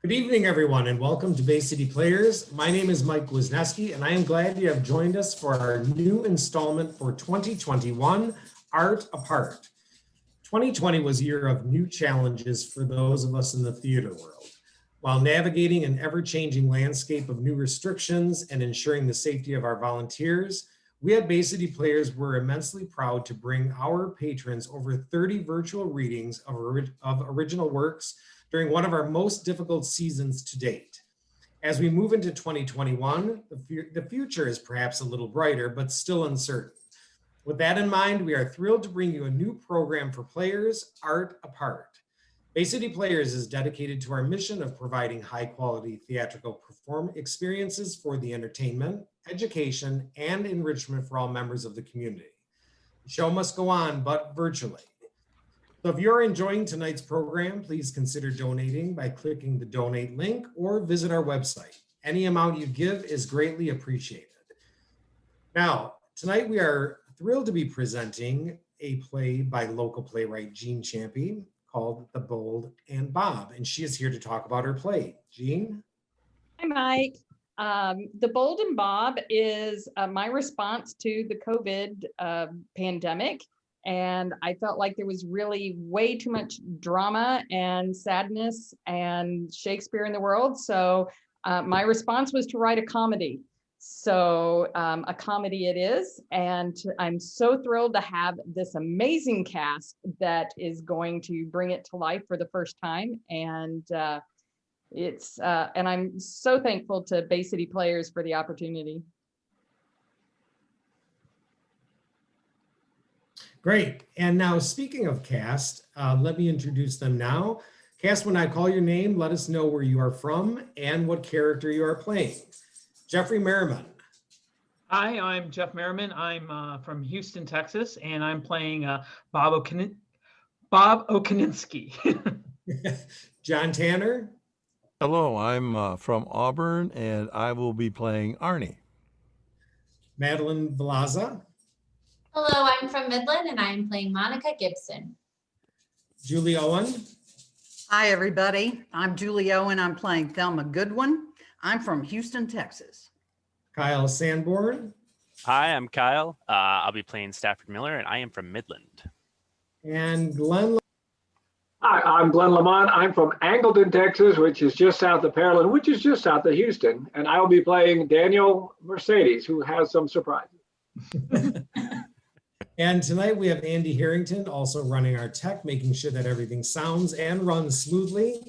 Good evening, everyone, and welcome to Bay City Players. My name is Mike Wisneski, and I am glad you have joined us for our new installment for 2021, Art Apart. 2020 was a year of new challenges for those of us in the theater world. While navigating an ever-changing landscape of new restrictions and ensuring the safety of our volunteers, we at Bay City Players were immensely proud to bring our patrons over 30 virtual readings of original works during one of our most difficult seasons to date. As we move into 2021, the future is perhaps a little brighter, but still uncertain. With that in mind, we are thrilled to bring you a new program for players, Art Apart. Bay City Players is dedicated to our mission of providing high-quality theatrical perform experiences for the entertainment, education, and enrichment for all members of the community. The show must go on, but virtually. So if you're enjoying tonight's program, please consider donating by clicking the donate link or visit our website. Any amount you give is greatly appreciated. Now, tonight we are thrilled to be presenting a play by local playwright Jean Ciampi called The Bold and Bob, and she is here to talk about her play. Jean? Hi, Mike. The Bold and Bob is my response to the COVID pandemic. And I felt like there was really way too much drama and sadness and Shakespeare in the world. So my response was to write a comedy. So a comedy it is. And I'm so thrilled to have this amazing cast that is going to bring it to life for the first time. And and I'm so thankful to Bay City Players for the opportunity. Great. And now, speaking of cast, let me introduce them now. Cast, when I call your name, let us know where you are from and what character you are playing. Jeffrey Merriman. Hi, I'm Jeff Merriman. I'm from Houston, Texas, and I'm playing Bob O'Kineski. John Tanner. Hello, I'm from Auburn, and I will be playing Arnie. Madeline Valaza. Hello, I'm from Midland and I'm playing Monica Gibson. Julie Owen. Hi, everybody. I'm Julie Owen. I'm playing Thelma Goodwin. I'm from Houston, Texas. Kyle Sanborn. Hi, I'm Kyle. I'll be playing Stafford Miller, and I am from Midland. And Glenn. Hi, I'm Glenn Lamont. I'm from Angleton, Texas, which is just south of Pearland, which is just south of Houston. And I will be playing Daniel Mercedes, who has some surprises. And tonight we have Andy Harrington also running our tech, making sure that everything sounds and runs smoothly.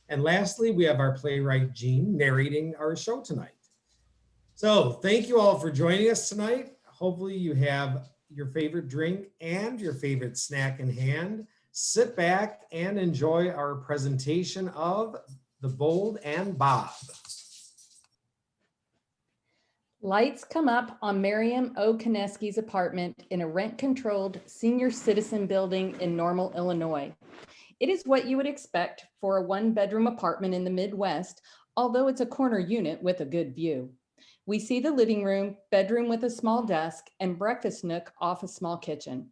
And lastly, we have our playwright Jean narrating our show tonight. So thank you all for joining us tonight. Hopefully you have your favorite drink and your favorite snack in hand. Sit back and enjoy our presentation of The Bold and Bob. Lights come up on Mariam O'Kineski's apartment in a rent-controlled senior citizen building in Normal, Illinois. It is what you would expect for a one-bedroom apartment in the Midwest, although it's a corner unit with a good view. We see the living room, bedroom with a small desk, and breakfast nook off a small kitchen.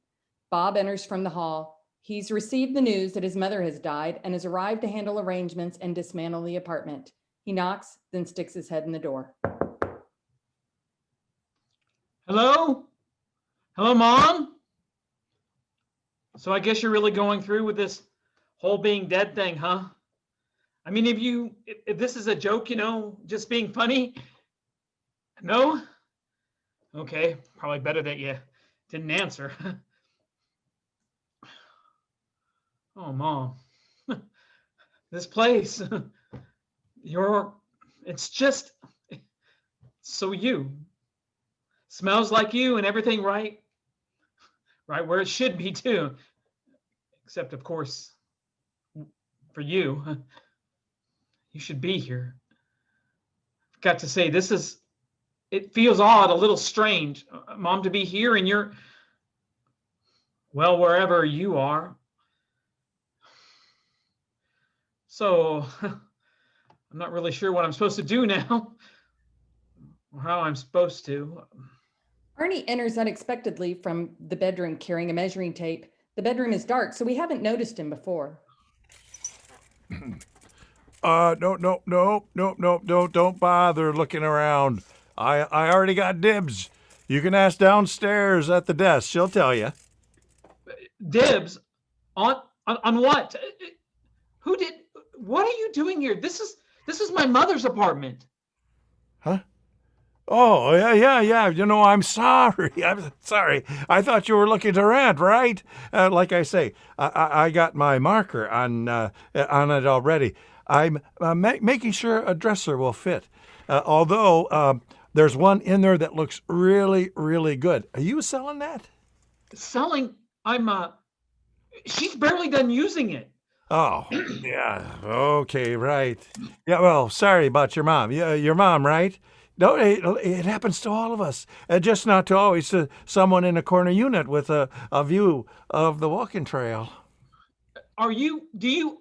Bob enters from the hall. He's received the news that his mother has died and has arrived to handle arrangements and dismantle the apartment. He knocks, then sticks his head in the door. Hello? Hello, Mom? So I guess you're really going through with this whole being dead thing, huh? I mean, if this is a joke, just being funny. No? Okay, probably better that you didn't answer. Oh, Mom. This place. It's just so you. Smells like you and everything right where it should be too. Except, of course, for you. You should be here. I've got to say, it feels odd, a little strange, Mom, to be here and you're, well, wherever you are. So, I'm not really sure what I'm supposed to do now, or how I'm supposed to. Arnie enters unexpectedly from the bedroom carrying a measuring tape. The bedroom is dark, so we haven't noticed him before. No, don't bother looking around. I already got dibs. You can ask downstairs at the desk. She'll tell you. Dibs on what? Who did? What are you doing here? This is my mother's apartment. Huh? Oh, yeah. You know, I'm sorry. I'm sorry. I thought you were looking to rent, right? Like I say, I got my marker on it already. I'm making sure a dresser will fit. Although there's one in there that looks really, really good. Are you selling that? Selling? She's barely done using it. Oh, yeah. Okay, right. Yeah, well, sorry about your mom. Yeah, your mom, right? No, it happens to all of us. Just not to always to someone in a corner unit with a view of the walking trail. Do you,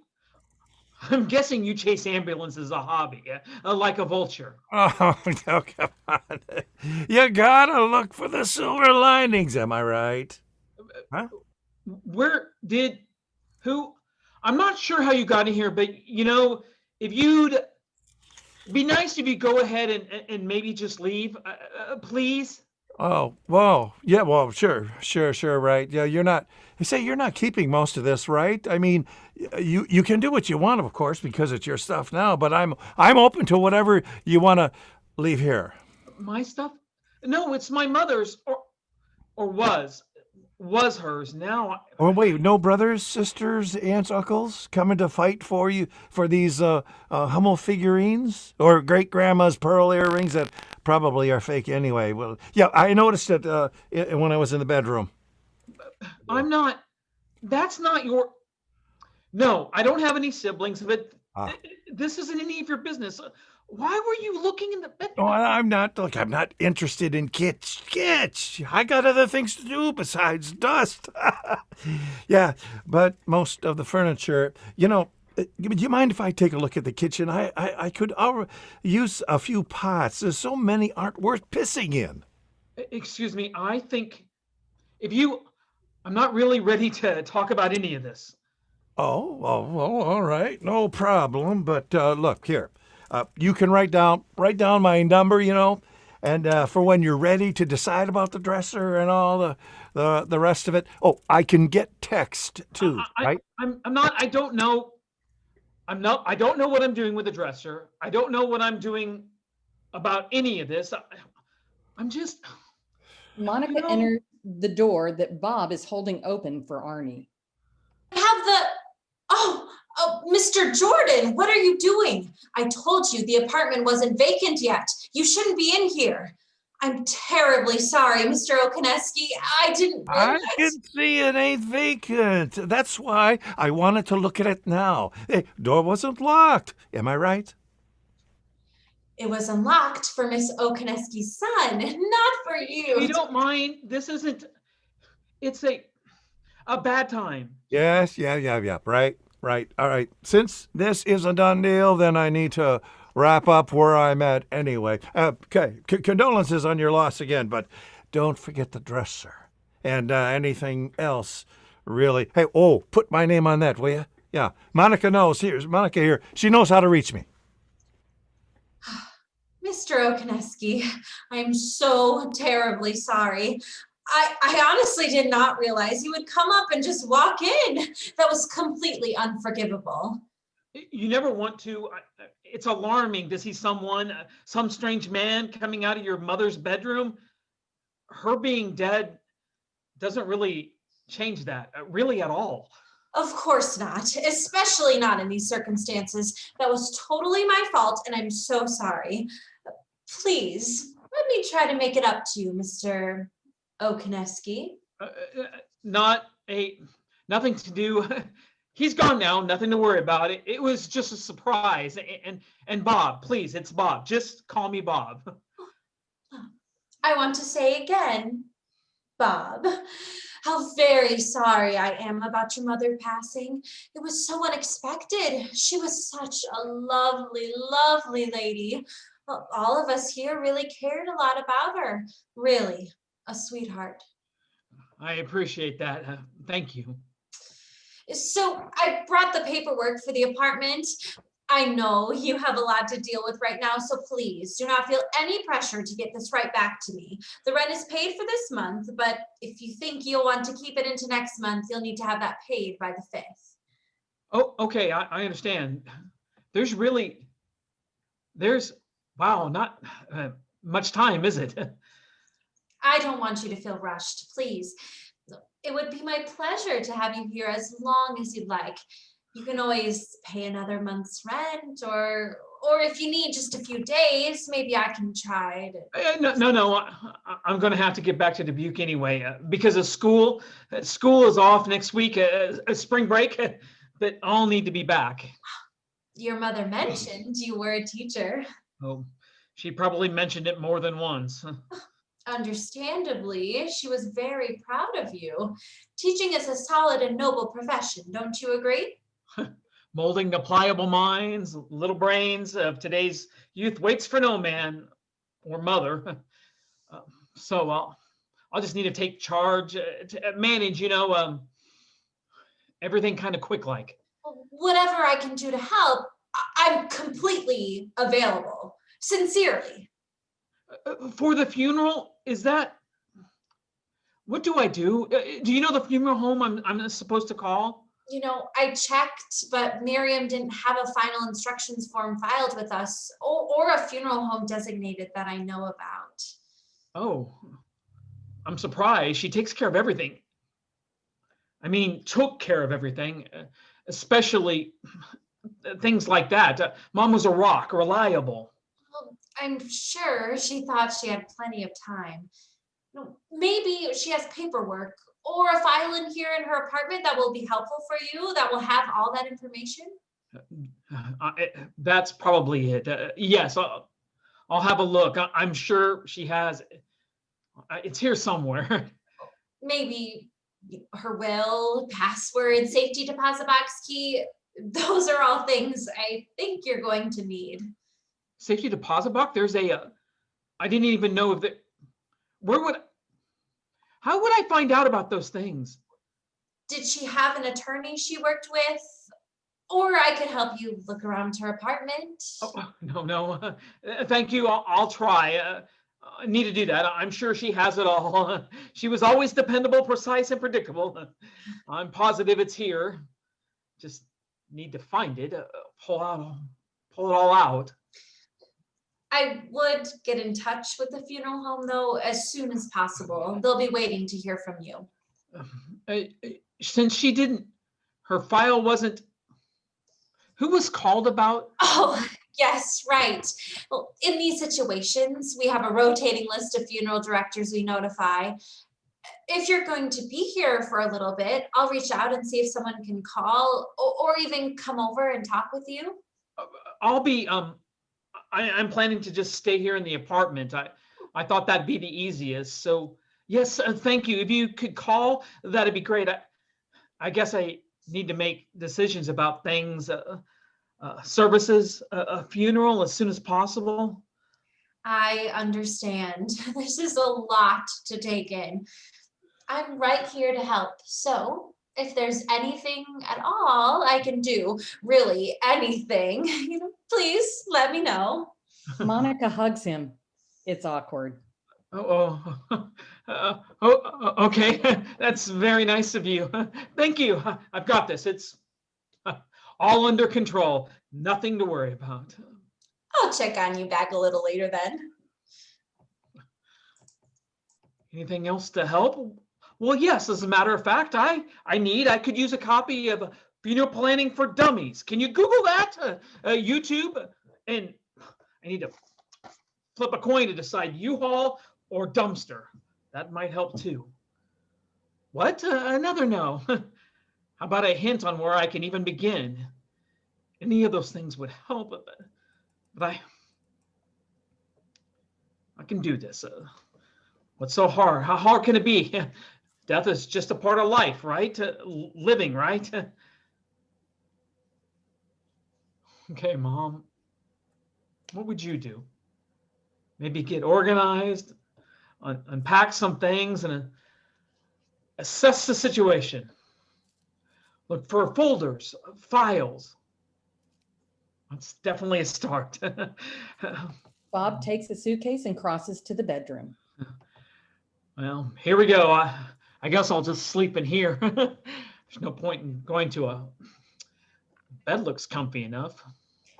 I'm guessing you chase ambulances as a hobby, like a vulture. Oh, no, come on. You gotta look for the silver linings, am I right? Huh? Who? I'm not sure how you got in here, but if you'd be nice if you go ahead and maybe just leave, please. Oh, well, yeah, well, sure, right. Yeah, you're not keeping most of this, right? I mean, you can do what you want, of course, because it's your stuff now, but I'm open to whatever you want to leave here. My stuff? No, it's my mother's, or was hers. Now. Oh, wait, no brothers, sisters, aunts, uncles coming to fight for you for these Hummel figurines or great grandma's pearl earrings that probably are fake anyway. Well, yeah, I noticed it when I was in the bedroom. That's not your. No, I don't have any siblings, but this isn't any of your business. Why were you looking in the bedroom? Oh, I'm not interested in kitsch. I got other things to do besides dust. Yeah, but most of the furniture, do you mind if I take a look at the kitchen? I could use a few pots. There's so many aren't worth pissing in. Excuse me, I think I'm not really ready to talk about any of this. Oh, well, all right, no problem. But look here. You can write down my number, and for when you're ready to decide about the dresser and all the rest of it. Oh, I can get text too, right? I don't know what I'm doing with the dresser. I don't know what I'm doing about any of this. I'm just. Monica entered the door that Bob is holding open for Arnie. Mr. Jordan, what are you doing? I told you the apartment wasn't vacant yet. You shouldn't be in here. I'm terribly sorry, Mr. O'Kineski. I didn't realize. I can see it ain't vacant. That's why I wanted to look at it now. Hey, door wasn't locked. Am I right? It was unlocked for Miss O'Kineski's son, not for you. If you don't mind, it's a bad time. Yes, yeah. Right. All right. Since this is a done deal, then I need to wrap up where I'm at anyway. Okay. Condolences on your loss again, but don't forget the dresser and anything else, really. Hey, put my name on that, will you? Yeah. Monica knows. Here's Monica here. She knows how to reach me. Mr. O'Kineski, I'm so terribly sorry. I honestly did not realize you would come up and just walk in. That was completely unforgivable. You never want to. It's alarming to see some strange man coming out of your mother's bedroom. Her being dead doesn't really change that, really at all. Of course not, especially not in these circumstances. That was totally my fault, and I'm so sorry. Please, let me try to make it up to you, Mr. O'Kineski. Nothing to do. He's gone now. Nothing to worry about. It was just a surprise. And Bob, please, it's Bob. Just call me Bob. I want to say again, Bob, how very sorry I am about your mother passing. It was so unexpected. She was such a lovely, lovely lady. All of us here really cared a lot about her. Really. A sweetheart. I appreciate that. Thank you. So I brought the paperwork for the apartment. I know you have a lot to deal with right now, so please do not feel any pressure to get this right back to me. The rent is paid for this month, but if you think you'll want to keep it into next month, you'll need to have that paid by the 5th. Oh, okay, I understand. Wow, not much time, is it? I don't want you to feel rushed, please. It would be my pleasure to have you here as long as you'd like. You can always pay another month's rent, or if you need just a few days, maybe I can try to. No. I'm going to have to get back to Dubuque anyway because of school. School is off next week, spring break, but I'll need to be back. Your mother mentioned you were a teacher. Oh, she probably mentioned it more than once. Understandably, she was very proud of you. Teaching is a solid and noble profession, don't you agree? Molding the pliable minds, little brains of today's youth waits for no man or mother. So I'll just need to take charge, to manage, everything kind of quick like. Whatever I can do to help, I'm completely available. Sincerely. For the funeral, what do I do? Do you know the funeral home I'm supposed to call? I checked, but Miriam didn't have a final instructions form filed with us or a funeral home designated that I know about. Oh, I'm surprised. She takes care of everything. I mean, took care of everything, especially things like that. Mom was a rock, reliable. Well, I'm sure she thought she had plenty of time. Maybe she has paperwork or a file in here in her apartment that will be helpful for you, that will have all that information. That's probably it. Yes, I'll have a look. I'm sure she has. It's here somewhere. Maybe her will, password, safety deposit box key. Those are all things I think you're going to need. Safety deposit box? I didn't even know if how would I find out about those things? Did she have an attorney she worked with? Or I could help you look around her apartment. Oh, no. Thank you. I'll try. I need to do that. I'm sure she has it all. She was always dependable, precise, and predictable. I'm positive it's here. Just need to find it. Pull it all out. I would get in touch with the funeral home, though, as soon as possible. They'll be waiting to hear from you. Since her file wasn't, who was called about? Oh, yes, right. Well, in these situations, we have a rotating list of funeral directors we notify. If you're going to be here for a little bit, I'll reach out and see if someone can call or even come over and talk with you. I'll be, I'm planning to just stay here in the apartment. I thought that'd be the easiest. So yes, thank you. If you could call, that'd be great. I guess I need to make decisions about things, services, a funeral as soon as possible. I understand. This is a lot to take in. I'm right here to help. So if there's anything at all I can do, really anything, please let me know. Monica hugs him. It's awkward. Okay. That's very nice of you. Thank you. I've got this. It's all under control. Nothing to worry about. I'll check on you back a little later then. Anything else to help? Well, yes, as a matter of fact, I could use a copy of Funeral Planning for Dummies. Can you Google that? YouTube? And I need to flip a coin to decide U-Haul or dumpster. That might help too. What? Another no. How about a hint on where I can even begin? Any of those things would help, but I can do this. What's so hard? How hard can it be? Death is just a part of life, right? Living, right? Okay, Mom. What would you do? Maybe get organized, unpack some things, and assess the situation. Look for folders, files. It's definitely a start. Bob takes a suitcase and crosses to the bedroom. Well, here we go. I guess I'll just sleep in here. There's no point in going to a bed. Looks comfy enough.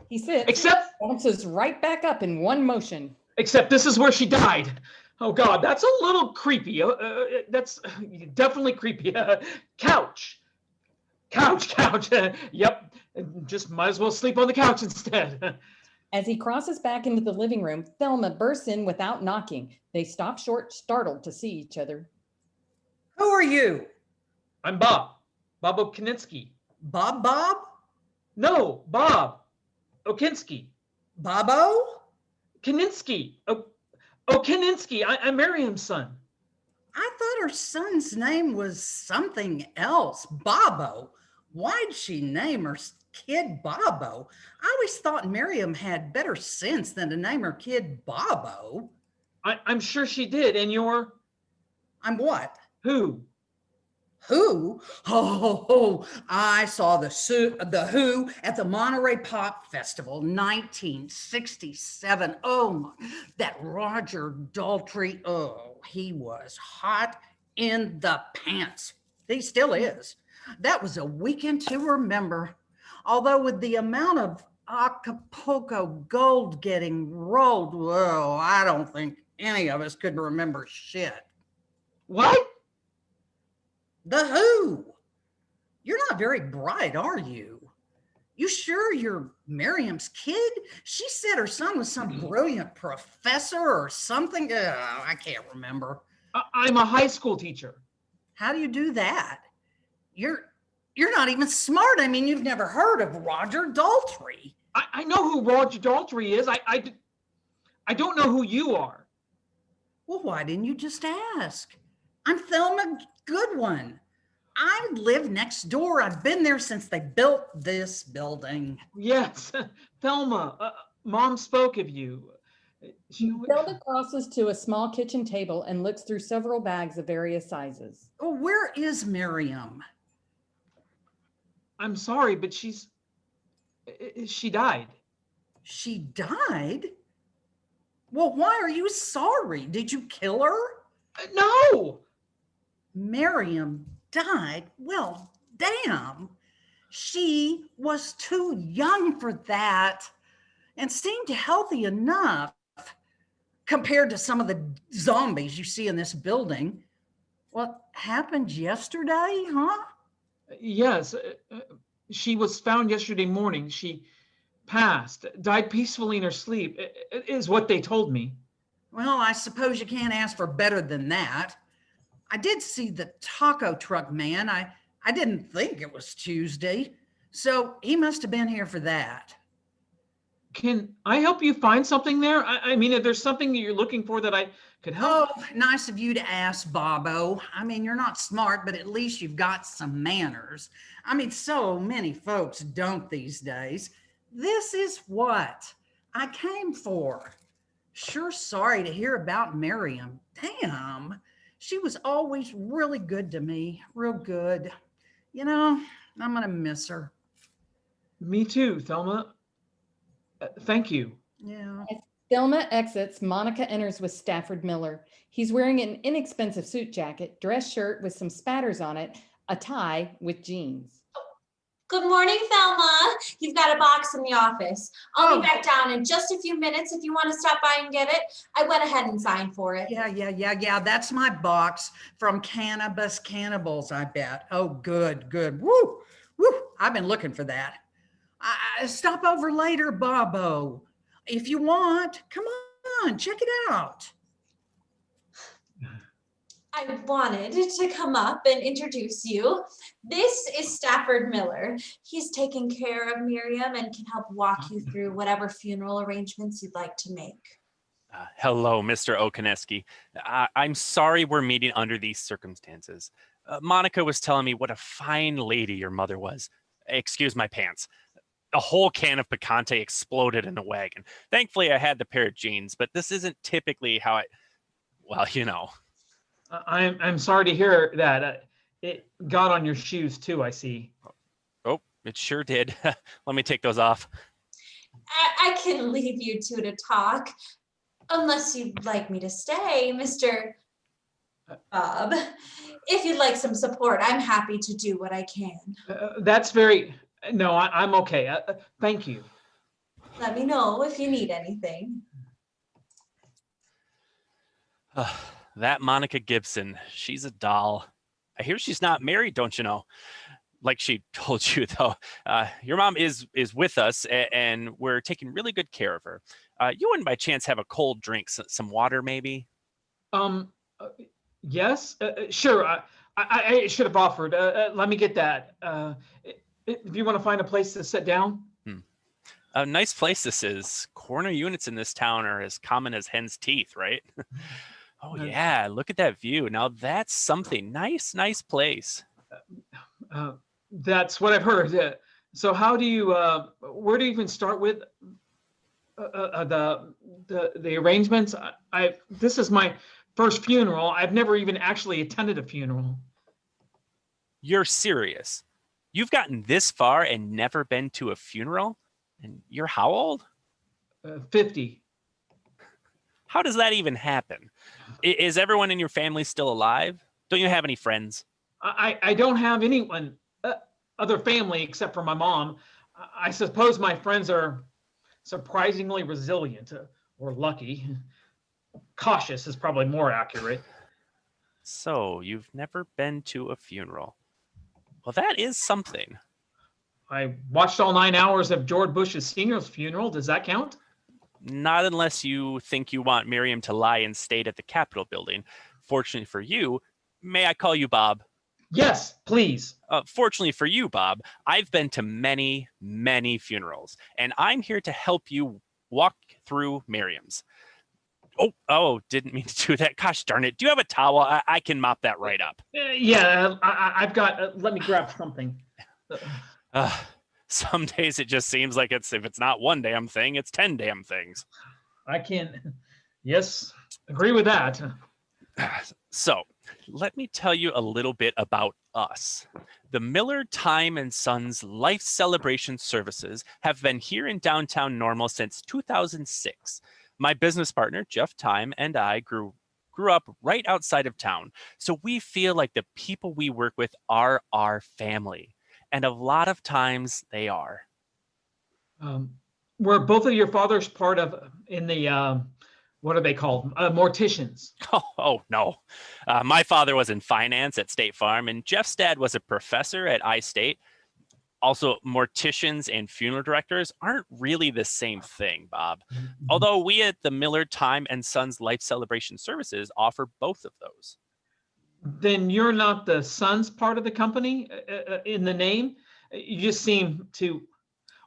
He sits, Except bounces right back up in one motion. this is where she died. Oh God, that's a little creepy. That's definitely creepy. Couch. Yep. Just might as well sleep on the couch instead. As he crosses back into the living room, Thelma bursts in without knocking. They stop short, startled to see each other. Who are you? I'm Bob O'Kineski. Bob? No, Bob O'Kineski. Bobo? Kaninsky. O'Kineski. I'm Mariam's son. I thought her son's name was something else. Bobo. Why'd she name her kid Bobo? I always thought Mariam had better sense than to name her kid Bobo. I'm sure she did. And you're I'm what? who? Who? Oh, I saw the Who at the Monterey Pop Festival, 1967. Oh, that Roger Daltrey. Oh, he was hot in the pants. He still is. That was a weekend to remember. Although with the amount of Acapulco gold getting rolled, whoa, I don't think any of us could remember shit. What? The Who? You're not very bright, are you? You sure you're Miriam's kid? She said her son was some brilliant professor or something. I can't remember. I'm a high school teacher. How do you do that? You're not even smart. I mean, you've never heard of Roger Daltrey. I know who Roger Daltrey is. I don't know who you are. Well, why didn't you just ask? I'm Thelma Goodwin. I live next door. I've been there since they built this building. Yes, Thelma. Mom spoke of you. Thelma crosses to a small kitchen table and looks through several bags of various sizes. Oh, where is Miriam? I'm sorry, but she died. She died? Well, why are you sorry? Did you kill her? No. Miriam died? Well, damn. She was too young for that and seemed healthy enough compared to some of the zombies you see in this building. What happened yesterday, huh? Yes, she was found yesterday morning. She passed, died peacefully in her sleep, is what they told me. Well, I suppose you can't ask for better than that. I did see the taco truck man. I didn't think it was Tuesday, so he must have been here for that. Can I help you find something there? I mean, if there's something that you're looking for that I could help. Oh, nice of you to ask, Bobo. I mean, you're not smart, but at least you've got some manners. I mean, so many folks don't these days. This is what I came for. Sure sorry to hear about Mariam. Damn, she was always really good to me, real good. You know, I'm gonna miss her. Me too, Thelma. Thank you. Yeah. As Thelma exits, Monica enters with Stafford Miller. He's wearing an inexpensive suit jacket, dress shirt with some spatters on it, a tie with jeans. Good morning, Thelma. You've got a box in the office. I'll be back down in just a few minutes if you want to stop by and get it. I went ahead and signed for it. Yeah. That's my box from Cannabis Cannibals, I bet. Oh, good. Woo. I've been looking for that. Stop over later, Bobo. If you want, come on, check it out. I wanted to come up and introduce you. This is Stafford Miller. He's taking care of Miriam and can help walk you through whatever funeral arrangements you'd like to make. Hello, Mr. O'Kineski. I'm sorry we're meeting under these circumstances. Monica was telling me what a fine lady your mother was. Excuse my pants. A whole can of picante exploded in the wagon. Thankfully, I had the pair of jeans, but this isn't typically how well, you know. I'm sorry to hear that. It got on your shoes too, I see. Oh, it sure did. Let me take those off. I can leave you two to talk, unless you'd like me to stay, Mr. Bob. If you'd like some support, I'm happy to do what I can. That's very, no, I'm okay. Thank you. Let me know if you need anything. That Monica Gibson, she's a doll. I hear she's not married, don't you know? Like she told you, though. Your mom is with us, and we're taking really good care of her. You wouldn't by chance have a cold drink, some water maybe? Yes, sure. I should have offered. Let me get that. If you want to find a place to sit down. A nice place this is. Corner units in this town are as common as hen's teeth, right? Oh yeah, look at that view. Now that's something. Nice place. That's what I've heard. So how do you, where do you even start with the arrangements? This is my first funeral. I've never even actually attended a funeral. You're serious? You've gotten this far and never been to a funeral? And you're how old? 50. How does that even happen? Is everyone in your family still alive? Don't you have any friends? I don't have anyone, other family except for my mom. I suppose my friends are surprisingly resilient or lucky. Cautious is probably more accurate. So you've never been to a funeral. Well, that is something. I watched all 9 hours of George Bush's senior's funeral. Does that count? Not unless you think you want Miriam to lie in state at the Capitol building. Fortunately for you, may I call you Bob? Yes, please. Fortunately for you, Bob, I've been to many funerals, and I'm here to help you walk through Miriam's. Oh, didn't mean to do that. Gosh darn it. Do you have a towel? I can mop that right up. Yeah, I've got, let me grab something. Some days it just seems like if it's not one damn thing, it's 10 damn things. I can't, yes, agree with that. So let me tell you a little bit about us. The Miller Time and Sons Life Celebration Services have been here in downtown Normal since 2006. My business partner, Jeff Time, and I grew up right outside of town. So we feel like the people we work with are our family. And a lot of times they are. Were both of your fathers part of in the, what are they called? Morticians. Oh no. My father was in finance at State Farm, and Jeff's dad was a professor at iState. Also, morticians and funeral directors aren't really the same thing, Bob. Although we at the Miller Time and Sons Life Celebration Services offer both of those. Then you're not the sons part of the company in the name. You just seem to,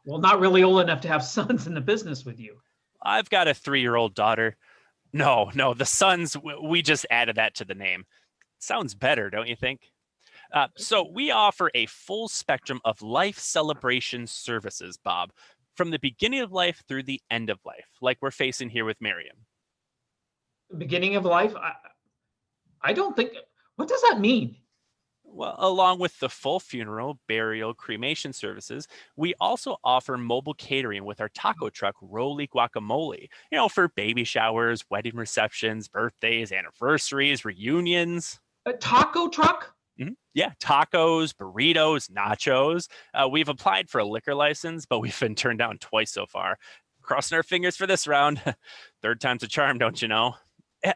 well, not really old enough to have sons in the business with you. I've got a 3-year-old daughter. No, the sons, we just added that to the name. Sounds better, don't you think? So we offer a full spectrum of life celebration services, Bob, from the beginning of life through the end of life, like we're facing here with Mariam. Beginning of life? I don't think, what does that mean? Well, along with the full funeral, burial, cremation services, we also offer mobile catering with our taco truck, Roly Guacamole, for baby showers, wedding receptions, birthdays, anniversaries, reunions. A taco truck? Mm-hmm. Yeah, tacos, burritos, nachos. We've applied for a liquor license, but we've been turned down twice so far. Crossing our fingers for this round. Third time's a charm, don't you know?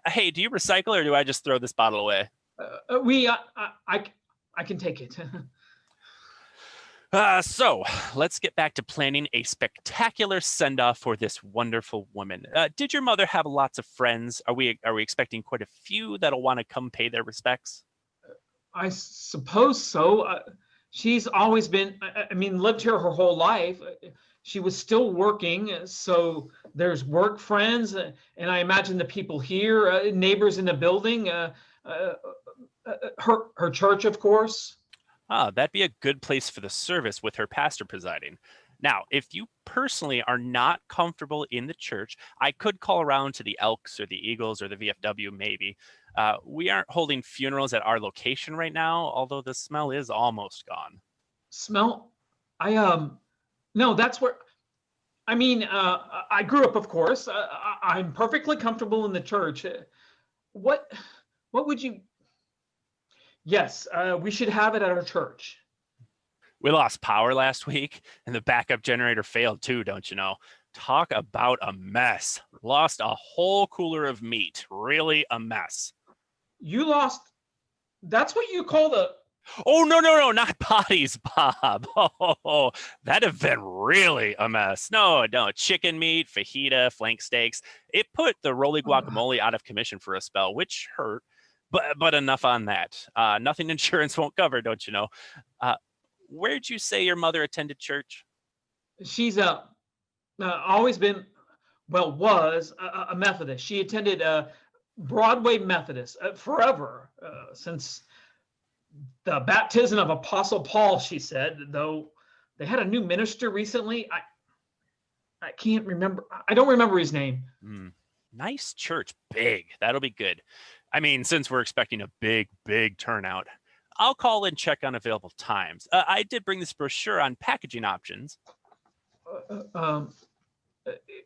Hey, do you recycle or do I just throw this bottle away? I can take it. So let's get back to planning a spectacular send-off for this wonderful woman. Did your mother have lots of friends? Are we expecting quite a few that'll want to come pay their respects? I suppose so. She's always been, lived here her whole life. She was still working, so there's work friends, and I imagine the people here, neighbors in the building, her church, of course. That'd be a good place for the service with her pastor presiding. Now, if you personally are not comfortable in the church, I could call around to the Elks or the Eagles or the VFW maybe. We aren't holding funerals at our location right now, although the smell is almost gone. Smell? No, that's where, I mean, I grew up, of course. I'm perfectly comfortable in the church. What would you? Yes, we should have it at our church. We lost power last week and the backup generator failed too, don't you know? Talk about a mess. Lost a whole cooler of meat. Really a mess. You lost. That's what you call the. Oh, no, not bodies, Bob. Oh, that'd have been really a mess. No, chicken meat, fajita, flank steaks. It put the roly guacamole out of commission for a spell, which hurt. But enough on that. Nothing insurance won't cover, don't you know? Where'd you say your mother attended church? She's always been, was a Methodist. She attended Broadway Methodist forever, since the baptism of Apostle Paul, she said, though they had a new minister recently. I can't remember. I don't remember his name. Nice church. Big. That'll be good. I mean, since we're expecting a big turnout, I'll call and check on available times. I did bring this brochure on packaging options.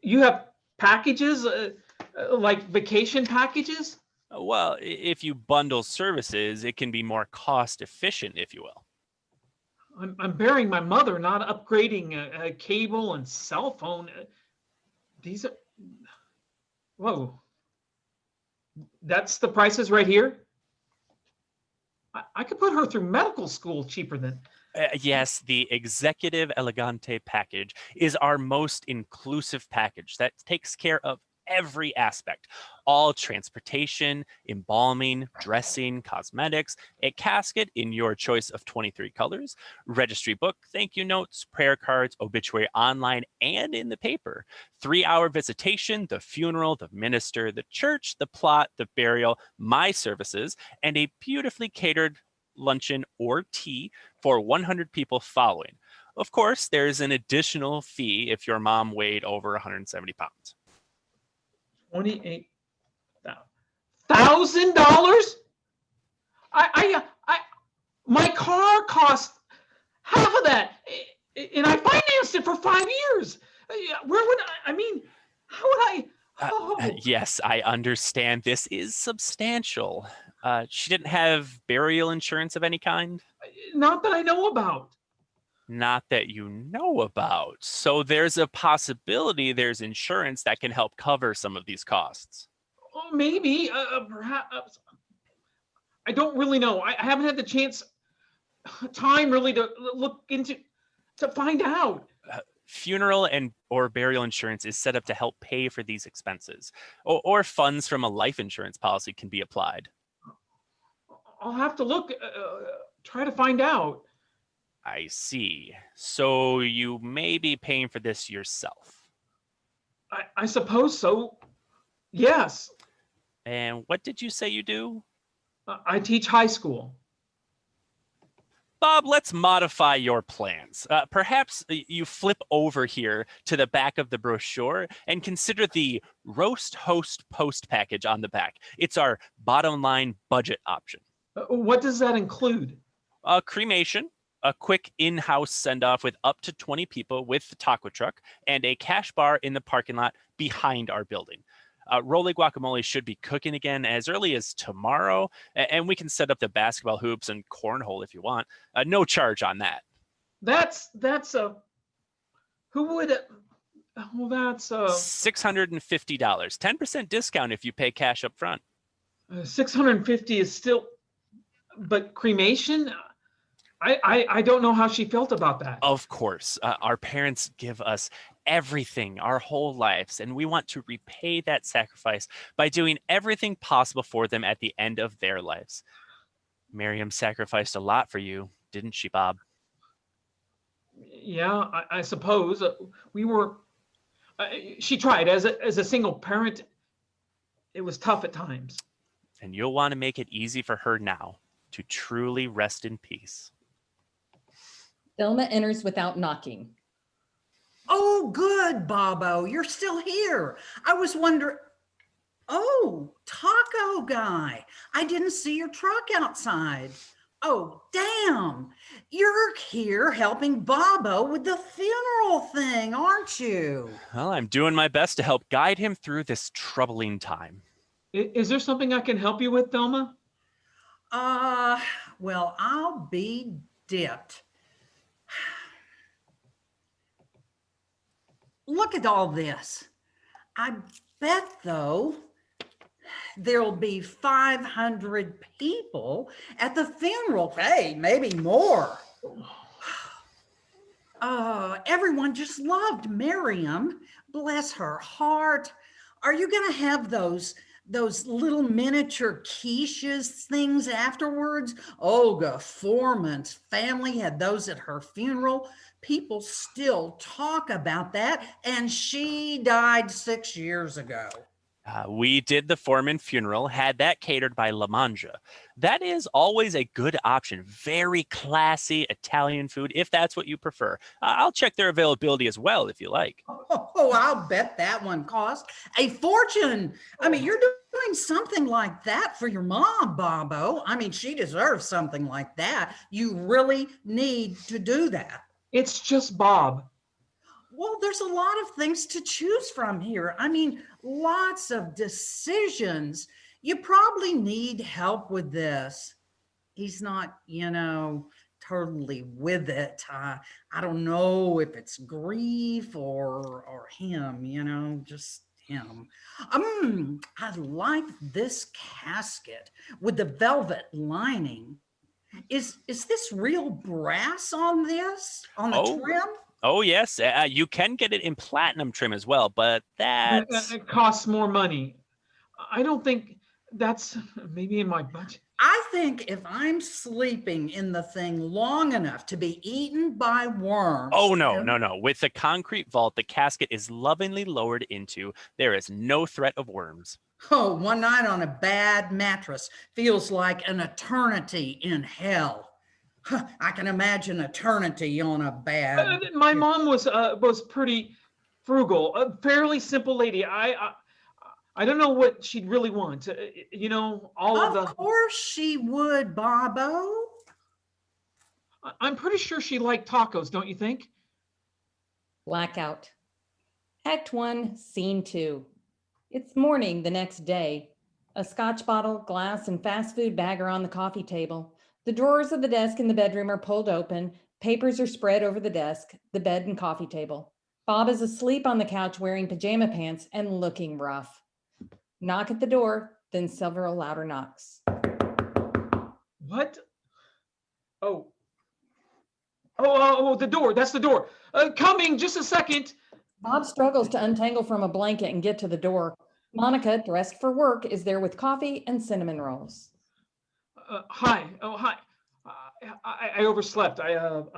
You have packages, like vacation packages? Well, if you bundle services, it can be more cost efficient, if you will. I'm burying my mother, not upgrading a cable and cell phone. These are, whoa. That's the prices right here? I could put her through medical school cheaper than. Yes, the Executive Elegante package is our most inclusive package that takes care of every aspect. All transportation, embalming, dressing, cosmetics, a casket in your choice of 23 colors, registry book, thank you notes, prayer cards, obituary online and in the paper, 3-hour visitation, the funeral, the minister, the church, the plot, the burial, my services, and a beautifully catered luncheon or tea for 100 people following. Of course, there's an additional fee if your mom weighed over 170 pounds. $28,000? My car cost half of that, and I financed it for 5 years. Where would I mean, how would I? Oh. Yes, I understand this is substantial. She didn't have burial insurance of any kind? Not that I know about. Not that you know about. So there's a possibility there's insurance that can help cover some of these costs. Oh, maybe, perhaps. I don't really know. I haven't had the time really to look into, to find out. Funeral or burial insurance is set up to help pay for these expenses, or funds from a life insurance policy can be applied. I'll have to look, try to find out. I see. So you may be paying for this yourself. I suppose so. Yes. And what did you say you do? I teach high school. Bob, let's modify your plans. Perhaps you flip over here to the back of the brochure and consider the Roast Host Post package on the back. It's our bottom line budget option. What does that include? Cremation, a quick in-house send-off with up to 20 people with the taco truck, and a cash bar in the parking lot behind our building. Roly guacamole should be cooking again as early as tomorrow, and we can set up the basketball hoops and cornhole if you want. No charge on that. That's who would? Well, that's $650. 10% discount if you pay cash up front. 650 is still, but cremation. I don't know how she felt about that. Of course, our parents give us everything our whole lives, and we want to repay that sacrifice by doing everything possible for them at the end of their lives. Mariam sacrificed a lot for you, didn't she, Bob? Yeah, I suppose we were. She tried as a single parent. It was tough at times. And you'll want to make it easy for her now to truly rest in peace. Thelma enters without knocking. Oh, good, Bobo. You're still here. I was wondering. Oh, taco guy. I didn't see your truck outside. Oh, damn. You're here helping Bobo with the funeral thing, aren't you? Well, I'm doing my best to help guide him through this troubling time. Is there something I can help you with, Thelma? Well, I'll be dipped. Look at all this. I bet, though, there'll be 500 people at the funeral. Hey, maybe more. Everyone just loved Mariam. Bless her heart. Are you going to have those little miniature quiches things afterwards? Olga Foreman's family had those at her funeral. People still talk about that, and she died 6 years ago. We did the Foreman funeral, had that catered by La Mangia. That is always a good option. Very classy Italian food, if that's what you prefer. I'll check their availability as well, if you like. Oh, I'll bet that one cost a fortune. I mean, you're doing something like that for your mom, Bobo. I mean, she deserves something like that. You really need to do that. It's just Bob. Well, there's a lot of things to choose from here. I mean, lots of decisions. You probably need help with this. He's not, totally with it. I don't know if it's grief or him, just him. I like this casket with the velvet lining. Is this real brass on this, on the trim? Oh, yes. You can get it in platinum trim as well, but that's... It costs more money. I don't think that's maybe in my budget. I think if I'm sleeping in the thing long enough to be eaten by worms. Oh, no. With the concrete vault, the casket is lovingly lowered into. There is no threat of worms. Oh, one night on a bad mattress feels like an eternity in hell. I can imagine eternity on a bad. My mom was pretty frugal, a fairly simple lady. I don't know what she'd really want. Of course she would, Bobo. I'm pretty sure she liked tacos, don't you think? Blackout. Act 1, Scene 2. It's morning the next day. A scotch bottle, glass, and fast food bag are on the coffee table. The drawers of the desk in the bedroom are pulled open. Papers are spread over the desk, the bed and coffee table. Bob is asleep on the couch wearing pajama pants and looking rough. Knock at the door, then several louder knocks. What? Oh, the door. That's the door. Coming, just a second. Bob struggles to untangle from a blanket and get to the door. Monica, dressed for work, is there with coffee and cinnamon rolls. Hi. Oh, hi. I overslept. No.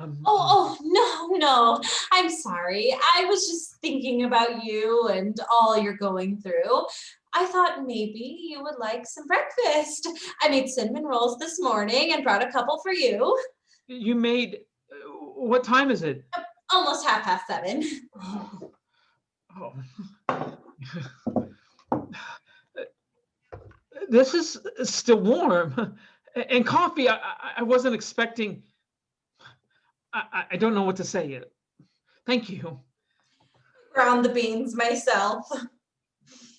I'm sorry. I was just thinking about you and all you're going through. I thought maybe you would like some breakfast. I made cinnamon rolls this morning and brought a couple for you. You made, what time is it? Almost 7:30. Oh. This is still warm. And coffee, I wasn't expecting. I don't know what to say yet. Thank you. Ground the beans myself.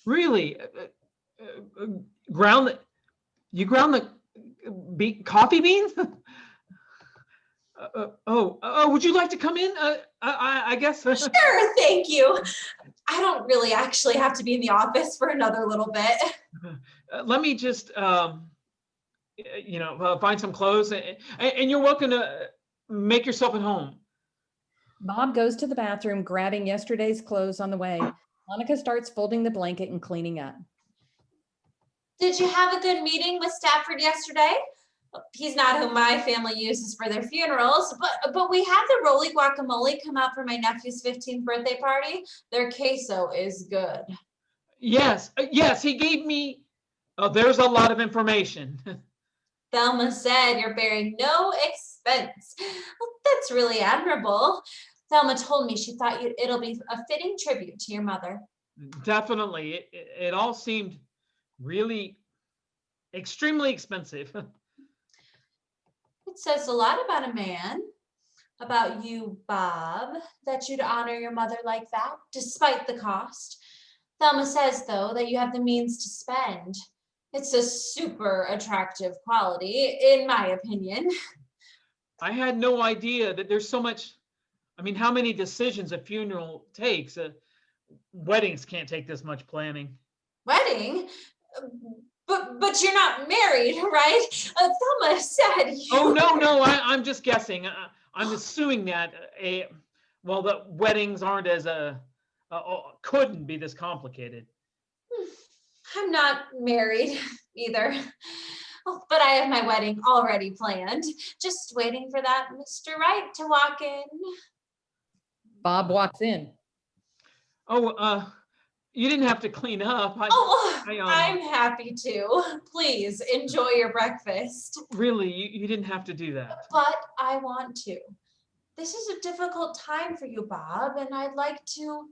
Really? You ground the coffee beans? Would you like to come in? I guess. Sure, thank you. I don't really actually have to be in the office for another little bit. Let me just, find some clothes, and you're welcome to make yourself at home. Bob goes to the bathroom, grabbing yesterday's clothes on the way. Monica starts folding the blanket and cleaning up. Did you have a good meeting with Stafford yesterday? He's not who my family uses for their funerals, but we had the Rolly Guacamole come out for my nephew's 15th birthday party. Their queso is good. Yes, he gave me, there's a lot of information. Thelma said you're bearing no expense. Well, that's really admirable. Thelma told me she thought it'll be a fitting tribute to your mother. Definitely. It all seemed really extremely expensive. It says a lot about a man, about you, Bob, that you'd honor your mother like that, despite the cost. Thelma says, though, that you have the means to spend. It's a super attractive quality, in my opinion. I had no idea that there's so much. I mean, how many decisions a funeral takes? Weddings can't take this much planning. Wedding? But you're not married, right? Thelma said you... Oh, no, I'm just guessing. I'm assuming that, well, the weddings aren't as, couldn't be this complicated. I'm not married either. Oh, but I have my wedding already planned. Just waiting for that Mr. Right to walk in. Bob walks in. Oh, you didn't have to clean up. I'm happy to. Please enjoy your breakfast. Really, you didn't have to do that. But I want to. This is a difficult time for you, Bob, and I'd like to,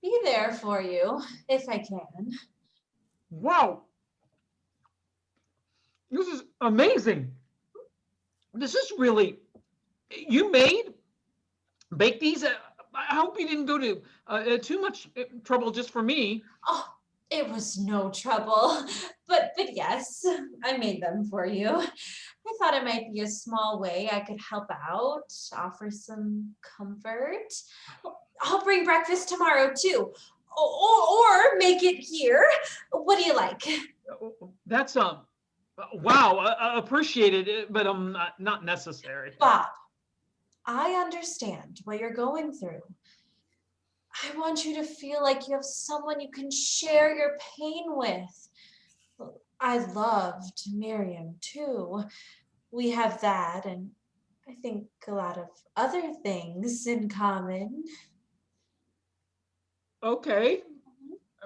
be there for you if I can. Wow. This is amazing. This is really, you baked these? I hope you didn't go to too much trouble just for me. Oh, it was no trouble. But yes, I made them for you. I thought it might be a small way I could help out, offer some comfort. I'll bring breakfast tomorrow too. Or make it here. What do you like? That's wow, appreciated it, but not necessary. Bob, I understand what you're going through. I want you to feel like you have someone you can share your pain with. I loved Mariam too. We have that, and I think a lot of other things in common. Okay,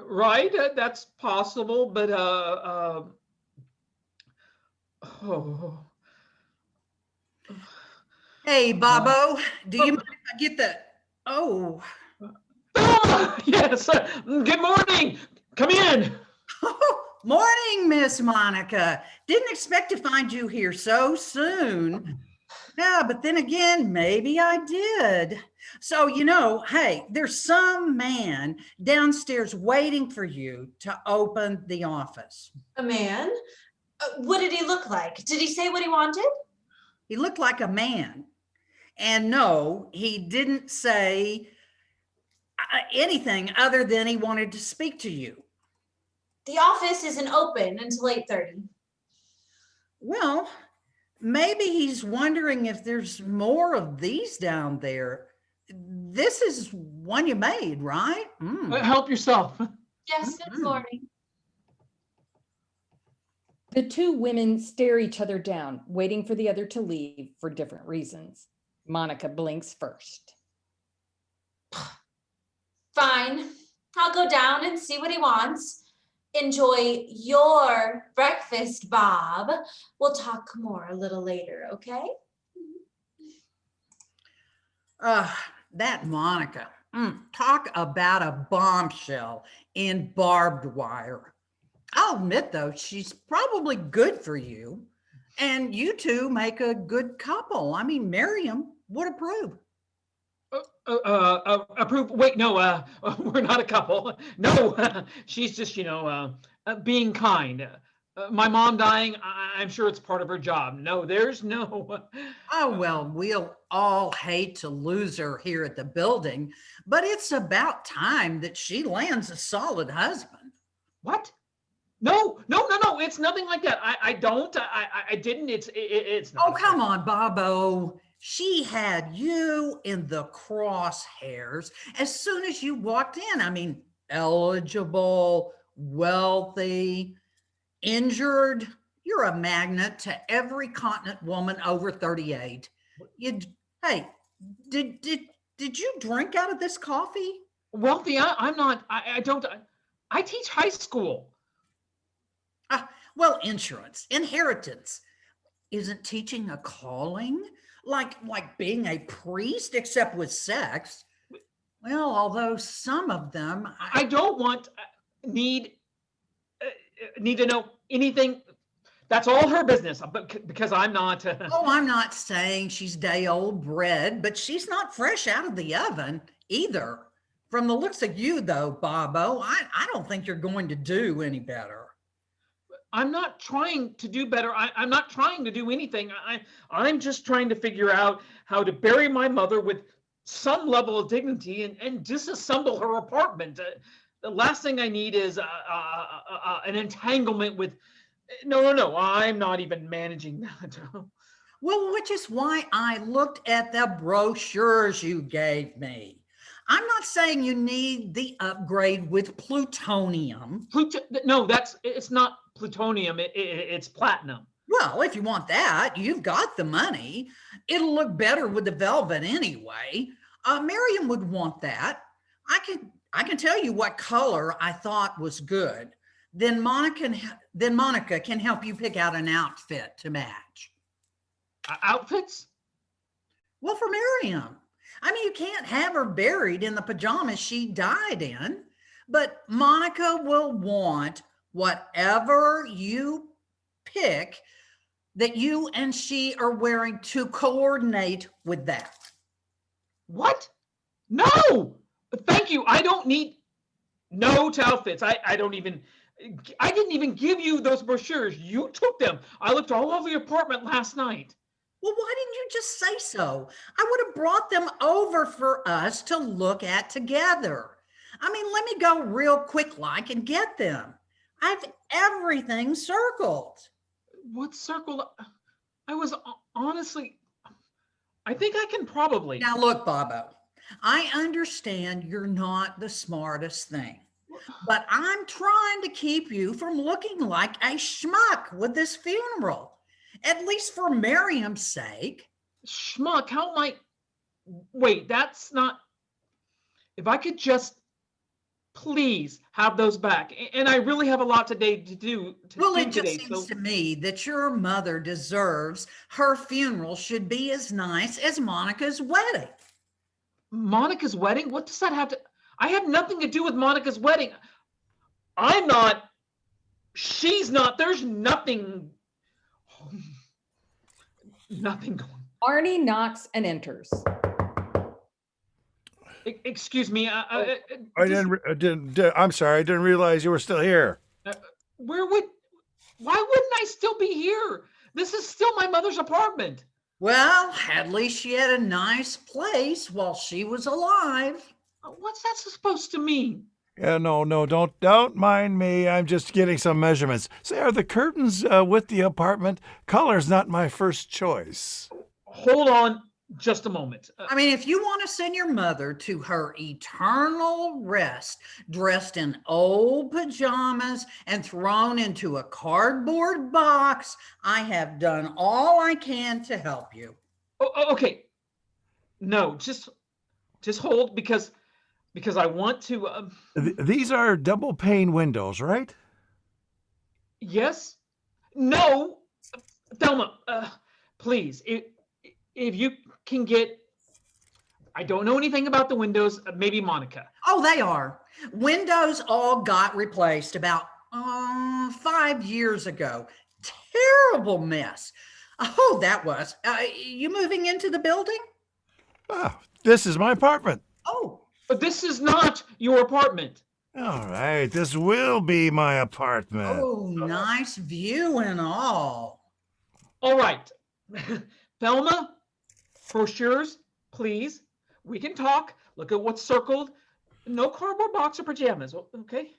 right, that's possible, but oh. Hey, Bobo, do you mind if I get the, oh. Yes, good morning, come in. Morning, Miss Monica. Didn't expect to find you here so soon. Yeah, but then again, maybe I did. So, hey, there's some man downstairs waiting for you to open the office. A man? What did he look like? Did he say what he wanted? He looked like a man. And no, he didn't say anything other than he wanted to speak to you. The office isn't open until 8:30. Well, maybe he's wondering if there's more of these down there. This is one you made, right? Help yourself. Yes, good morning. The two women stare each other down, waiting for the other to leave for different reasons. Monica blinks first. Fine. I'll go down and see what he wants. Enjoy your breakfast, Bob. We'll talk more a little later, okay? That Monica. Talk about a bombshell in barbed wire. I'll admit, though, she's probably good for you. And you two make a good couple. I mean, Mariam would approve. Approve. Wait, no, we're not a couple. No, she's just, being kind. My mom dying, I'm sure it's part of her job. No, there's no. Oh, well, we'll all hate to lose her here at the building, but it's about time that she lands a solid husband. What? No, it's nothing like that. I didn't. It's not. Oh, come on, Bobo. She had you in the crosshairs as soon as you walked in. I mean, eligible, wealthy, injured. You're a magnet to every continent woman over 38. Hey, did you drink out of this coffee? Wealthy? I'm not. I don't. I teach high school. Well, inheritance. Isn't teaching a calling? Like being a priest, except with sex. Well, although some of them, I don't want need to know anything That's all her business, but because I'm not. Oh, I'm not saying she's day old bread, but she's not fresh out of the oven either. From the looks of you, though, Bobo, I don't think you're going to do any better. I'm not trying to do better. I'm not trying to do anything. I'm just trying to figure out how to bury my mother with some level of dignity and disassemble her apartment. The last thing I need is an entanglement with. No. I'm not even managing that. Well, which is why I looked at the brochures you gave me. I'm not saying you need the upgrade with plutonium. No, it's not plutonium. It's platinum. Well, if you want that, you've got the money. It'll look better with the velvet anyway. Mariam would want that. I can tell you what color I thought was good. Then Monica can help you pick out an outfit to match. Outfits? Well, for Mariam. I mean, you can't have her buried in the pajamas she died in, but Monica will want whatever you pick that you and she are wearing to coordinate with that. What? No! Thank you. I don't need no to outfits. I didn't even give you those brochures. You took them. I looked all over your apartment last night. Well, why didn't you just say so? I would have brought them over for us to look at together. I mean, let me go real quick like and get them. I've everything circled. What circled? I was honestly, I think I can probably. Now look, Bobo, I understand you're not the smartest thing, but I'm trying to keep you from looking like a schmuck with this funeral. At least for Mariam's sake. Schmuck, how am I? Wait, that's not. If I could just please have those back. And I really have a lot today to do. Well, it just seems to me that your mother deserves her funeral should be as nice as Monica's wedding. Monica's wedding? What does that have to? I have nothing to do with Monica's wedding. I'm not. She's not. There's nothing. Nothing going. Arnie knocks and enters. Excuse me. I'm sorry. I didn't realize you were still here. Why wouldn't I still be here? This is still my mother's apartment. Well, at least she had a nice place while she was alive. What's that supposed to mean? Yeah, no, don't mind me. I'm just getting some measurements. Say, are the curtains with the apartment? Color's not my first choice. Hold on just a moment. I mean, if you want to send your mother to her eternal rest, dressed in old pajamas and thrown into a cardboard box, I have done all I can to help you. Okay. No, just hold because I want to. These are double pane windows, right? Yes. No. Thelma, please, if you can get. I don't know anything about the windows. Maybe Monica. Oh, they are. Windows all got replaced about 5 years ago. Terrible mess. Oh, that was. You moving into the building? Oh, this is my apartment. Oh. But this is not your apartment. All right, this will be my apartment. Oh, nice view and all. All right. Thelma, brochures, please. We can talk. Look at what's circled. No cardboard box or pajamas, okay?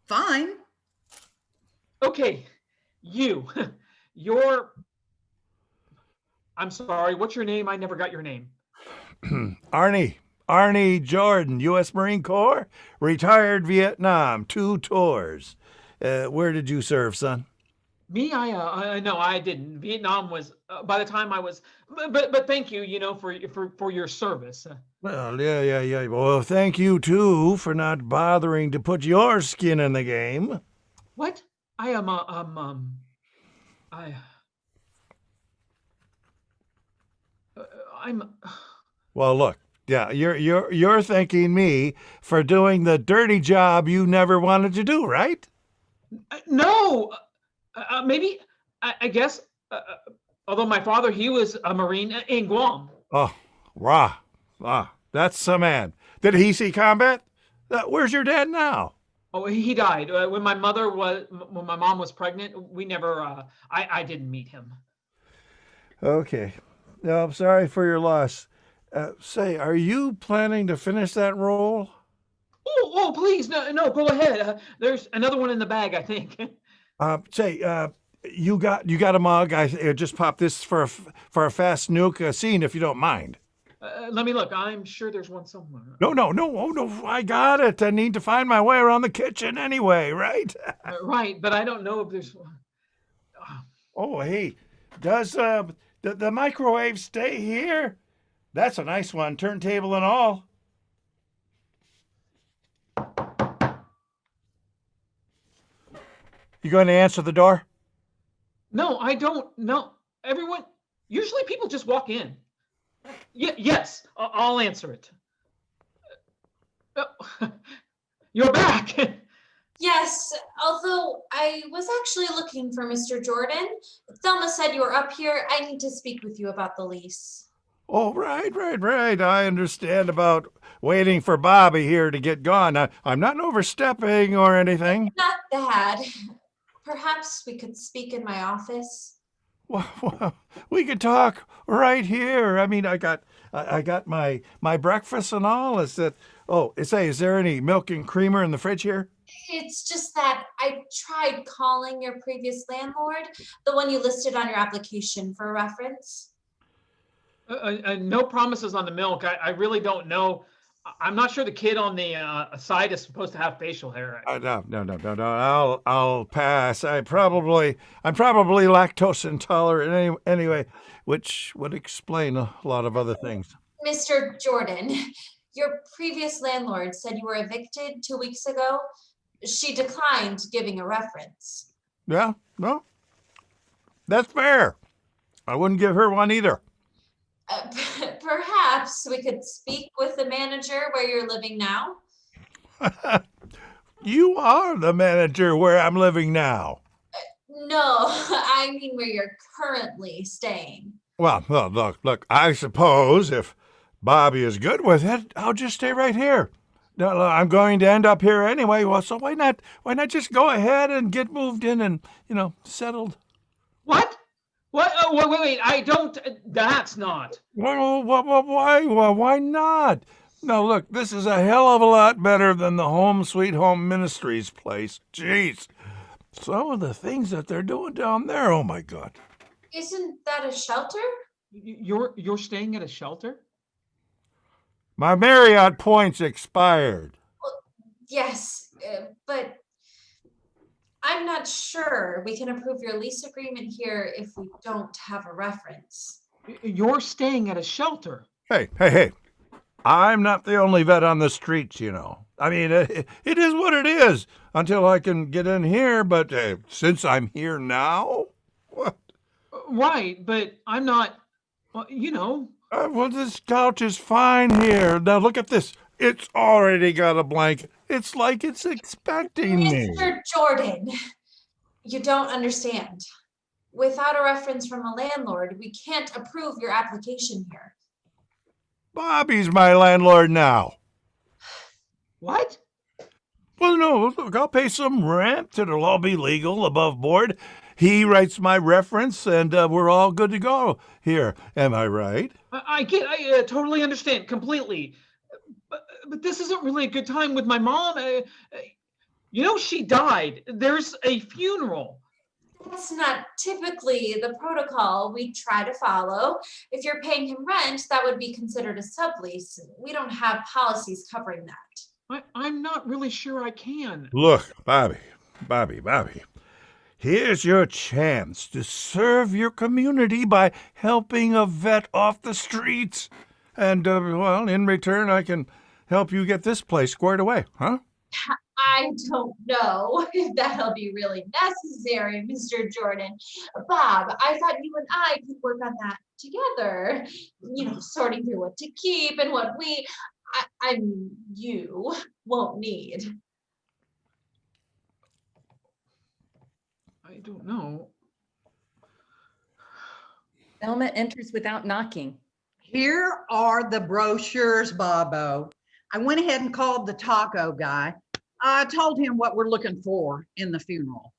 Fine. Okay, I'm sorry, what's your name? I never got your name. Arnie Jordan, U.S. Marine Corps, retired Vietnam, 2 tours. Where did you serve, son? Me, no, I didn't. Vietnam was by the time I was, but thank you, for your service. Well, yeah. Well, thank you too for not bothering to put your skin in the game. What? I am I'm. Well, look. Yeah, you're thanking me for doing the dirty job you never wanted to do, right? No, maybe I guess, although my father, he was a Marine in Guam. Oh, rah. That's the man. Did he see combat? Where's your dad now? Oh, he died when my mom was pregnant. We never, I didn't meet him. Okay. No, I'm sorry for your loss. Say, are you planning to finish that role? Oh, please, no, go ahead. There's another one in the bag, I think. You got a mug. I just popped this for a fast nuke scene, if you don't mind. Let me look. I'm sure there's one somewhere. No. Oh, no, I got it. I need to find my way around the kitchen anyway, right? Right, but I don't know if there's. Oh, hey, does the microwave stay here? That's a nice one, turntable and all. You going to answer the door? No, I don't know. Everyone, usually people just walk in. Yes, I'll answer it. You're back. Yes, although I was actually looking for Mr. Jordan. Thelma said you were up here. I need to speak with you about the lease. Oh, right. I understand about waiting for Bobby here to get gone. I'm not overstepping or anything. Not bad. Perhaps we could speak in my office. Well, we could talk right here. I mean, I got my breakfast and all. Is there any milk and creamer in the fridge here? It's just that I tried calling your previous landlord, the one you listed on your application for reference. No promises on the milk. I really don't know. I'm not sure the kid on the side is supposed to have facial hair. No. I'll pass. I'm probably lactose intolerant anyway, which would explain a lot of other things. Mr. Jordan, your previous landlord said you were evicted 2 weeks ago. She declined giving a reference. Yeah, no, that's fair. I wouldn't give her one either. Perhaps we could speak with the manager where you're living now. You are the manager where I'm living now. No, I mean where you're currently staying. Well, look, I suppose if Bobby is good with it, I'll just stay right here. No, I'm going to end up here anyway. Well, so why not just go ahead and get moved in and, settled? What? What? Oh, wait, I don't, that's not. Well, why not? No, look, this is a hell of a lot better than the Home Sweet Home Ministries place. Jeez. Some of the things that they're doing down there, oh my God. Isn't that a shelter? You're staying at a shelter? My Marriott points expired. Well, yes, but I'm not sure we can approve your lease agreement here if we don't have a reference. You're staying at a shelter. Hey. I'm not the only vet on the streets, I mean, it is what it is until I can get in here, but since I'm here now, what? Right, but I'm not, Well, this couch is fine here. Now look at this. It's already got a blanket. It's like it's expecting me. Mr. Jordan, you don't understand. Without a reference from a landlord, we can't approve your application here. Bobby's my landlord now. What? Well, no, look, I'll pay some rent. It'll all be legal, above board. He writes my reference, and we're all good to go here. Am I right? I totally understand completely. But this isn't really a good time with my mom. She died. There's a funeral. That's not typically the protocol we try to follow. If you're paying him rent, that would be considered a sublease. We don't have policies covering that. I'm not really sure I can. Look, Bobby. Here's your chance to serve your community by helping a vet off the streets. And, in return, I can help you get this place squared away, huh? I don't know if that'll be really necessary, Mr. Jordan. Bob, I thought you and I could work on that together. Sorting through what to keep and what you won't need. I don't know. Thelma enters without knocking. Here are the brochures, Bobo. I went ahead and called the taco guy. I told him what we're looking for in the funeral.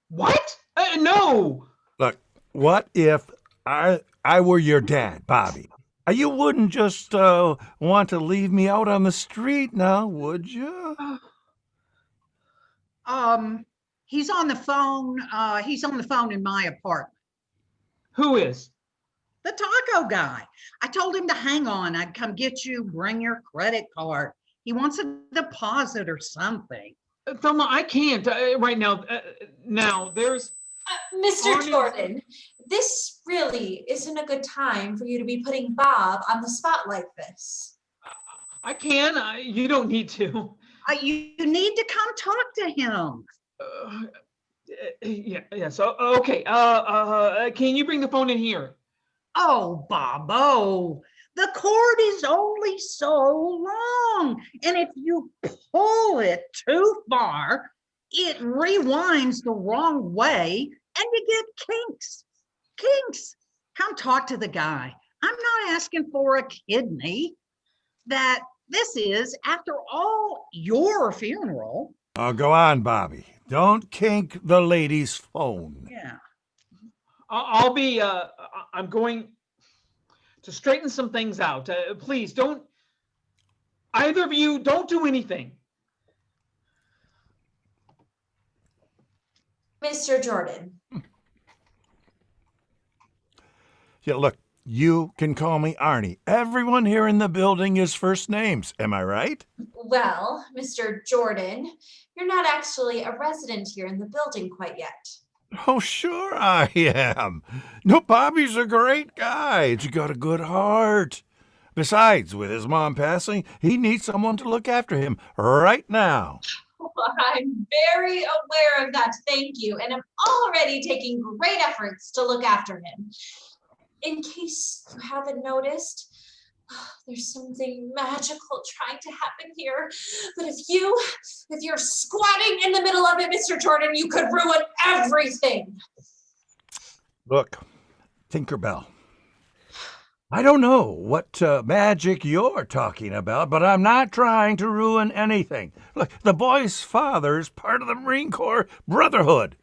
What? No. Look, what if I were your dad, Bobby? You wouldn't just want to leave me out on the street now, would you? He's on the phone. He's on the phone in my apartment. Who is? The taco guy. I told him to hang on. I'd come get you, bring your credit card. He wants a deposit or something. Thelma, I can't right now. Now, there's... Mr. Arnie- Jordan, this really isn't a good time for you to be putting Bob on the spot like this. I can. You don't need to. You need to come talk to him. Yeah. So, okay. Can you bring the phone in here? Oh, Bobo, the cord is only so long. And if you pull it too far, it rewinds the wrong way and you get kinks. Kinks. Come talk to the guy. I'm not asking for a kidney. This is, after all, your funeral. Oh, go on, Bobby. Don't kink the lady's phone. Yeah. I'll be, I'm going to straighten some things out. Please don't, either of you, don't do anything. Mr. Jordan. Yeah, look, you can call me Arnie. Everyone here in the building is first names. Am I right? Well, Mr. Jordan, you're not actually a resident here in the building quite yet. Oh, sure I am. No, Bobby's a great guy. He's got a good heart. Besides, with his mom passing, he needs someone to look after him right now. I'm very aware of that, thank you, and I'm already taking great efforts to look after him. In case you haven't noticed, there's something magical trying to happen here. But if you're squatting in the middle of it, Mr. Jordan, you could ruin everything. Look, Tinkerbell, I don't know what magic you're talking about, but I'm not trying to ruin anything. Look, the boy's father's part of the Marine Corps Brotherhood.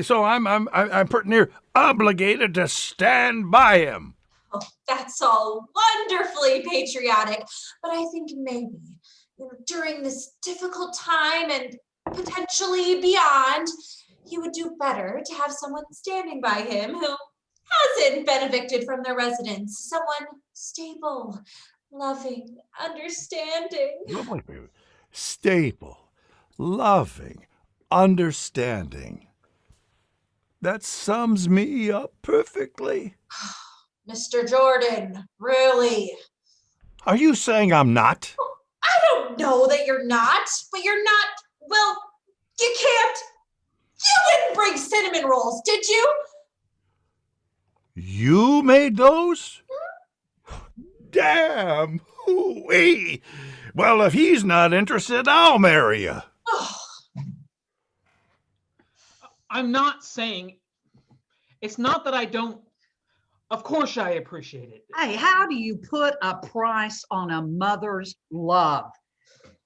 So I'm pretty near obligated to stand by him. Oh, that's all wonderfully patriotic, but I think maybe during this difficult time and potentially beyond, he would do better to have someone standing by him who hasn't been evicted from their residence. Someone stable, loving, understanding. Stable, loving, understanding. That sums me up perfectly. Mr. Jordan, really? Are you saying I'm not? I don't know that you're not, but you're not, well, you can't. You didn't bring cinnamon rolls, did you? You made those? Damn. Ooh-wee. Well, if he's not interested, I'll marry you. I'm not saying, it's not that I don't, of course I appreciate it. Hey, how do you put a price on a mother's love?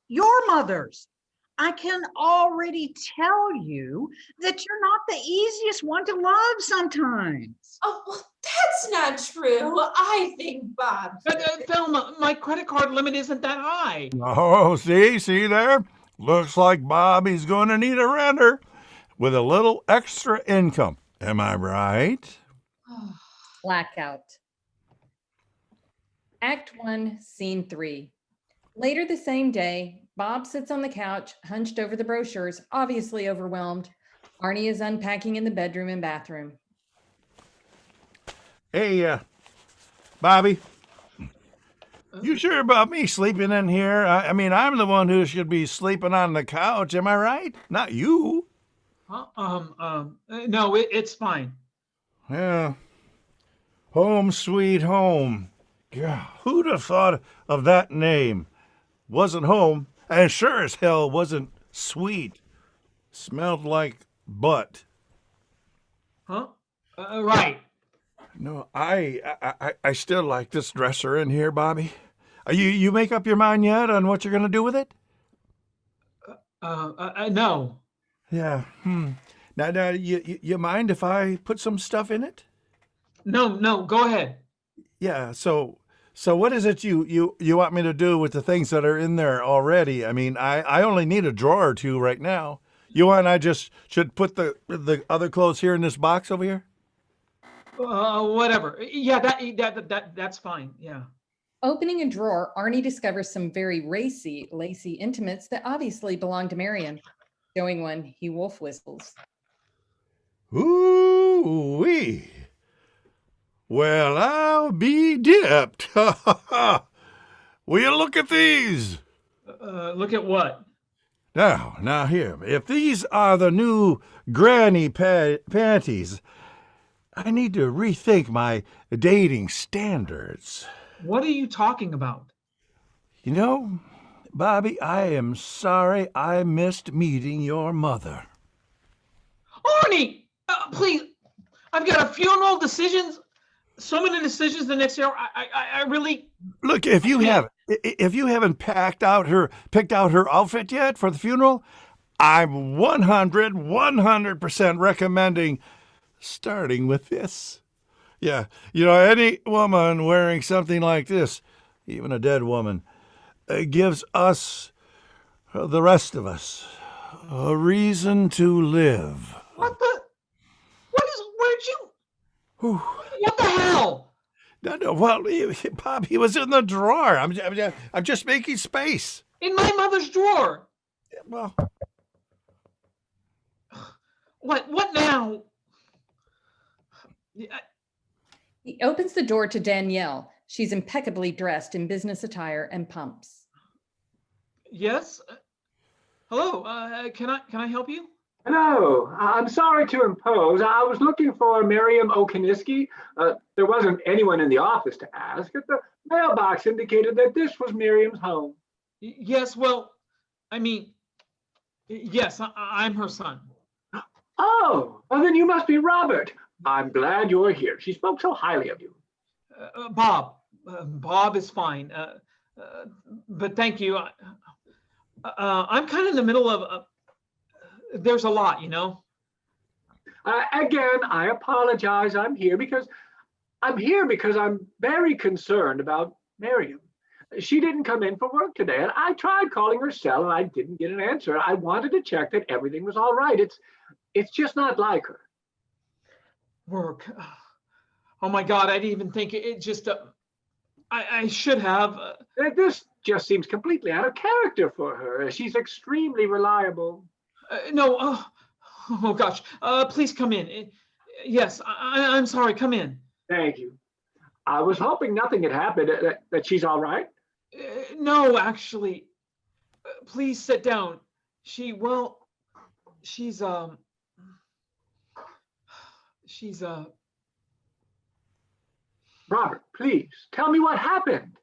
Your mother's. I can already tell you that you're not the easiest one to love sometimes. Oh, well, that's not true. I think, Bob. Thelma, my credit card limit isn't that high. Oh, see there? Looks like Bobby's going to need a renter with a little extra income. Am I right? Blackout. Act 1, Scene 3. Later the same day, Bob sits on the couch, hunched over the brochures, obviously overwhelmed. Arnie is unpacking in the bedroom and bathroom. Hey, Bobby, you sure about me sleeping in here? I mean, I'm the one who should be sleeping on the couch. Am I right? Not you. No, it's fine. Yeah. Home sweet home. God, who'd have thought of that name? Wasn't home, and sure as hell wasn't sweet. Smelled like butt. Huh? Right. No, I still like this dresser in here, Bobby. You make up your mind yet on what you're gonna do with it? No. Yeah. Now, you mind if I put some stuff in it? No, go ahead. Yeah. So what is it you want me to do with the things that are in there already? I mean, I only need a drawer or two right now. You want I just should put the other clothes here in this box over here? Whatever. Yeah, that's fine. Yeah. Opening a drawer, Arnie discovers some very lacy intimates that obviously belong to Mariam. Showing one, he wolf whistles. Ooh-wee. Well, I'll be dipped. Will you look at these? Look at what? Now here. If these are the new granny panties, I need to rethink my dating standards. What are you talking about? You know, Bobby, I am sorry I missed meeting your mother. Arnie, please. I've got a funeral, decisions, so many decisions the next year. I really. Look, if you haven't picked out her outfit yet for the funeral, I'm 100% recommending starting with this. Yeah, any woman wearing something like this, even a dead woman, gives us, the rest of us, a reason to live. Where'd you? Whew. What the hell? No, well, Bob, he was in the drawer. I'm just making space. In my mother's drawer. Well, What now? He opens the door to Danielle. She's impeccably dressed in business attire and pumps. Yes. Hello. Can I help you? Hello, I'm sorry to impose. I was looking for Mariam O'Kineski. There wasn't anyone in the office to ask. The mailbox indicated that this was Miriam's home. Yes. Well, I mean, yes, I'm her son. Oh, well then you must be Robert. I'm glad you're here. She spoke so highly of you. Bob. Bob is fine. But thank you. I'm kind of in the middle of. There's a lot, Again, I apologize. I'm here because I'm very concerned about Mariam. She didn't come in for work today, and I tried calling her cell, and I didn't get an answer. I wanted to check that everything was all right. It's just not like her. Work. Oh my God, I didn't even think it just. I should have. This just seems completely out of character for her. She's extremely reliable. No. Oh gosh. Please come in. Yes, I'm sorry. Come in. Thank you. I was hoping nothing had happened. That she's all right. No, actually. Please sit down. She's Robert, please tell me what happened.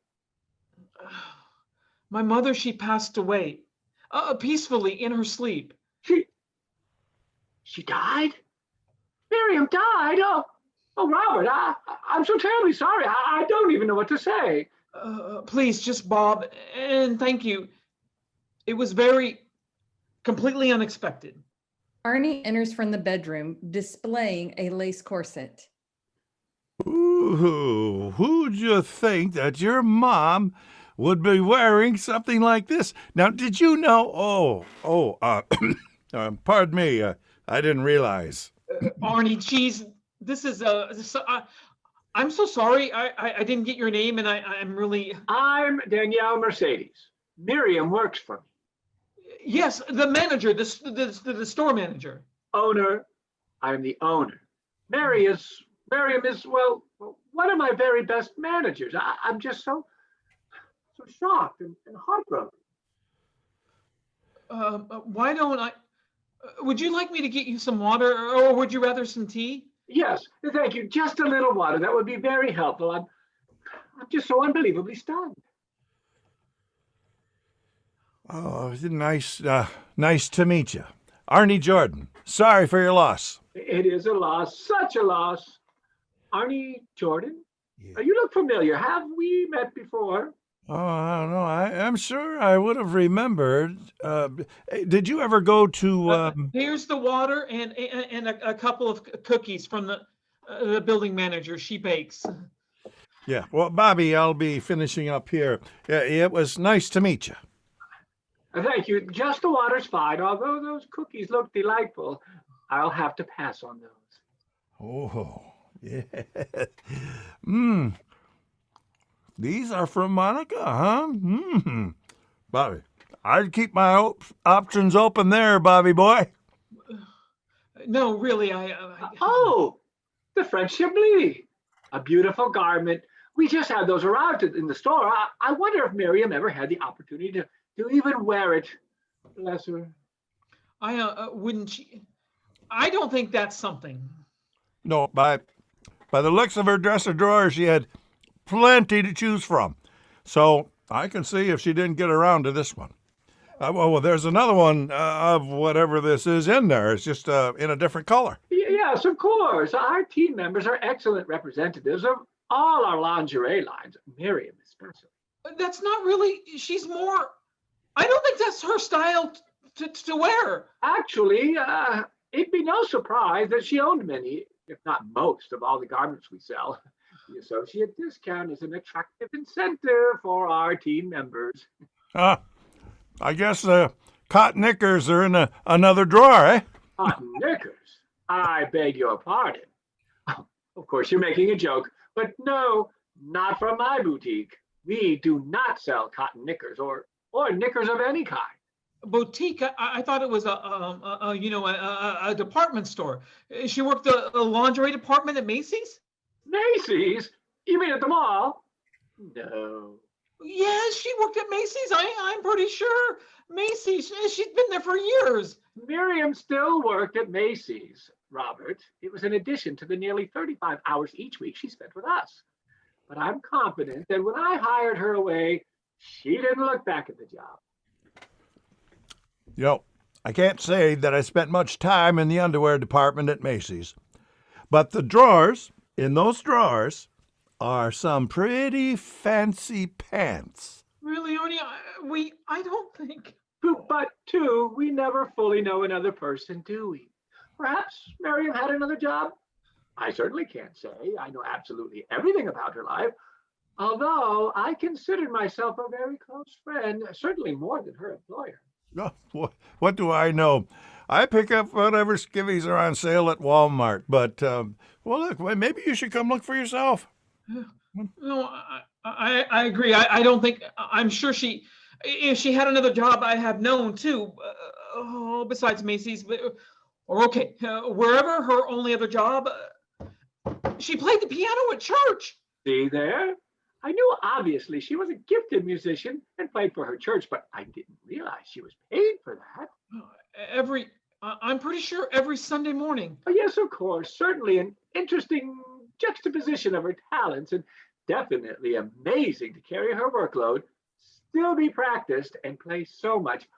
My mother, she passed away peacefully in her sleep. She died? Mariam died? Oh, Robert, I'm so terribly sorry. I don't even know what to say. Please, just Bob, and thank you. It was completely unexpected. Arnie enters from the bedroom, displaying a lace corset. Ooh, who'd you think that your mom would be wearing something like this? Now, did you know? Pardon me. I didn't realize. Arnie, geez, this is I'm so sorry. I didn't get your name, and I'm Danielle Mercedes. Miriam works for me. Yes, the manager, the store manager. Owner. I'm the owner. Mariam is, well, one of my very best managers. I'm just so shocked and heartbroken. Why don't I? Would you like me to get you some water, or would you rather some tea? Yes, thank you. Just a little water. That would be very helpful. I'm just so unbelievably stunned. Oh, nice to meet you. Arnie Jordan. Sorry for your loss. It is a loss, such a loss. Arnie Jordan? Yeah. You look familiar. Have we met before? Oh, I don't know. I'm sure I would have remembered. Did you ever go to? Here's the water and a couple of cookies from the building manager. She bakes. Yeah. Well, Bobby, I'll be finishing up here. Yeah, it was nice to meet you. Thank you. Just the water's fine, although those cookies look delightful. I'll have to pass on those. Oh, yeah. Mmm. These are from Monica, huh? Hmm. Bobby, I'd keep my options open there, Bobby boy. No, really, Oh, the French Chablis. A beautiful garment. We just had those arrived in the store. I wonder if Miriam ever had the opportunity to even wear it. Bless her. Wouldn't she? I don't think that's something. No, by the looks of her dresser drawer, she had plenty to choose from. So I can see if she didn't get around to this one. Well, there's another one of whatever this is in there. It's just in a different color. Yes, of course. Our team members are excellent representatives of all our lingerie lines. Miriam especially. That's not really. She's more. I don't think that's her style to wear. Actually, it'd be no surprise that she owned many, if not most, of all the garments we sell. The associate discount is an attractive incentive for our team members. I guess cotton knickers are in another drawer, eh? Cotton knickers? I beg your pardon. Of course, you're making a joke, but no, not from my boutique. We do not sell cotton knickers or knickers of any kind. Boutique. I thought it was a department store. She worked the lingerie department at Macy's. Macy's? You mean at the mall? No. Yes, she worked at Macy's. I'm pretty sure. Macy's. She's been there for years. Miriam still worked at Macy's, Robert. It was in addition to the nearly 35 hours each week she spent with us. But I'm confident that when I hired her away, she didn't look back at the job. You know, I can't say that I spent much time in the underwear department at Macy's. But the drawers, in those drawers, are some pretty fancy pants. Really, Arnie? I don't think. But too, we never fully know another person, do we? Perhaps Miriam had another job? I certainly can't say. I know absolutely everything about her life. Although I considered myself a very close friend, certainly more than her employer. Oh, what do I know? I pick up whatever skivvies are on sale at Walmart. But, well, look, maybe you should come look for yourself. No, I agree. I don't think. I'm sure if she had another job, I have known too. Besides Macy's, or okay, wherever her only other job. She played the piano at church. See there? I knew obviously she was a gifted musician and played for her church, but I didn't realize she was paid for that. I'm pretty sure every Sunday morning. Oh, yes, of course. Certainly an interesting juxtaposition of her talents and definitely amazing to carry her workload, still be practiced and play so much.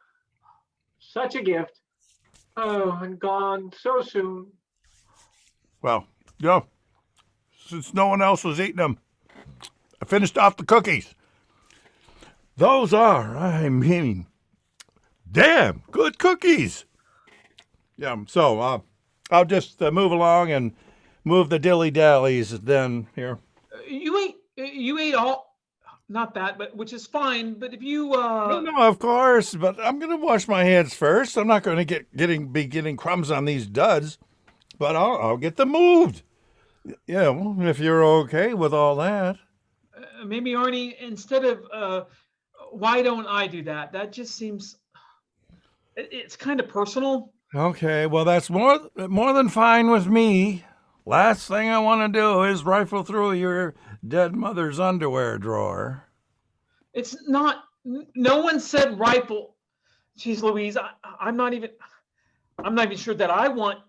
Such a gift. Oh, and gone so soon. Well, since no one else was eating them, I finished off the cookies. Those are, damn good cookies. Yeah, so I'll just move along and move the dilly-dallies then here. You ate all, not that, but which is fine. But if you No, of course, but I'm gonna wash my hands first. I'm not gonna be getting crumbs on these duds, but I'll get them moved. Yeah, well, if you're okay with all that. Maybe Arnie, instead of why don't I do that? That just seems it's kind of personal. Okay, well, that's more than fine with me. Last thing I want to do is rifle through your dead mother's underwear drawer. It's not. No one said rifle. Jeez, Louise, I'm not even sure that I want.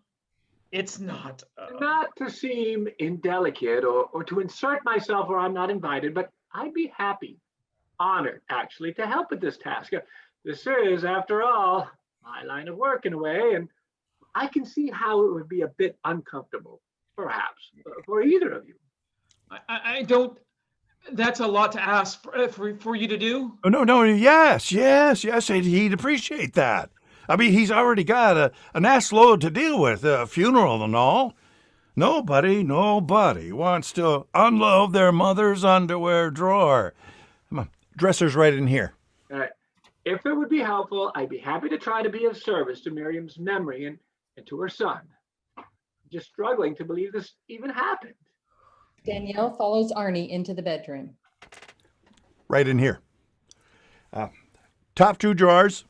It's not. Not to seem indelicate or to insert myself where I'm not invited, but I'd be happy, honored actually, to help with this task. This is, after all, my line of work in a way, and I can see how it would be a bit uncomfortable perhaps, for either of you. I don't, that's a lot to ask for you to do. Oh, no, yes, he'd appreciate that. I mean, he's already got an ass load to deal with, a funeral and all. Nobody wants to unload their mother's underwear drawer. Come on, dresser's right in here. If it would be helpful, I'd be happy to try to be of service to Miriam's memory and to her son. I'm just struggling to believe this even happened. Danielle follows Arnie into the bedroom. Right in here. Top 2 drawers.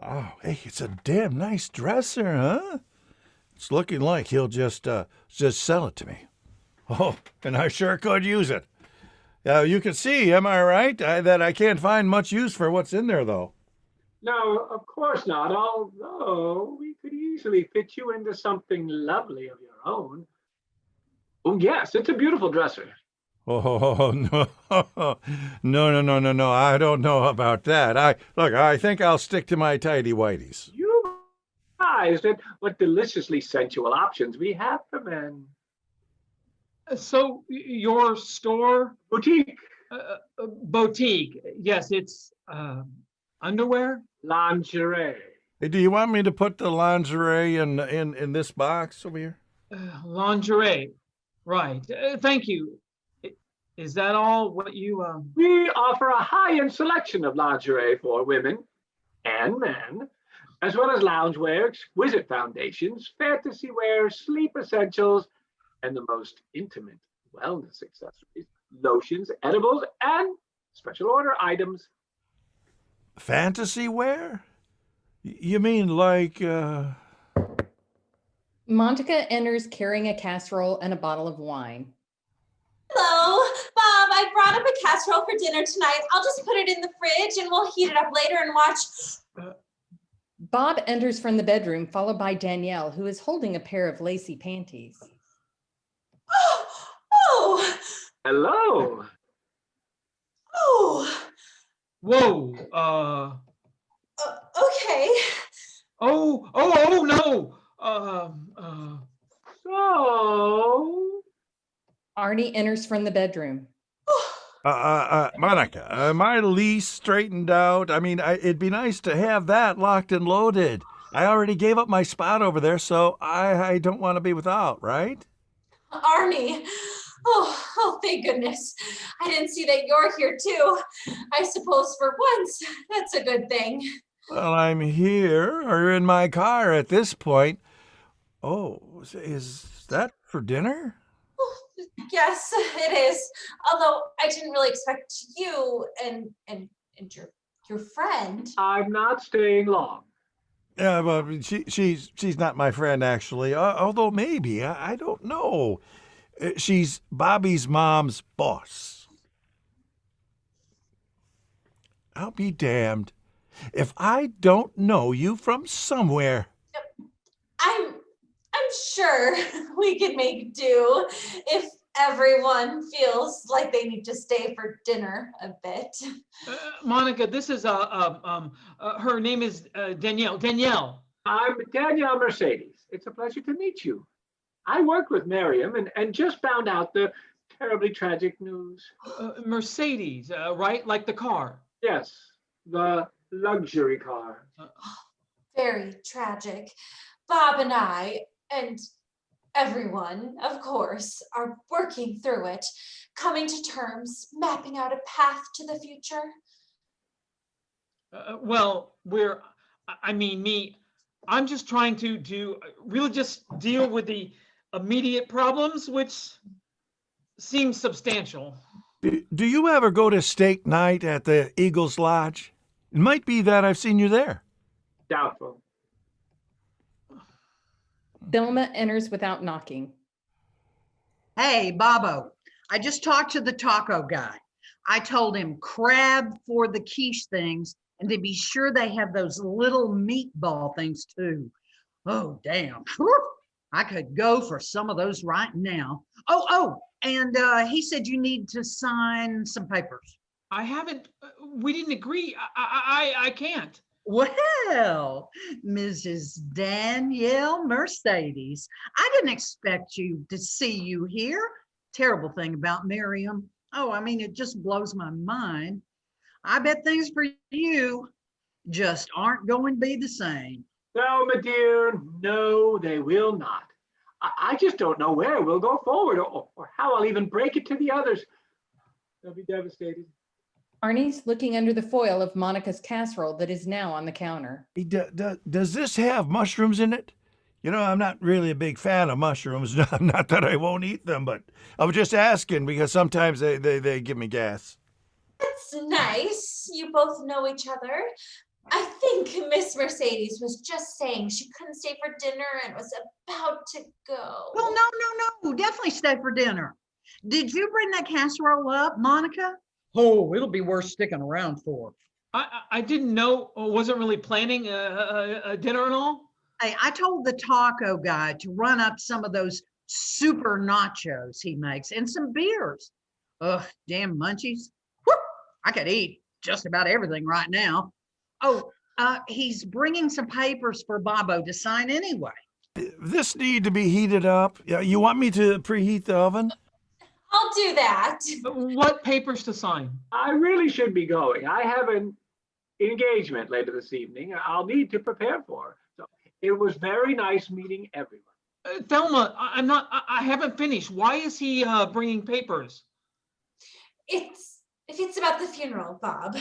Oh, hey, it's a damn nice dresser, huh? It's looking like he'll just sell it to me. Oh, and I sure could use it. You can see, am I right, that I can't find much use for what's in there, though. No, of course not, although we could easily fit you into something lovely of your own. Oh, yes, it's a beautiful dresser. Oh, no. I don't know about that. I think I'll stick to my tidy whities. You surprised at what deliciously sensual options we have for men. So your store? Boutique. Boutique. Yes, it's underwear? Lingerie. Hey, do you want me to put the lingerie in this box over here? Lingerie. Right. Thank you. Is that all what you... We offer a high-end selection of lingerie for women and men, as well as loungewear, exquisite foundations, fantasy wear, sleep essentials, and the most intimate wellness accessories, lotions, edibles, and special order items. Fantasy wear? You mean like... Monica enters carrying a casserole and a bottle of wine. Hello, Bob. I brought up a casserole for dinner tonight. I'll just put it in the fridge and we'll heat it up later and watch. Bob enters from the bedroom, followed by Danielle, who is holding a pair of lacy panties. Oh. Hello. Oh. Whoa. Okay. Oh no. So... Arnie enters from the bedroom. Monica, my lease straightened out. I mean, it'd be nice to have that locked and loaded. I already gave up my spot over there, so I don't want to be without, right? Arnie. Oh, thank goodness. I didn't see that you're here too. I suppose for once, that's a good thing. Well, I'm here, or in my car at this point. Oh, is that for dinner? Yes, it is. Although I didn't really expect you and your friend. I'm not staying long. Yeah, well, she's not my friend, actually. Although maybe, I don't know. She's Bobby's mom's boss. I'll be damned if I don't know you from somewhere. I'm sure we can make do if everyone feels like they need to stay for dinner a bit. Monica, this is her name is Danielle. Danielle. I'm Danielle Mercedes. It's a pleasure to meet you. I work with Mariam and just found out the terribly tragic news. Mercedes, right? Like the car. Yes, the luxury car. Very tragic. Bob and I, and everyone, of course, are working through it, coming to terms, mapping out a path to the future. Well, I'm just trying to really just deal with the immediate problems, which seems substantial. Do you ever go to steak night at the Eagles Lodge? It might be that I've seen you there. Doubtful. Thelma enters without knocking. Hey, Bobo, I just talked to the taco guy. I told him crab for the quiche things and to be sure they have those little meatball things too. Oh, damn. Whew. I could go for some of those right now. And he said you need to sign some papers. I haven't, we didn't agree. I can't. Well, Mrs. Danielle Mercedes, I didn't expect you to see you here. Terrible thing about Miriam. Oh, I mean, it just blows my mind. I bet things for you just aren't going to be the same. No, my dear, no, they will not. I just don't know where we'll go forward or how I'll even break it to the others. They'll be devastated. Arnie's looking under the foil of Monica's casserole that is now on the counter. Does this have mushrooms in it? You know, I'm not really a big fan of mushrooms. Not that I won't eat them, but I was just asking because sometimes they give me gas. That's nice. You both know each other. I think Miss Mercedes was just saying she couldn't stay for dinner and was about to go. Well, no. Definitely stay for dinner. Did you bring that casserole up, Monica? Oh, it'll be worth sticking around for. I didn't know, or wasn't really planning a dinner and all. Hey, I told the taco guy to run up some of those super nachos he makes and some beers. Ugh, damn munchies. Whew, I could eat just about everything right now. Oh, he's bringing some papers for Bobo to sign anyway. This need to be heated up. Yeah, you want me to preheat the oven? I'll do that. What papers to sign? I really should be going. I have an engagement later this evening I'll need to prepare for. So it was very nice meeting everyone. Thelma, I haven't finished. Why is he bringing papers? It's about the funeral, Bob.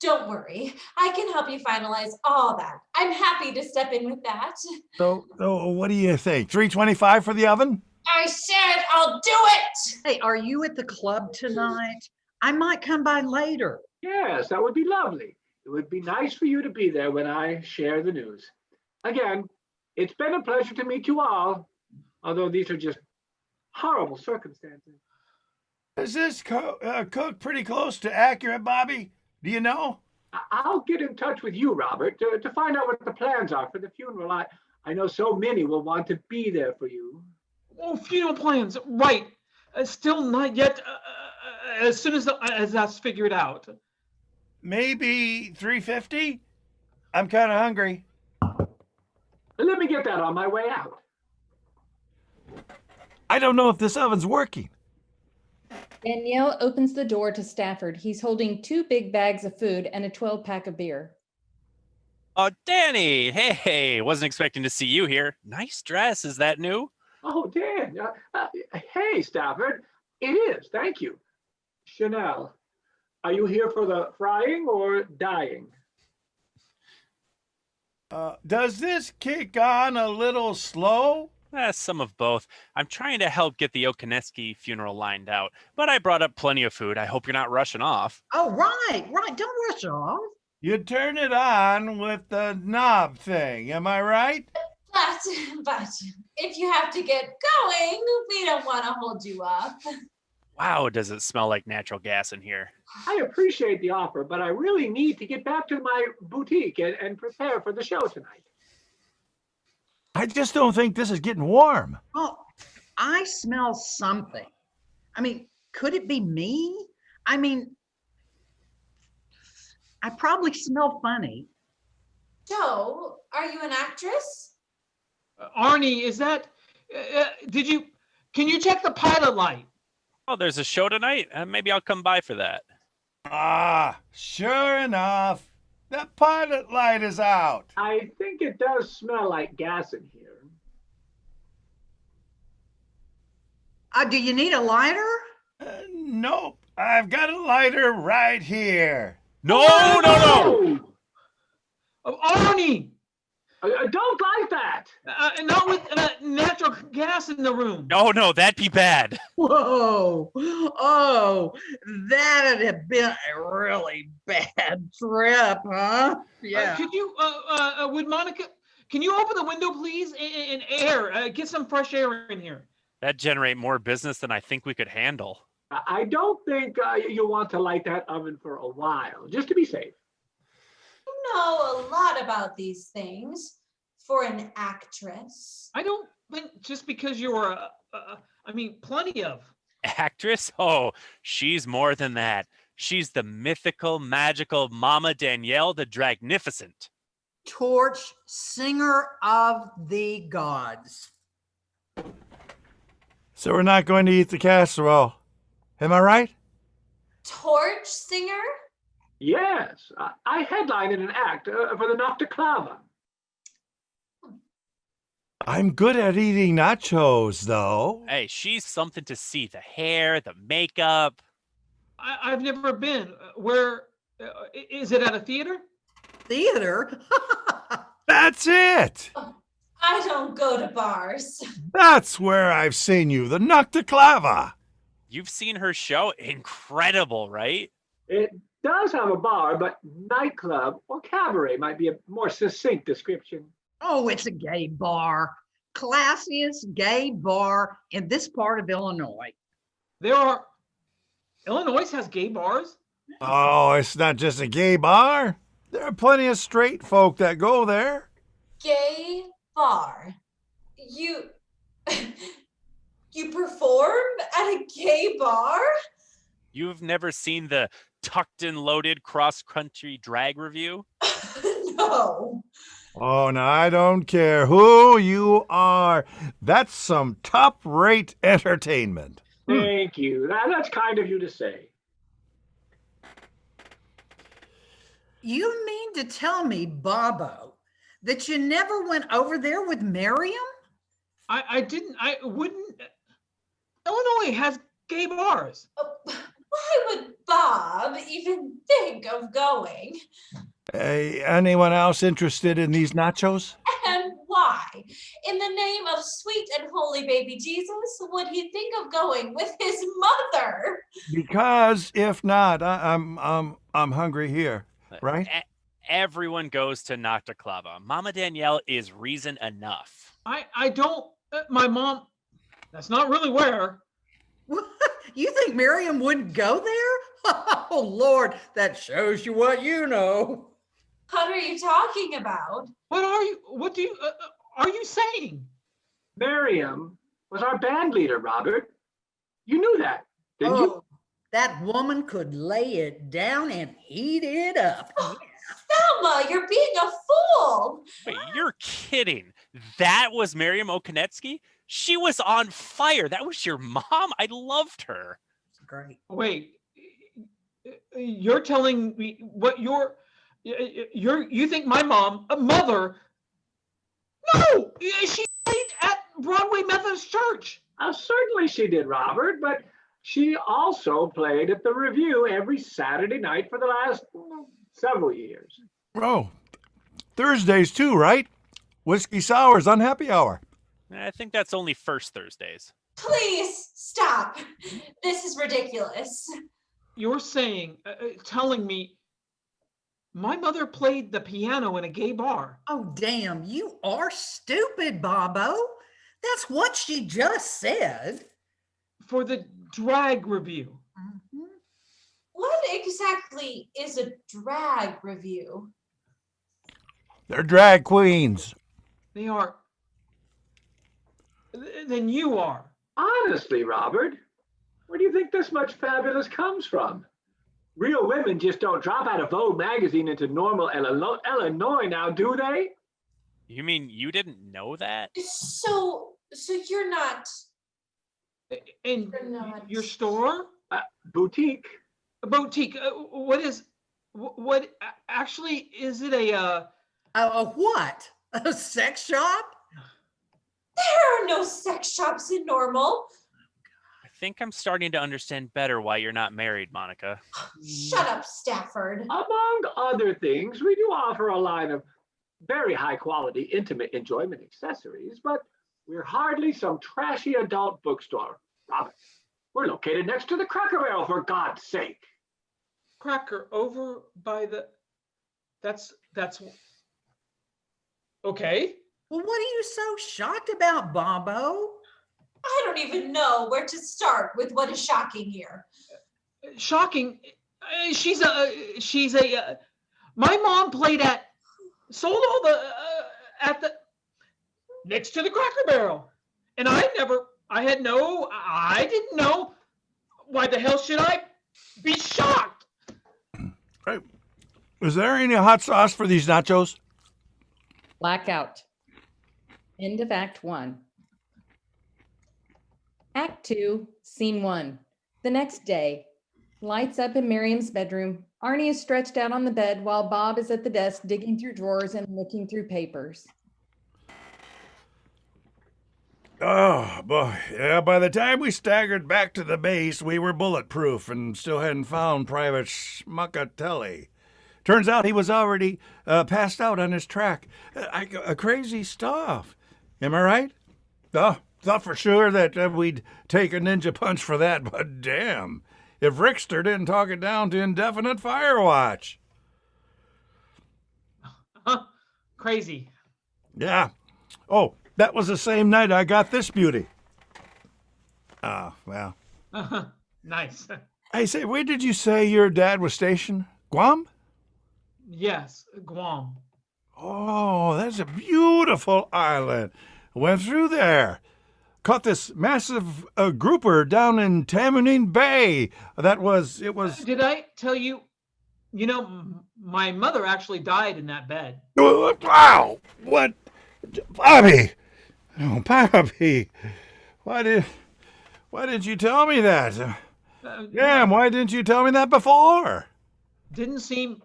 Don't worry. I can help you finalize all that. I'm happy to step in with that. So what do you think? $3.25 for the oven? I said I'll do it. Hey, are you at the club tonight? I might come by later. Yes, that would be lovely. It would be nice for you to be there when I share the news. Again, it's been a pleasure to meet you all, although these are just horrible circumstances. Is this cook pretty close to accurate, Bobby? Do you know? I'll get in touch with you, Robert, to find out what the plans are for the funeral. I know so many will want to be there for you. Oh, funeral plans, right. Still not yet, as soon as that's figured out. Maybe $3.50? I'm kind of hungry. Let me get that on my way out. I don't know if this oven's working. Danielle opens the door to Stafford. He's holding 2 big bags of food and a 12-pack of beer. Oh, Danny, hey, wasn't expecting to see you here. Nice dress, is that new? Oh, Dan. Hey, Stafford. It is, thank you. Chanel, are you here for the frying or dying? Does this kick on a little slow? Some of both. I'm trying to help get the O'Kineski funeral lined out, but I brought up plenty of food. I hope you're not rushing off. Oh, right. Don't rush off. You turn it on with the knob thing, am I right? But if you have to get going, we don't want to hold you up. Wow, does it smell like natural gas in here? I appreciate the offer, but I really need to get back to my boutique and prepare for the show tonight. I just don't think this is getting warm. Oh, I smell something. I mean, could it be me? I mean, I probably smell funny. Joe, are you an actress? Arnie, is that, can you check the pilot light? Oh, there's a show tonight? Maybe I'll come by for that. Ah, sure enough. The pilot light is out. I think it does smell like gas in here. Do you need a lighter? Nope, I've got a lighter right here. No! Oh, Arnie! don't like that. Not with natural gas in the room. No, that'd be bad. Whoa. Oh, that'd have been a really bad trip, huh? Yeah. Could you, would Monica, can you open the window, please, and air, get some fresh air in here? That'd generate more business than I think we could handle. I don't think you want to light that oven for a while, just to be safe. You know a lot about these things for an actress. I don't think just because you're plenty of. Actress? Oh, she's more than that. She's the mythical, magical Mama Danielle the Dragnificent. Torch, singer of the gods. So we're not going to eat the casserole. Am I right? Torch singer? Yes, I headlined in an act for the Noctaclava. I'm good at eating nachos, though. Hey, she's something to see. The hair, the makeup. I've never been. Where is it, at a theater? Theater? That's it. I don't go to bars. That's where I've seen you, the Noctaclava. You've seen her show? Incredible, right? It does have a bar, but nightclub or cabaret might be a more succinct description. Oh, it's a gay bar. Classiest gay bar in this part of Illinois. Illinois has gay bars? Oh, it's not just a gay bar. There are plenty of straight folk that go there. Gay bar. You you perform at a gay bar? You've never seen the tucked and loaded cross-country drag review? No. Oh, no, I don't care who you are. That's some top-rate entertainment. Thank you. That's kind of you to say. You mean to tell me, Bobo, that you never went over there with Mariam? I didn't. I wouldn't. Illinois has gay bars. Why would Bob even think of going? Hey, anyone else interested in these nachos? And why, in the name of sweet and holy baby Jesus, would he think of going with his mother? Because if not, I'm hungry here, right? Everyone goes to Noctaclava. Mama Danielle is reason enough. I don't. My mom. That's not really where. You think Mariam wouldn't go there? Oh, Lord, that shows you what you know. What are you talking about? What are you saying? Mariam was our band leader, Robert. You knew that, didn't you? That woman could lay it down and heat it up. Thelma, you're being a fool. Wait, you're kidding. That was Mariam O'Kineski? She was on fire. That was your mom? I loved her. Great. Wait, you're telling me what you think my mom, a mother? No, she played at Broadway Methodist Church. Certainly she did, Robert, but she also played at the Review every Saturday night for the last several years. Oh, Thursdays too, right? Whiskey sours on happy hour. I think that's only first Thursdays. Please stop. This is ridiculous. You're saying, telling me my mother played the piano in a gay bar. Oh, damn, you are stupid, Bobo. That's what she just said. For the drag review. Mhm. What exactly is a drag review? They're drag queens. They are. Then you are. Honestly, Robert, where do you think this much fabulous comes from? Real women just don't drop out of Vogue magazine into normal Illinois now, do they? You mean you didn't know that? So you're not. And You're not. your store? Boutique. A boutique. What actually is it a What? A sex shop? There are no sex shops in Normal. I think I'm starting to understand better why you're not married, Monica. Shut up, Stafford. Among other things, we do offer a line of very high quality intimate enjoyment accessories, but we're hardly some trashy adult bookstore. Robert, we're located next to the Cracker Barrel, for God's sake. Cracker over by the? That's okay. Well, what are you so shocked about, Bobo? I don't even know where to start with what is shocking here. Shocking. She's a. My mom played at solo at the next to the Cracker Barrel, and I didn't know. Why the hell should I be shocked? Right. Is there any hot sauce for these nachos? Blackout. End of Act 1. Act 2, Scene 1. The next day. Lights up in Miriam's bedroom. Arnie is stretched out on the bed while Bob is at the desk digging through drawers and looking through papers. Oh, boy. Yeah, by the time we staggered back to the base, we were bulletproof and still hadn't found Private Schmuckatelli. Turns out he was already passed out on his track. Crazy stuff. Am I right? Oh, thought for sure that we'd take a ninja punch for that, but damn. If Rickster didn't talk it down to indefinite firewatch. Crazy. Yeah. Oh, that was the same night I got this beauty. Ah, well. Nice. Hey, say, where did you say your dad was stationed? Guam? Yes, Guam. Oh, that's a beautiful island. Went through there. Caught this massive grouper down in Tamunin Bay. It was. Did I tell you? You know, my mother actually died in that bed. Wow! What, Bobby? Oh, Bobby! Why did you tell me that? Damn! Why didn't you tell me that before? Didn't think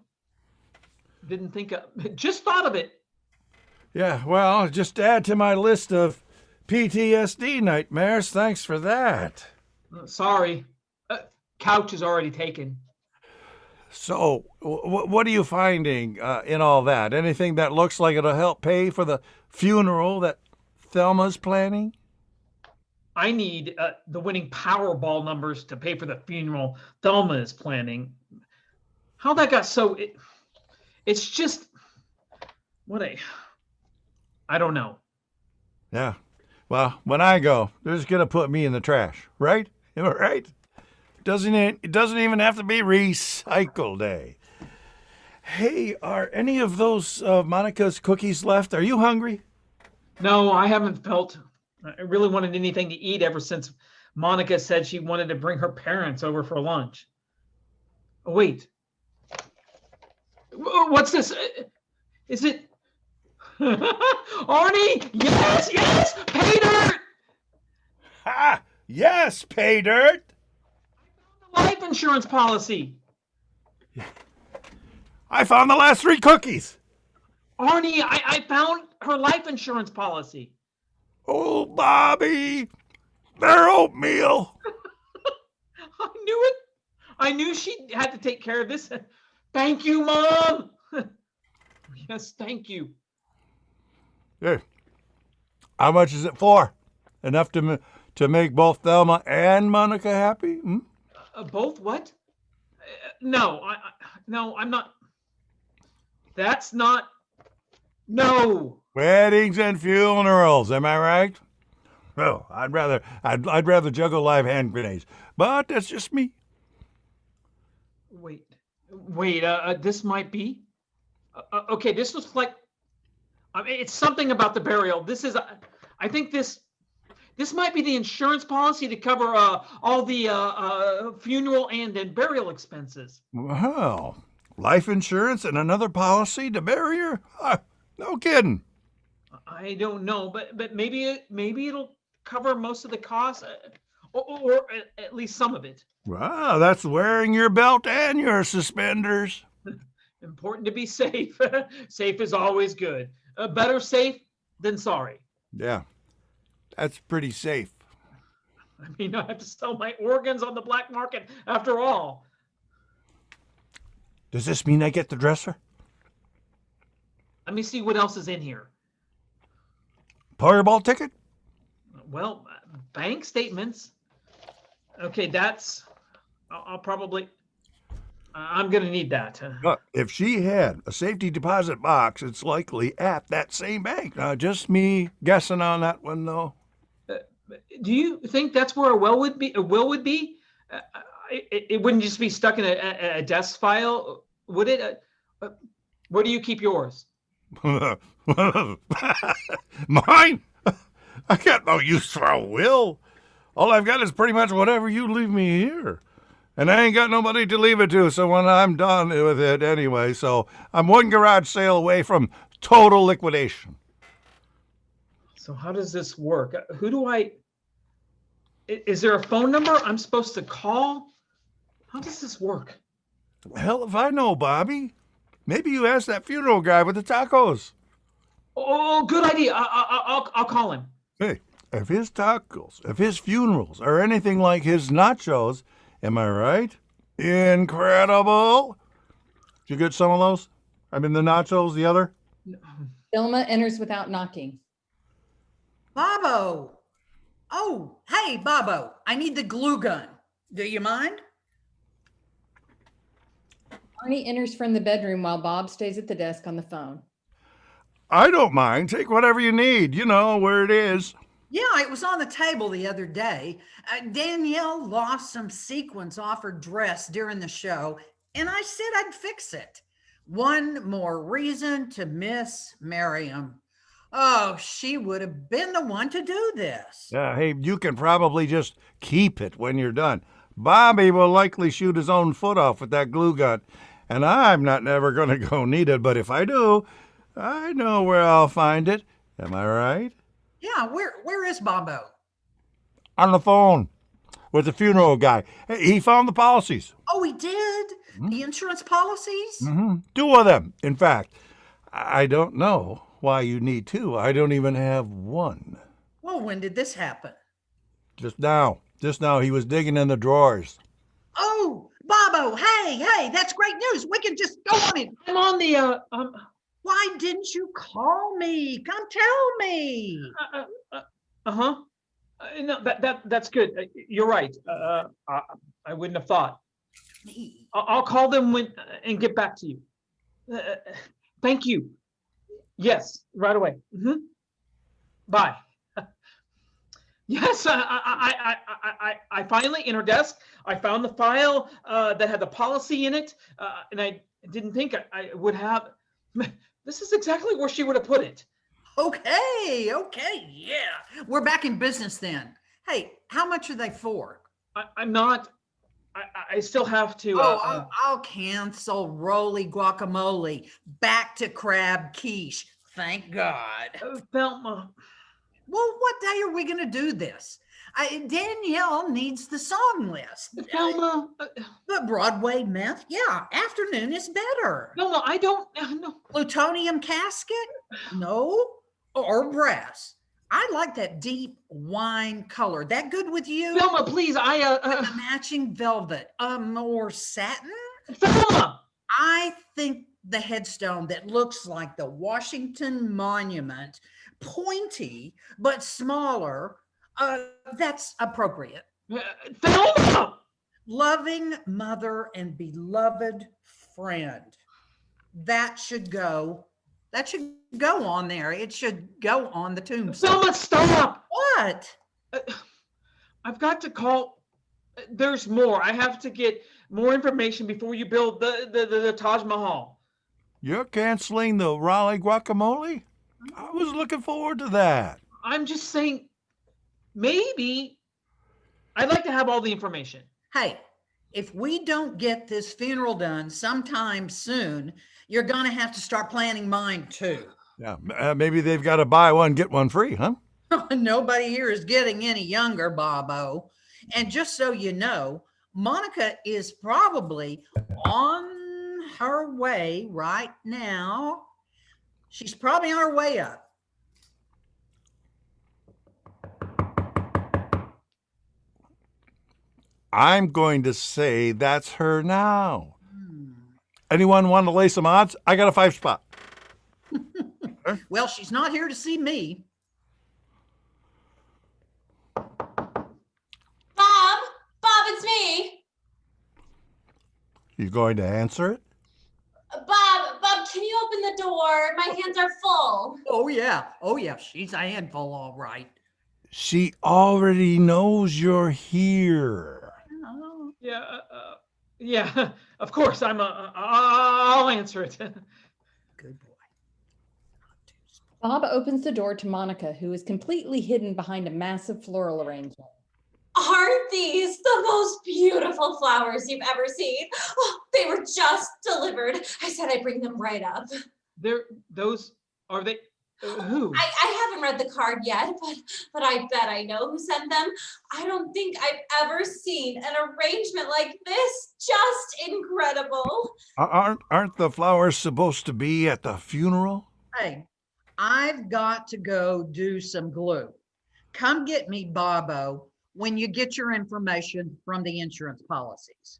just thought of it. Yeah. Well, just add to my list of PTSD nightmares. Thanks for that. Sorry. Couch is already taken. So, what are you finding in all that? Anything that looks like it'll help pay for the funeral that Thelma's planning? I need the winning Powerball numbers to pay for the funeral Thelma is planning. How that got so... It's just... I don't know. Yeah. Well, when I go, they're just gonna put me in the trash, right? Am I right? It doesn't even have to be recycle day. Hey, are any of those Monica's cookies left? Are you hungry? No, I haven't felt... I really wanted anything to eat ever since Monica said she wanted to bring her parents over for lunch. Oh, wait. What's this? Is it... Arnie! Yes! Pay dirt! Ha! Yes, pay dirt! Life insurance policy. I found the last 3 cookies. Arnie, I found her life insurance policy. Oh, Bobby, they're oatmeal. I knew it. I knew she had to take care of this. Thank you, Mom. Yes, thank you. Hey, how much is it for? Enough to make both Thelma and Monica happy? Hmm? Both what? No, no, I'm not. That's not. No. Weddings and funerals, am I right? Well, I'd rather juggle live hand grenades, but that's just me. Wait. This might be. Okay, this looks like. I mean, it's something about the burial. This is. I think this might be the insurance policy to cover all the funeral and burial expenses. Well, life insurance and another policy to bury her? No kidding. I don't know, but maybe it'll cover most of the costs, or at least some of it. Wow, that's wearing your belt and your suspenders. Important to be safe. Safe is always good. Better safe than sorry. Yeah, that's pretty safe. I mean, I have to sell my organs on the black market after all. Does this mean I get the dresser? Let me see what else is in here. Powerball ticket? Well, bank statements. Okay, I'll probably, I'm going to need that. If she had a safety deposit box, it's likely at that same bank. Now, just me guessing on that one, though. Do you think that's where a will would be? It wouldn't just be stuck in a desk file, would it? Where do you keep yours? Mine? I got no use for a will. All I've got is pretty much whatever you leave me here. And I ain't got nobody to leave it to, so when I'm done with it anyway, so I'm one garage sale away from Total liquidation. So how does this work? Who do is there a phone number I'm supposed to call? How does this work? Hell if I know, Bobby. Maybe you ask that funeral guy with the tacos. Oh, good idea. I'll call him. Hey, if his tacos, if his funerals are anything like his nachos, am I right? Incredible. Did you get some of those? I mean, the nachos, the other? Thelma enters without knocking. Bobo. Oh, hey, Bobo. I need the glue gun. Do you mind? Arnie enters from the bedroom while Bob stays at the desk on the phone. I don't mind. Take whatever you need. You know where it is. Yeah, it was on the table the other day. Danielle lost some sequins off her dress during the show, and I said I'd fix it. One more reason to miss Mariam. Oh, she would have been the one to do this. Hey, you can probably just keep it when you're done. Bobby will likely shoot his own foot off with that glue gun, and I'm not never going to go need it, but if I do, I know where I'll find it. Am I right? Yeah, where is Bobo? On the phone with the funeral guy. Hey, he found the policies. Oh, he did? The insurance policies? Mm-hmm. 2 of them, in fact. I don't know why you need 2. I don't even have 1. Well, when did this happen? Just now. Just now, he was digging in the drawers. Oh, Bobo, hey, that's great news. We can just go on it. I'm on the Why didn't you call me? Come tell me. uh-huh. No, that's good. You're right. I wouldn't have thought. I'll call them and get back to you. Thank you. Yes, right away. Bye. Yes, I finally, in her desk, I found the file that had the policy in it, and I didn't think I would have. This is exactly where she would have put it. Okay, yeah. We're back in business then. Hey, how much are they for? I'm not. I still have to. I'll cancel roly guacamole. Back to crab quiche. Thank God. Thelma. Well, what day are we going to do this? Danielle needs the song list. Thelma. The Broadway meth? Yeah, afternoon is better. No, I don't. No. Plutonium casket? No. Or brass? I like that deep wine color. That good with you? Thelma, please. The matching velvet. Or satin? Thelma. I think the headstone that looks like the Washington Monument, pointy but smaller, that's appropriate. Thelma. Loving mother and beloved friend. That should go on there. It should go on the tombstone. Thelma, stop. What? I've got to call. There's more. I have to get more information before you build the Taj Mahal. You're canceling the Raleigh guacamole? I was looking forward to that. I'm just saying, maybe I'd like to have all the information. Hey, if we don't get this funeral done sometime soon, you're going to have to start planning mine too. Yeah, maybe they've got to buy one, get one free, huh? Nobody here is getting any younger, Bobo. And just so you know, Monica is probably on her way right now. She's probably on her way up. I'm going to say that's her now. Anyone want to lay some odds? I got a 5 spot. Well, she's not here to see me. Bob, it's me. You going to answer it? Bob, can you open the door? My hands are full. Oh yeah, she's a handful, all right. She already knows you're here. Yeah, of course. I'll answer it. Good boy. Bob opens the door to Monica, who is completely hidden behind a massive floral arrangement. Aren't these the most beautiful flowers you've ever seen? Oh, they were just delivered. I said I'd bring them right up. Those Are they? Who? I haven't read the card yet, but I bet I know who sent them. I don't think I've ever seen an arrangement like this. Just incredible. Aren't the flowers supposed to be at the funeral? Hey, I've got to go do some glue. Come get me, Bobo, when you get your information from the insurance policies.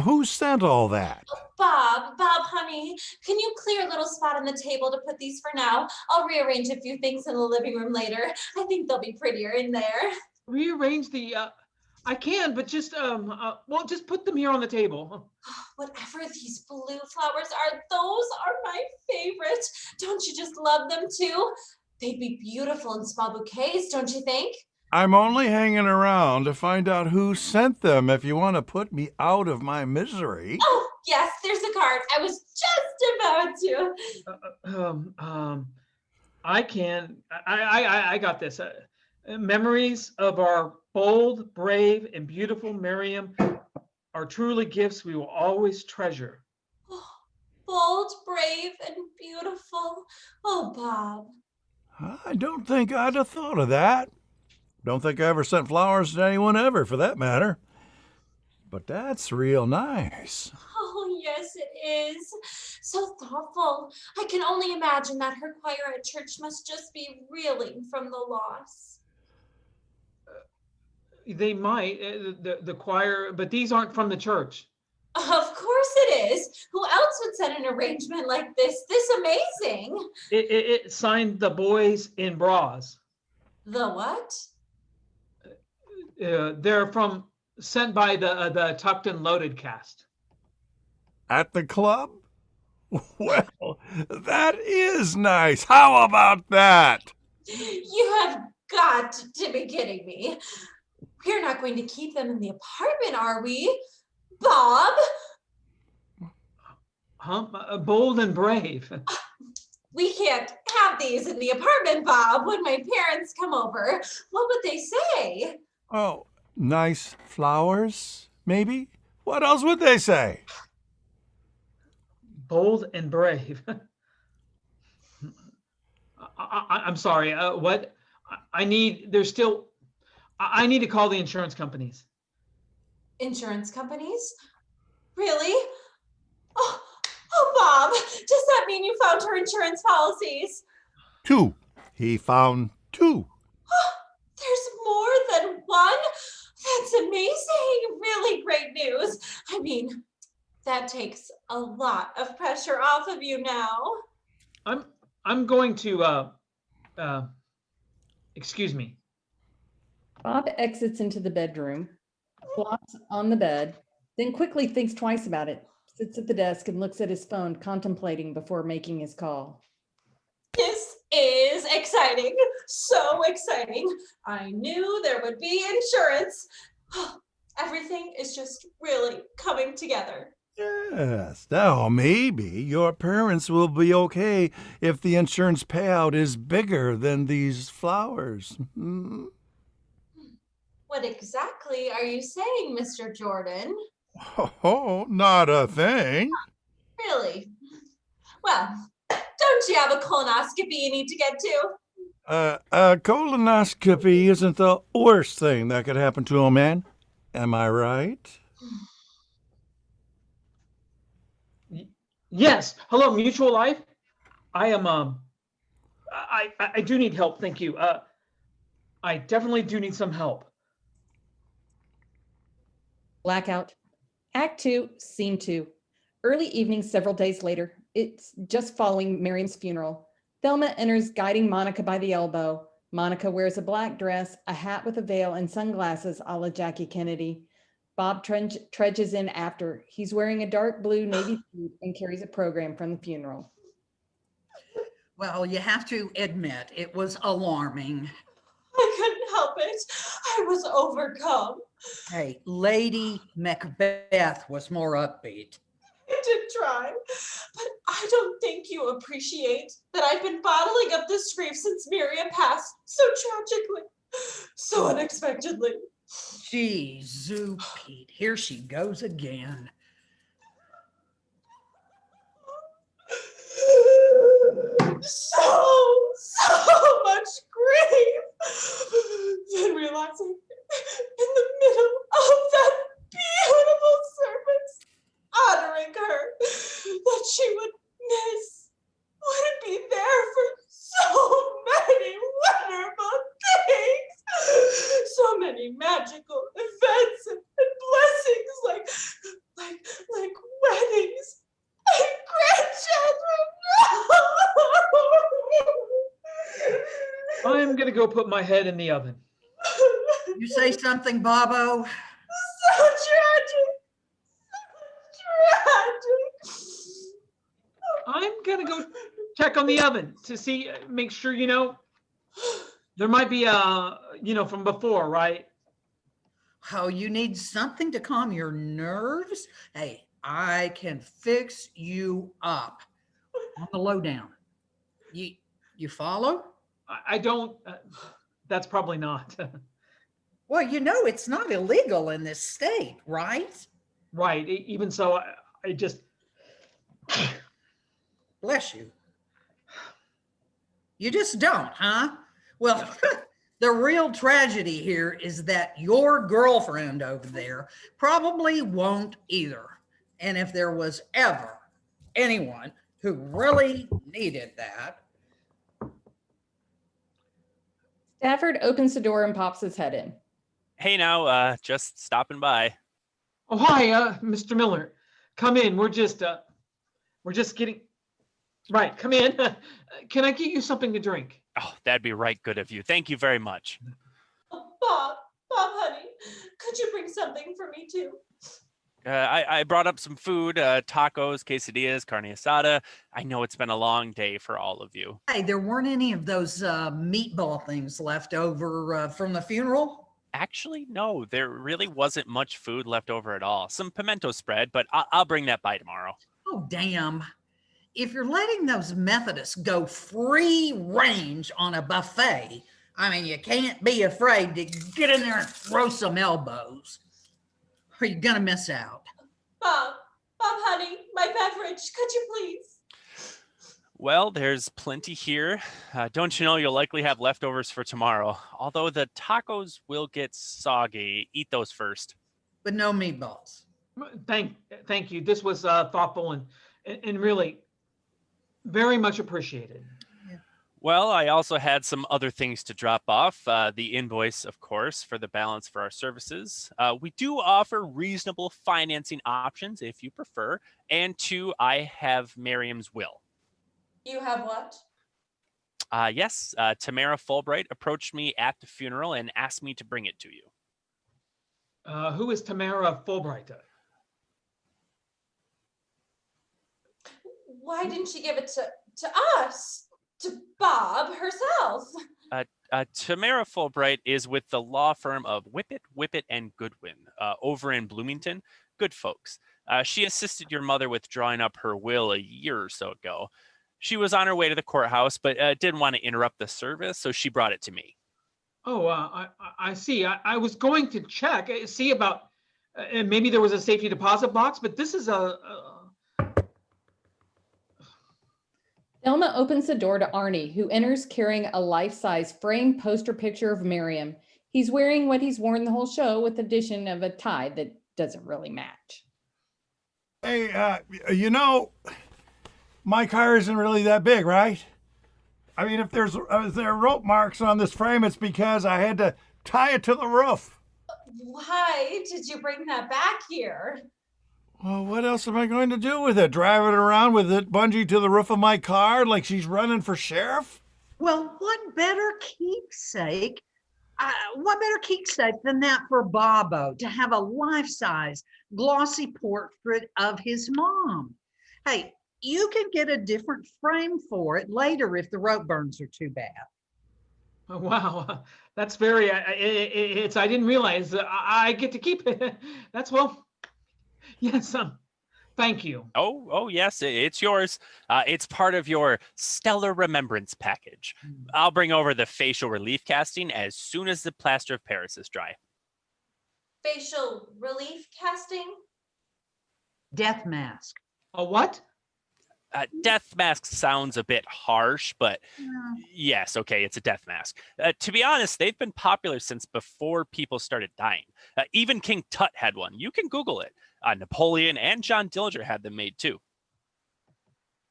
Who sent all that? Bob, honey, can you clear a little spot on the table to put these for now? I'll rearrange a few things in the living room later. I think they'll be prettier in there. Rearrange the, I can, but just, well, just put them here on the table. Whatever these blue flowers are, those are my favorite. Don't you just love them too? They'd be beautiful in small bouquets, don't you think? I'm only hanging around to find out who sent them if you want to put me out of my misery. Oh, yes, there's a card. I was just about to. I can, I got this. Memories of our bold, brave, and beautiful Mariam are truly gifts we will always treasure. Oh, bold, brave, and beautiful. Oh, Bob. I don't think I'd have thought of that. Don't think I ever sent flowers to anyone ever, for that matter. But that's real nice. Oh, yes, it is. So thoughtful. I can only imagine that her choir at church must just be reeling from the loss. They might, the choir, but these aren't from the church. Of course it is. Who else would send an arrangement like this? This amazing. It signed the boys in bras. The what? They're sent by the Tucked and Loaded cast. At the club? Well, that is nice. How about that? You have got to be kidding me. We're not going to keep them in the apartment, are we? Bob? Huh? Bold and brave. We can't have these in the apartment, Bob. When my parents come over, what would they say? Oh, nice flowers, maybe? What else would they say? Bold and brave. I'm sorry. What? I need to call the insurance companies. Insurance companies? Really? Oh, Bob, does that mean you found her insurance policies? 2. He found 2. There's more than one? That's amazing. Really great news. I mean, that takes a lot of pressure off of you now. I'm going to excuse me. Bob exits into the bedroom, flops on the bed, then quickly thinks twice about it, sits at the desk and looks at his phone, contemplating before making his call. This is exciting. So exciting. I knew there would be insurance. Everything is just really coming together. Yes. Now, maybe your parents will be okay if the insurance payout is bigger than these flowers. Hmm? What exactly are you saying, Mr. Jordan? Oh, not a thing. Really? Well, don't you have a colonoscopy you need to get to? A colonoscopy isn't the worst thing that could happen to a man. Am I right? Yes. Hello, Mutual Life. I am I do need help. Thank you. I definitely do need some help. Blackout. Act 2, Scene 2. Early evening several days later. It's just following Miriam's funeral. Thelma enters, guiding Monica by the elbow. Monica wears a black dress, a hat with a veil, and sunglasses a la Jackie Kennedy. Bob trudges in after. He's wearing a dark blue navy suit and carries a program from the funeral. Well, you have to admit, it was alarming. I couldn't help it. I was overcome. Hey, Lady Macbeth was more upbeat. I did try, but I don't think you appreciate that I've been bottling up this grief since Miriam passed so tragically, so unexpectedly. Gee, Zoo Pete, here she goes again. so much grief. Then realizing in the middle of that beautiful servant's honoring her that she would wouldn't be there for so many wonderful things, so many magical events and blessings like weddings and grandchildren. I'm gonna go put my head in the oven. You say something, Bobo? So tragic. Tragic. I'm gonna go check on the oven to see, make sure, there might be from before, right? Oh, you need something to calm your nerves? Hey, I can fix you up on the lowdown. You follow? I don't, that's probably not. Well, it's not illegal in this state, right? Right, even so, I just, Bless you. You just don't, huh? Well, the real tragedy here is that your girlfriend over there probably won't either. And if there was ever anyone who really needed that. Stafford opens the door and pops his head in. Hey now, just stopping by. oh, hi, Mr. Miller. Come in, we're just getting, right, come in. Can I get you something to drink? Oh, that'd be right good of you. Thank you very much. Oh, Bob, honey, could you bring something for me too? I brought up some food, tacos, quesadillas, carne asada. I know it's been a long day for all of you. Hey, there weren't any of those meatball things left over from the funeral? Actually, no, there really wasn't much food left over at all. Some pimento spread, but I'll bring that by tomorrow. Oh, damn. If you're letting those Methodists go free range on a buffet, I mean, you can't be afraid to get in there and throw some elbows, or you're gonna miss out. Bob, honey, my beverage, could you please? Well, there's plenty here. Don't you know you'll likely have leftovers for tomorrow? Although the tacos will get soggy. Eat those first. But no meatballs. Thank you. This was thoughtful and really very much appreciated. Well, I also had some other things to drop off. The invoice, of course, for the balance for our services. We do offer reasonable financing options if you prefer. And two, I have Mariam's will. You have what? Yes, Tamara Fulbright approached me at the funeral and asked me to bring it to you. Who is Tamara Fulbright? Why didn't she give it to us? To Bob herself? Tamara Fulbright is with the law firm of Whippet and Goodwin over in Bloomington. Good folks. She assisted your mother with drawing up her will a year or so ago. She was on her way to the courthouse, but didn't want to interrupt the service, so she brought it to me. Oh, I see. I was going to check, see about, maybe there was a safety deposit box, but this is Thelma opens the door to Arnie, who enters carrying a life-size framed poster picture of Mariam. He's wearing what he's worn the whole show, with the addition of a tie that doesn't really match. Hey, my car isn't really that big, right? I mean, if there are rope marks on this frame, it's because I had to tie it to the roof. Why did you bring that back here? Well, what else am I going to do with it? Drive it around with it bungee to the roof of my car like she's running for sheriff? Well, what better keepsake than that for Bobo to have a life-size glossy portrait of his mom? Hey, you can get a different frame for it later if the rope burns are too bad. oh, wow, that's very, I didn't realize I get to keep it. That's, well, yes, thank you. Oh, yes, it's yours. It's part of your stellar remembrance package. I'll bring over the facial relief casting as soon as the plaster of Paris is dry. Facial relief casting? Death mask. A what? Death mask sounds a bit harsh, but Yeah. yes, okay, it's a death mask. To be honest, they've been popular since before people started dying. Even King Tut had one. You can Google it. Napoleon and John Dillinger had them made too.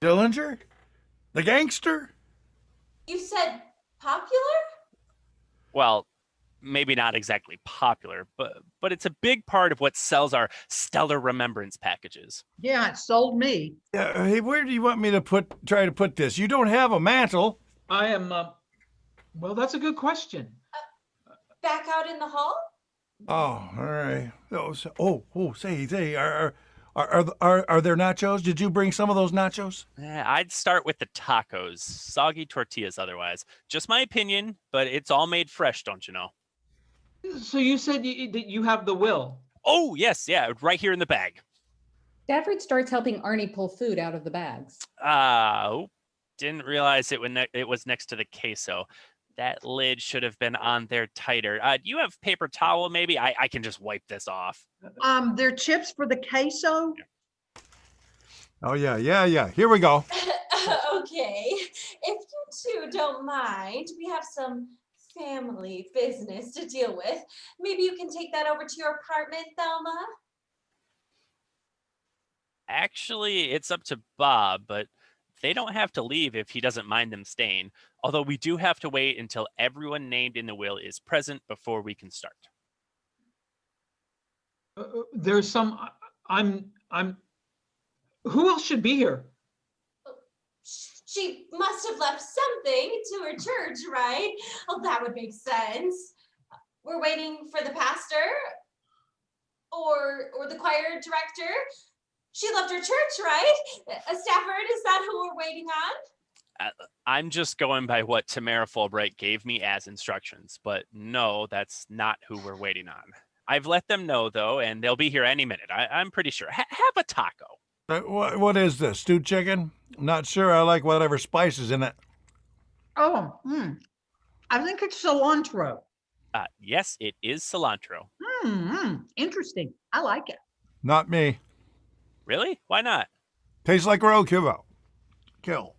Dillinger? The gangster? You said popular? Well, maybe not exactly popular, but it's a big part of what sells our stellar remembrance packages. Yeah, it sold me. Yeah, hey, where do you want me to try to put this? You don't have a mantle. I am, well, that's a good question. Back out in the hall? Oh, all right. Say, are there nachos? Did you bring some of those nachos? I'd start with the tacos, soggy tortillas otherwise. Just my opinion, but it's all made fresh, don't you know? So you said that you have the will. Oh, yes, yeah, right here in the bag. Stafford starts helping Arnie pull food out of the bags. Didn't realize it was next to the queso. That lid should have been on there tighter. Do you have paper towel maybe? I can just wipe this off. They're chips for the queso. Oh, yeah. Here we go. Okay, if you two don't mind, we have some family business to deal with. Maybe you can take that over to your apartment, Thelma? Actually, it's up to Bob, but they don't have to leave if he doesn't mind them staying. Although we do have to wait until everyone named in the will is present before we can start. There's some, who else should be here? She must have left something to her church, right? Oh, that would make sense. We're waiting for the pastor or the choir director. She left her church, right? Stafford, is that who we're waiting on? I'm just going by what Tamara Fulbright gave me as instructions, but no, that's not who we're waiting on. I've let them know though, and they'll be here any minute. I'm pretty sure. Have a taco. What is this? Stewed chicken? I'm not sure I like whatever spices in it. Oh, I think it's cilantro. Yes, it is cilantro. Interesting. I like it. Not me. Really? Why not? Tastes like roadkill. Kill.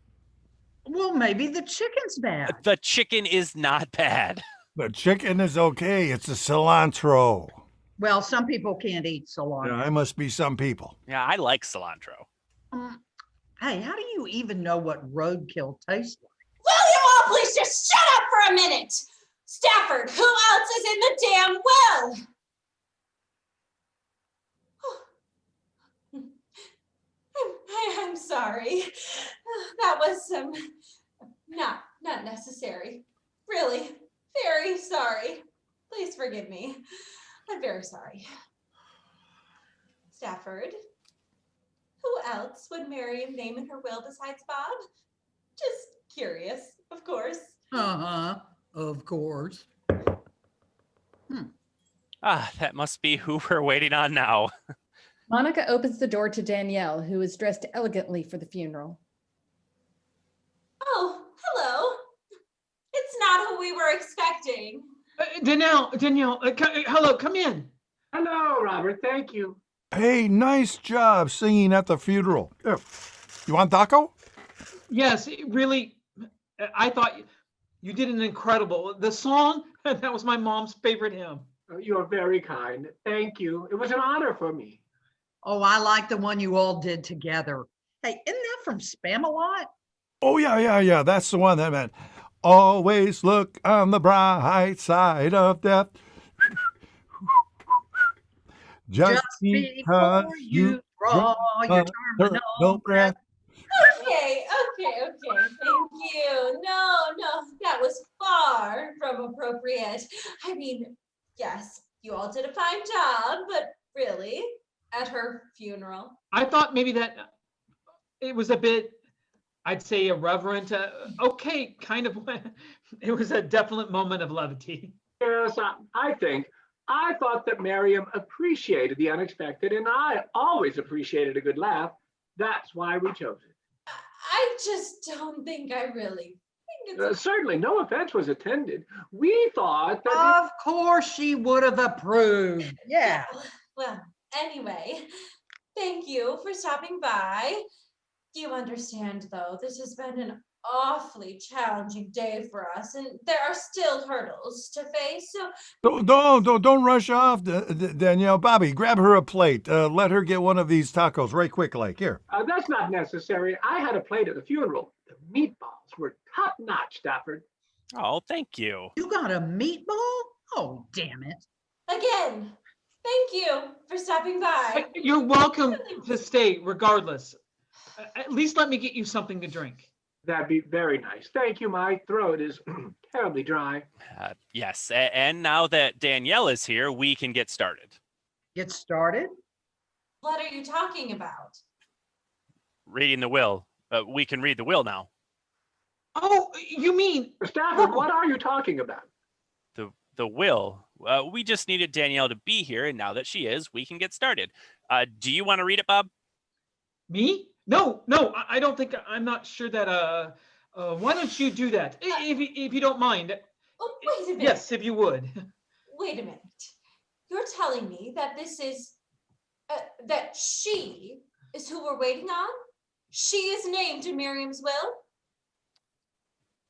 Well, maybe the chicken's bad. The chicken is not bad. The chicken is okay. It's the cilantro. Well, some people can't eat Yeah, cilantro. I must be some people. Yeah, I like cilantro. Hey, how do you even know what roadkill tastes like? Will you all please just shut up for a minute? Stafford, who else is in the damn will? I'm sorry. That was not necessary. Really, very sorry. Please forgive me. I'm very sorry. Stafford, who else would Mariam name in her will besides Bob? Just curious, of course. Of course. That must be who we're waiting on now. Monica opens the door to Danielle, who is dressed elegantly for the funeral. Oh, hello. It's not who we were expecting. Danielle, hello, come in. Hello, Robert. Thank you. Hey, nice job singing at the funeral. You want taco? Yes, really, I thought you did an incredible, the song, that was my mom's favorite hymn. You're very kind. Thank you. It was an honor for me. Oh, I like the one you all did together. Hey, isn't that from Spamalot? Oh, yeah. That's the one that meant always look on the bright side of death. Just because before you draw your terminal breath. Okay. Thank you. No, that was far from appropriate. I mean, yes, you all did a fine job, but really, at her funeral. I thought maybe that it was a bit, I'd say irreverent, okay, kind of, it was a definite moment of levity. Yes, I thought that Mariam appreciated the unexpected, and I always appreciated a good laugh. That's why we chose it. I just don't think I really think it's Certainly, no offense was intended. We thought that. Of course she would have approved. Yeah. Well, anyway, thank you for stopping by. You understand, though, this has been an awfully challenging day for us, and there are still hurdles to face. So Don't rush off, Danielle. Bobby, grab her a plate. Let her get one of these tacos right quick, like here. That's not necessary. I had a plate at the funeral. The meatballs were top notch, Stafford. Oh, thank you. You got a meatball? Oh, damn it. again, thank you for stopping by. You're welcome to stay regardless. At least let me get you something to drink. That'd be very nice. Thank you. My throat is terribly dry. Yes, and now that Danielle is here, we can get started. Get started? What are you talking about? Reading the will. We can read the will now. Oh, you mean Stafford, what are you talking about? The will. We just needed Danielle to be here, and now that she is, we can get started. Do you want to read it, Bob? me? No, I don't think. I'm not sure that. Why don't you do that if you don't mind? Oh, wait a minute. Yes, if you would. Wait a minute. You're telling me that this is, that she is who we're waiting on? She is named in Miriam's will?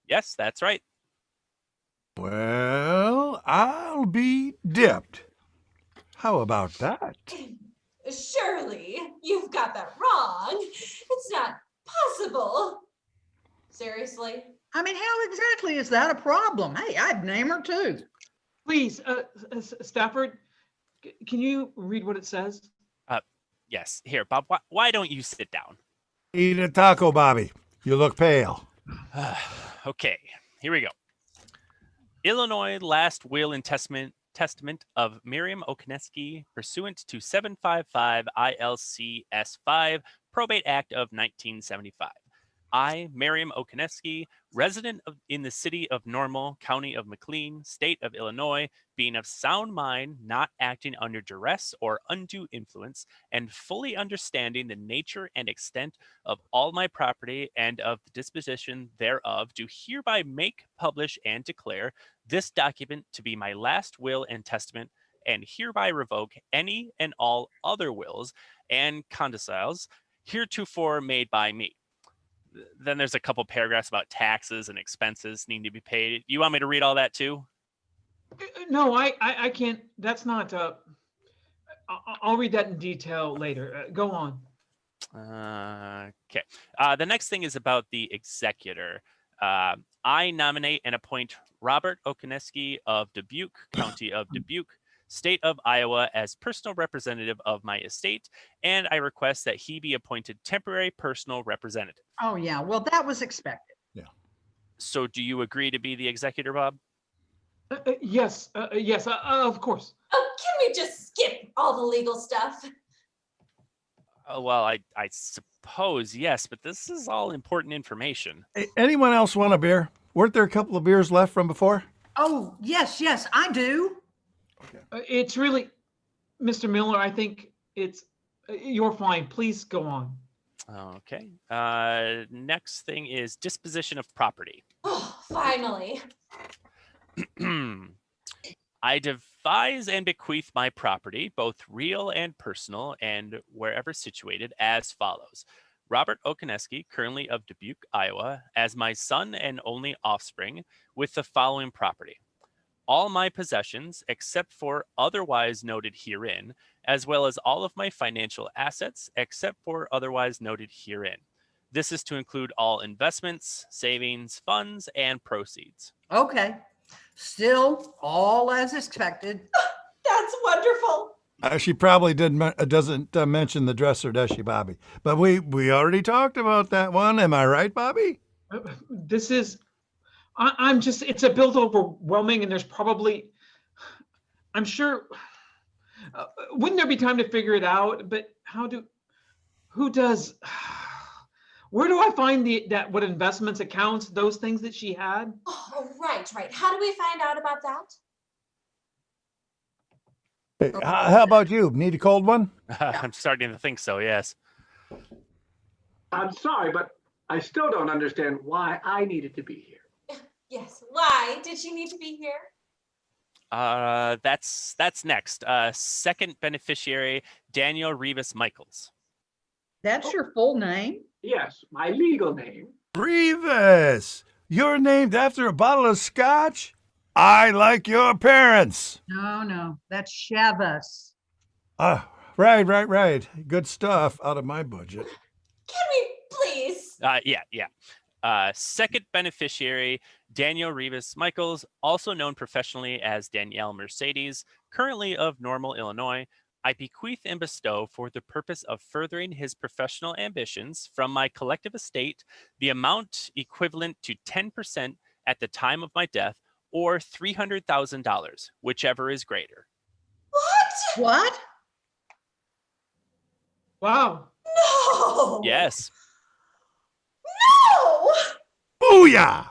Yes, that's right. Well, I'll be dipped. How about that? Surely, you've got that wrong. It's not possible. Seriously? I mean, how exactly is that a problem? Hey, I'd name her too. Please, Stafford, can you read what it says? Yes. Here, Bob, why don't you sit down? Eat a taco, Bobby. You look pale. Okay, here we go. Illinois last will and testament of Mariam O'Kineski pursuant to 755 ILCS 5 Probate Act of 1975. I, Mariam O'Kineski, resident in the city of Normal, county of McLean, state of Illinois, being of sound mind, not acting under duress or undue influence, and fully understanding the nature and extent of all my property and of the disposition thereof, do hereby make, publish, and declare this document to be my last will and testament, and hereby revoke any and all other wills and codicils heretofore made by me. Then there's a couple paragraphs about taxes and expenses needing to be paid. You want me to read all that too? No, I can't. That's not. I'll read that in detail later. Go on. Okay. The next thing is about the executor. I nominate and appoint Robert O'Kineski of Dubuque, County of Dubuque, State of Iowa, as personal representative of my estate, and I request that he be appointed temporary personal representative. Oh, yeah. Well, that was expected. So do you agree to be the executor, Bob? Yes, of course. Oh, can we just skip all the legal stuff? Well, I suppose yes, but this is all important information. Hey, anyone else want a beer? Weren't there a couple of beers left from before? Oh, yes, I do. It's really, Mr. Miller, I think it's, you're fine. Please go on. Okay. Next thing is disposition of property. Oh, finally. I devise and bequeath my property, both real and personal, and wherever situated, as follows. Robert O'Kineski, currently of Dubuque, Iowa, as my son and only offspring, with the following property. All my possessions, except for otherwise noted herein, as well as all of my financial assets, except for otherwise noted herein. This is to include all investments, savings, funds, and proceeds. Okay. Still all as expected. That's wonderful. She probably doesn't mention the dresser, does she, Bobby? But we already talked about that one. Am I right, Bobby? This is, I'm just, it's a bit overwhelming, and there's probably, I'm sure, wouldn't there be time to figure it out? But where do I find what investments, accounts, those things that she had? Oh, right. How do we find out about that? Hey, how about you? Need a cold one? I'm starting to think so, yes. I'm sorry, but I still don't understand why I needed to be here. Yes. Why did she need to be here? That's next. Second beneficiary, Daniel Rivas Michaels. That's your full name? Yes, my legal name. Revis, you're named after a bottle of scotch? I like your parents. No, that's Chevus. Ah, right. Good stuff out of my budget. Can we please? Yeah. Second beneficiary, Daniel Rivas Michaels, also known professionally as Danielle Mercedes, currently of Normal, Illinois. I bequeath and bestow for the purpose of furthering his professional ambitions from my collective estate the amount equivalent to 10% at the time of my death or $300,000, whichever is greater. What? What? Wow. No. Yes. No. Booyah!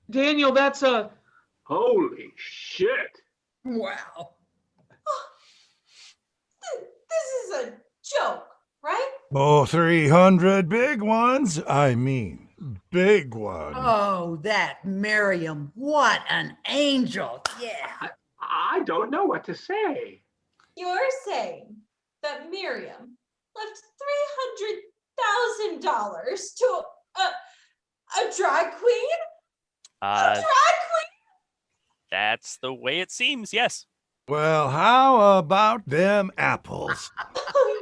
Daniel, that's a Holy shit. Wow. This is a joke, right? Oh, 300 big ones. I mean, big ones. Oh, that Mariam. What an angel. Yeah. I don't know what to say. You're saying that Miriam left $300,000 to a drag queen? A drag queen? That's the way it seems, yes. Well, how about them apples?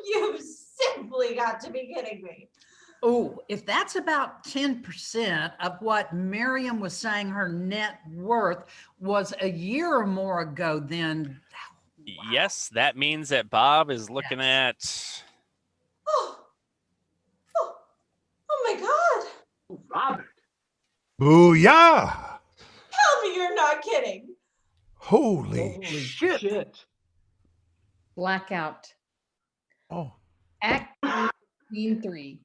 You've simply got to be kidding me. Oh, if that's about 10% of what Mariam was saying her net worth was a year or more ago, then wow. Yes, that means that Bob is looking at... Oh my God. Robert. Booyah! Tell me you're not kidding. Holy Holy shit. shit. Blackout. Oh, Act 3, Scene 3.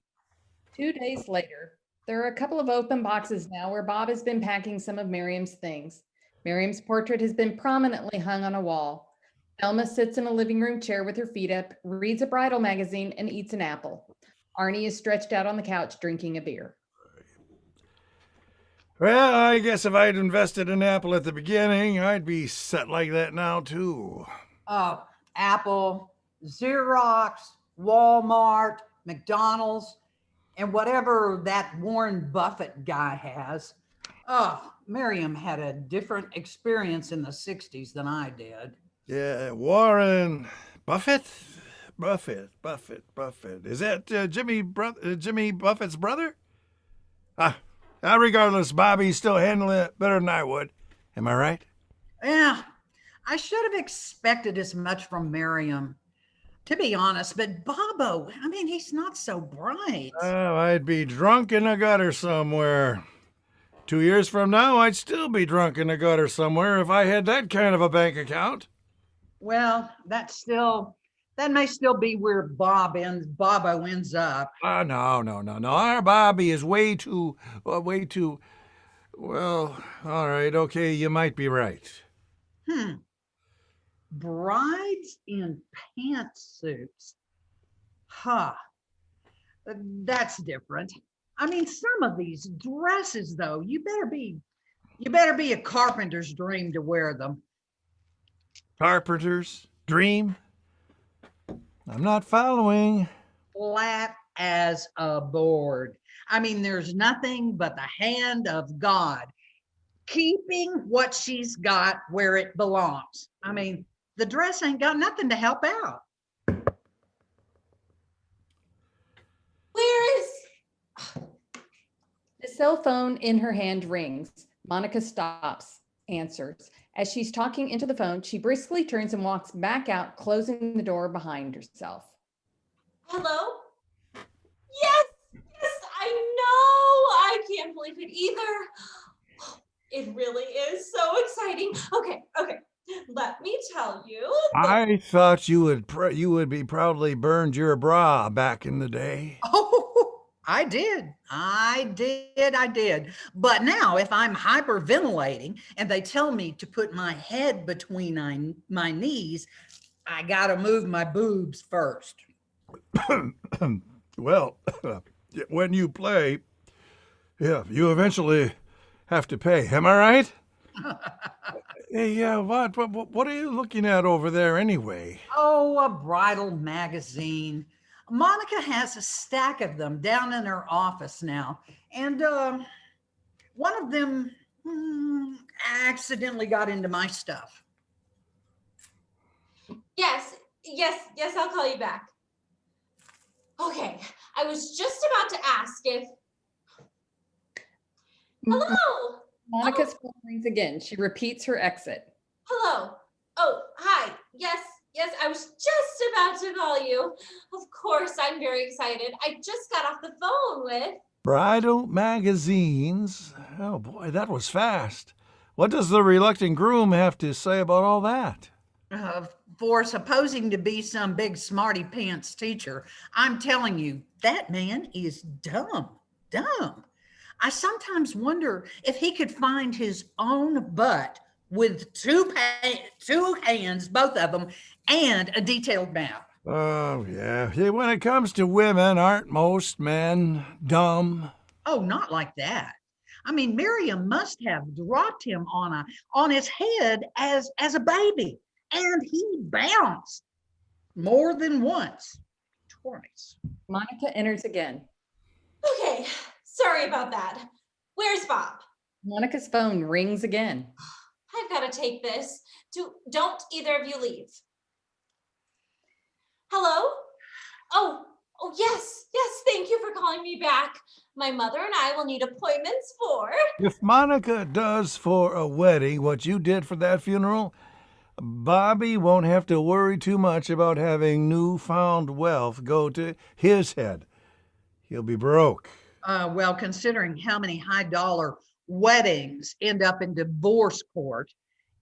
2 days later, there are a couple of open boxes now where Bob has been packing some of Miriam's things. Miriam's portrait has been prominently hung on a wall. Elma sits in a living room chair with her feet up, reads a bridal magazine, and eats an apple. Arnie is stretched out on the couch drinking a beer. well, I guess if I'd invested in Apple at the beginning, I'd be set like that now, too. Oh, Apple, Xerox, Walmart, McDonald's, and whatever that Warren Buffett guy has. Oh, Mariam had a different experience in the 60s than I did. Yeah, Warren Buffett? Buffett. Is that Jimmy Buffett's brother? Regardless, Bobby's still handling it better than I would. Am I right? Yeah, I should have expected as much from Mariam, to be honest, but Bobo, I mean, he's not so bright. Oh, I'd be drunk in a gutter somewhere. 2 years from now, I'd still be drunk in a gutter somewhere if I had that kind of a bank account. Well, that may still be where Bobo ends up. No. Our Bobby is way too, well, all right, okay, you might be right. Brides in pantsuits. Huh. That's different. I mean, some of these dresses, though, you better be a carpenter's dream to wear them. Carpenter's dream? I'm not following. Flat as a board. I mean, there's nothing but the hand of God keeping what she's got where it belongs. I mean, the dress ain't got nothing to help out. Where is? The cell phone in her hand rings. Monica stops, answers. As she's talking into the phone, she briskly turns and walks back out, closing the door behind herself. Hello? Yes, I know. I can't believe it either. It really is so exciting. Okay. Let me tell you. I thought you would be proudly burned your bra back in the day. Oh, I did. But now if I'm hyperventilating and they tell me to put my head between my knees, I gotta move my boobs first. Well, when you play, yeah, you eventually have to pay. Am I right? Hey, what are you looking at over there anyway? Oh, a bridal magazine. Monica has a stack of them down in her office now. And one of them accidentally got into my stuff. Yes, I'll call you back. Okay, I was just about to ask if. Hello. Monica's phone rings again. She repeats her exit. Hello. Oh, hi. Yes, I was just about to call you. Of course, I'm very excited. I just got off the phone with. Bridal magazines. Oh boy, that was fast. What does the reluctant groom have to say about all that? For supposing to be some big smarty pants teacher, I'm telling you, that man is dumb. I sometimes wonder if he could find his own butt with two hands, both of them, and a detailed map. Oh, yeah. When it comes to women, aren't most men dumb? Oh, not like that. I mean, Miriam must have dropped him on his head as a baby, and he bounced more than once, twice. Monica enters again. Okay, sorry about that. Where's Bob? Monica's phone rings again. I've got to take this. Don't either of you leave. Hello? Oh, yes, thank you for calling me back. My mother and I will need appointments for. If Monica does for a wedding what you did for that funeral, Bobby won't have to worry too much about having newfound wealth go to his head. He'll be broke. Well, considering how many high-dollar weddings end up in divorce court,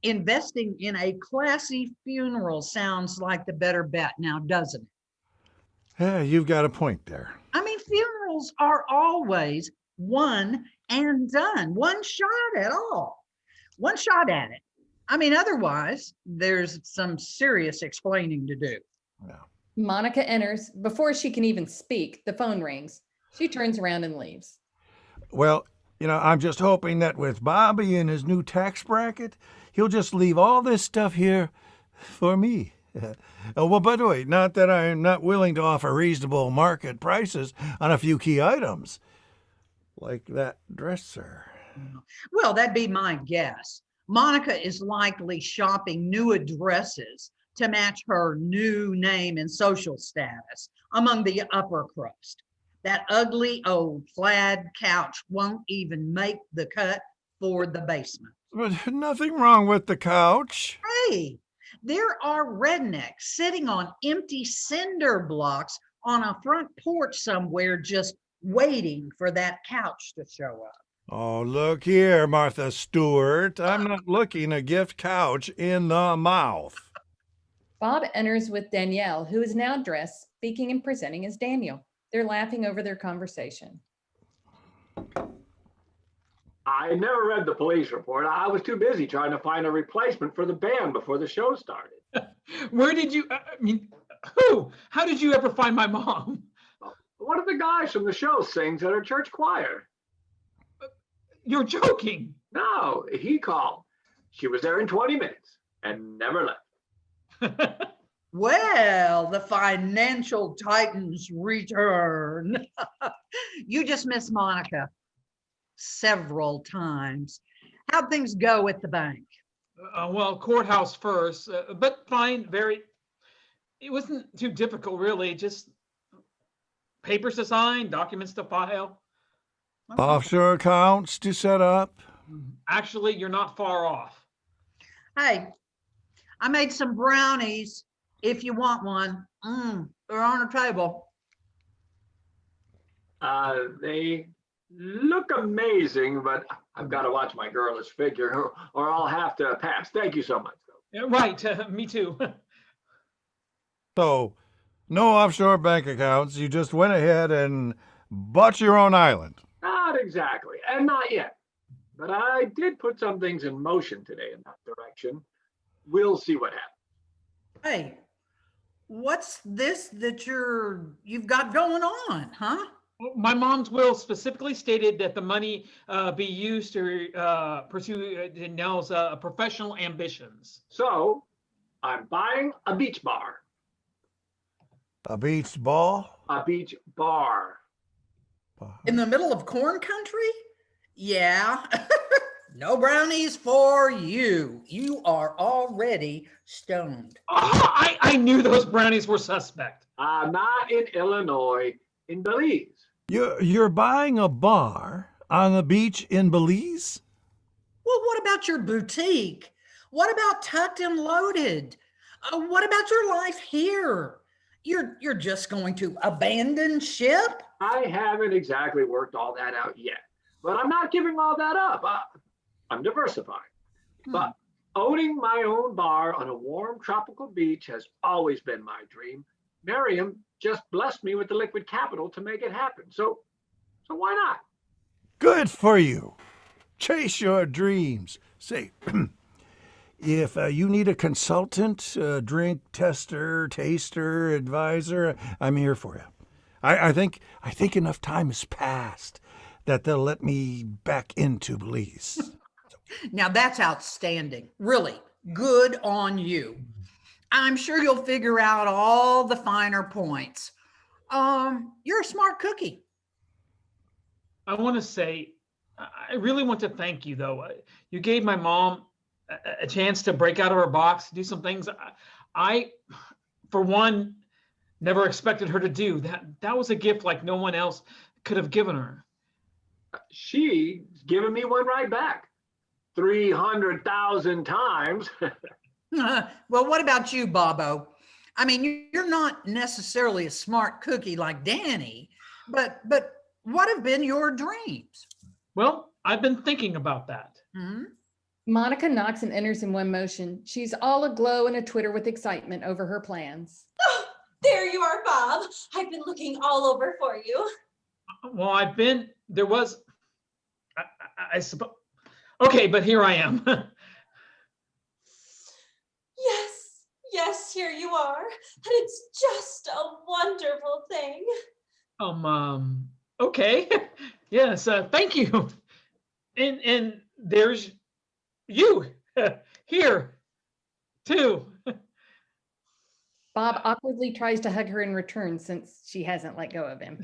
investing in a classy funeral sounds like the better bet now, doesn't it? Yeah, you've got a point there. I mean, funerals are always one and done, one shot at it. I mean, otherwise, there's some serious explaining to do. Yeah. Monica enters. Before she can even speak, the phone rings. She turns around and leaves. Well, I'm just hoping that with Bobby and his new tax bracket, he'll just leave all this stuff here for me. Well, by the way, not that I'm not willing to offer reasonable market prices on a few key items, like that dresser. Well, that'd be my guess. Monica is likely shopping new addresses to match her new name and social status among the upper crust. That ugly old plaid couch won't even make the cut for the basement. But nothing wrong with the couch. Hey, there are rednecks sitting on empty cinder blocks on a front porch somewhere just waiting for that couch to show up. Oh, look here, Martha Stewart. I'm not looking a gift couch in the mouth. Bob enters with Danielle, who is now dressed, speaking and presenting as Daniel. They're laughing over their conversation. I never read the police report. I was too busy trying to find a replacement for the band before the show started. Where did you, who? How did you ever find my mom? One of the guys from the show sings at our church choir. You're joking. No, he called. She was there in 20 minutes and never left. Well, the financial titans return. You just missed Monica several times. How'd things go at the bank? Well, courthouse first, but fine, it wasn't too difficult, really. Just papers to sign, documents to file. Offshore accounts to set up. Actually, you're not far off. Hey, I made some brownies if you want one. They're on the table. They look amazing, but I've got to watch my girlish figure or I'll have to pass. Thank you so much. Yeah, right, me too. So, no offshore bank accounts. You just went ahead and bought your own island. Not exactly, and not yet. But I did put some things in motion today in that direction. We'll see what happens. Hey, what's this that you've got going on, huh? My mom's will specifically stated that the money be used to pursue Nell's professional ambitions. So I'm buying a beach bar. A beach ball? A beach bar. In the middle of corn country? Yeah. No brownies for you. You are already stoned. Oh, I knew those brownies were suspect. Not in Illinois, in Belize. You're buying a bar on the beach in Belize? Well, what about your boutique? What about tucked and loaded? What about your life here? You're just going to abandon ship? I haven't exactly worked all that out yet, but I'm not giving all that up. I'm diversifying. But owning my own bar on a warm tropical beach has always been my dream. Mariam just blessed me with the liquid capital to make it happen. So why not? Good for you. Chase your dreams. Say, if you need a consultant, drink tester, taster, advisor, I'm here for you. I think enough time has passed that they'll let me back into Belize. Now that's outstanding. Really good on you. I'm sure you'll figure out all the finer points. You're a smart cookie. I want to say, I really want to thank you, though. You gave my mom a chance to break out of her box, do some things I, for one, never expected her to do. That was a gift like no one else could have given her. She's given me one right back. 300,000 times. Well, what about you, Bobo? I mean, you're not necessarily a smart cookie like Danny, but what have been your dreams? Well, I've been thinking about that. Monica knocks and enters in one motion. She's all aglow and a twitter with excitement over her plans. Oh, there you are, Bob. I've been looking all over for you. Well, there was, I suppose. Okay, but here I am. Yes, here you are. And it's just a wonderful thing. Okay. Yes, thank you. And there's you here too. Bob awkwardly tries to hug her in return since she hasn't let go of him.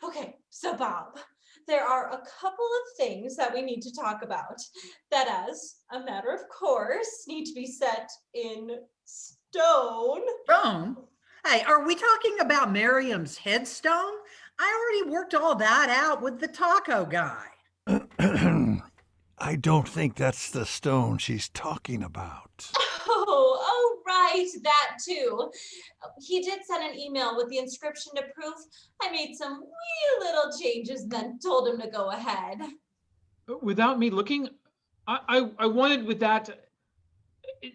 Okay. So Bob, there are a couple of things that we need to talk about that, as a matter of course, need to be set in stone. Stone? Hey, are we talking about Mariam's headstone? I already worked all that out with the taco guy. I don't think that's the stone she's talking about. Oh, right, that too. He did send an email with the inscription to proof. I made some wee little changes, then told him to go ahead. Without me looking, I wanted with that.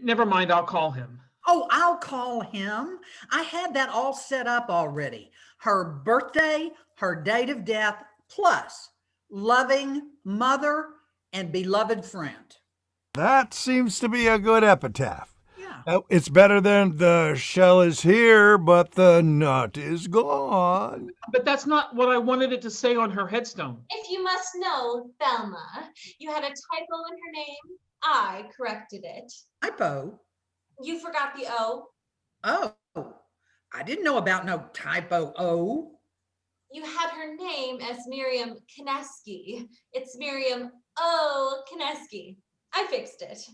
Never mind, I'll call him. Oh, I'll call him. I had that all set up already. Her birthday, her date of death, plus loving mother and beloved friend. That seems to be a good epitaph. Yeah. It's better than the shell is here, but the nut is gone. But that's not what I wanted it to say on her headstone. If you must know, Thelma, you had a typo in her name. I corrected it. Typo? You forgot the O. Oh, I didn't know about no typo O. You had her name as Mariam O'Kineski. It's Mariam O'Kineski. I fixed it.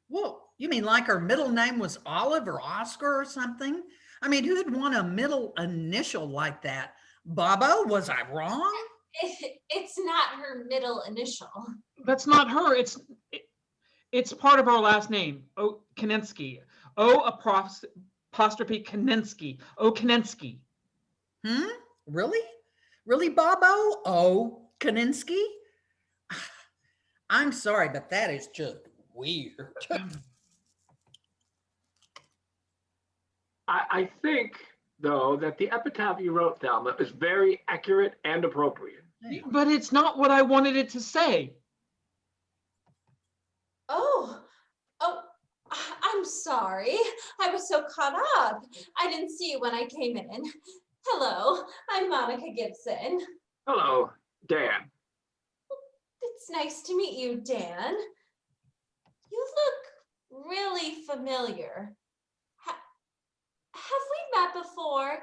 Well, you mean like her middle name was Olive or Oscar or something? I mean, who'd want a middle initial like that? Bobo, was I wrong? It's not her middle initial. That's not her. It's part of our last name, O'Kineski. Apostrophe Kinensky. O'Kineski. Really? Really, Bobo? O'Kineski? I'm sorry, but that is just weird. I think, though, that the epitaph you wrote, Thelma, is very accurate and appropriate. But it's not what I wanted it to say. Oh, I'm sorry. I was so caught up. I didn't see you when I came in. Hello, I'm Monica Gibson. Hello, Dan. It's nice to meet you, Dan. You look really familiar. Have we met before?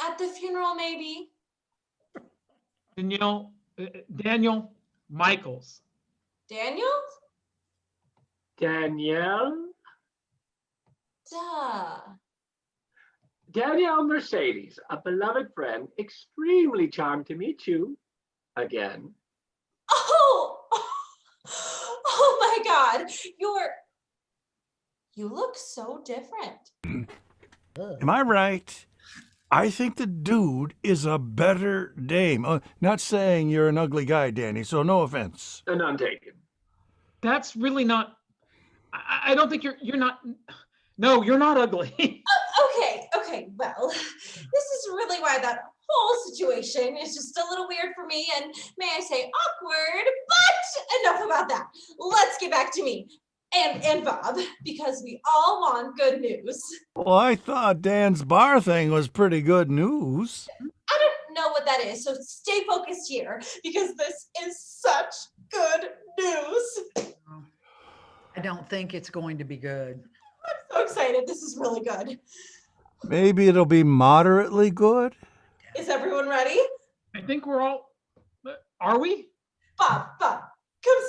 At the funeral, maybe. Daniel Michaels. Daniel? Danielle? Duh. Danielle Mercedes, a beloved friend, extremely charmed to meet you again. Oh! Oh my God. You look so different. Am I right? I think the dude is a better dame. Not saying you're an ugly guy, Danny, so no offense. None taken. That's really not. I don't think you're not. No, you're not ugly. Okay, well, this is really why that whole situation is just a little weird for me and may I say awkward, but enough about that. Let's get back to me and Bob, because we all want good news. Well, I thought Dan's bar thing was pretty good news. I don't know what that is, so stay focused here because this is such good news. I don't think it's going to be good. I'm so excited. This is really good. Maybe it'll be moderately good. Is everyone ready? I think we're all. Are we? Bob, come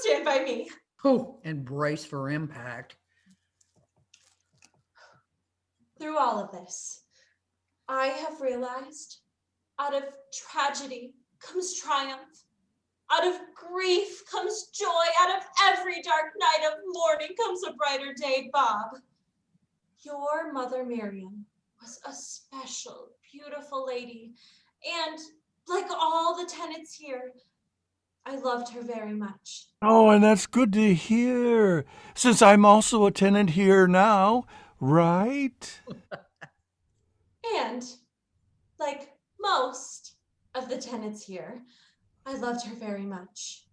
stand by me. Oh, and brace for impact. Through all of this, I have realized out of tragedy comes triumph. Out of grief comes joy. Out of every dark night of mourning comes a brighter day, Bob. Your mother, Mariam, was a special, beautiful lady. And like all the tenants here, I loved her very much. Oh, and that's good to hear, since I'm also a tenant here now, right? And like most of the tenants here, I loved her very much.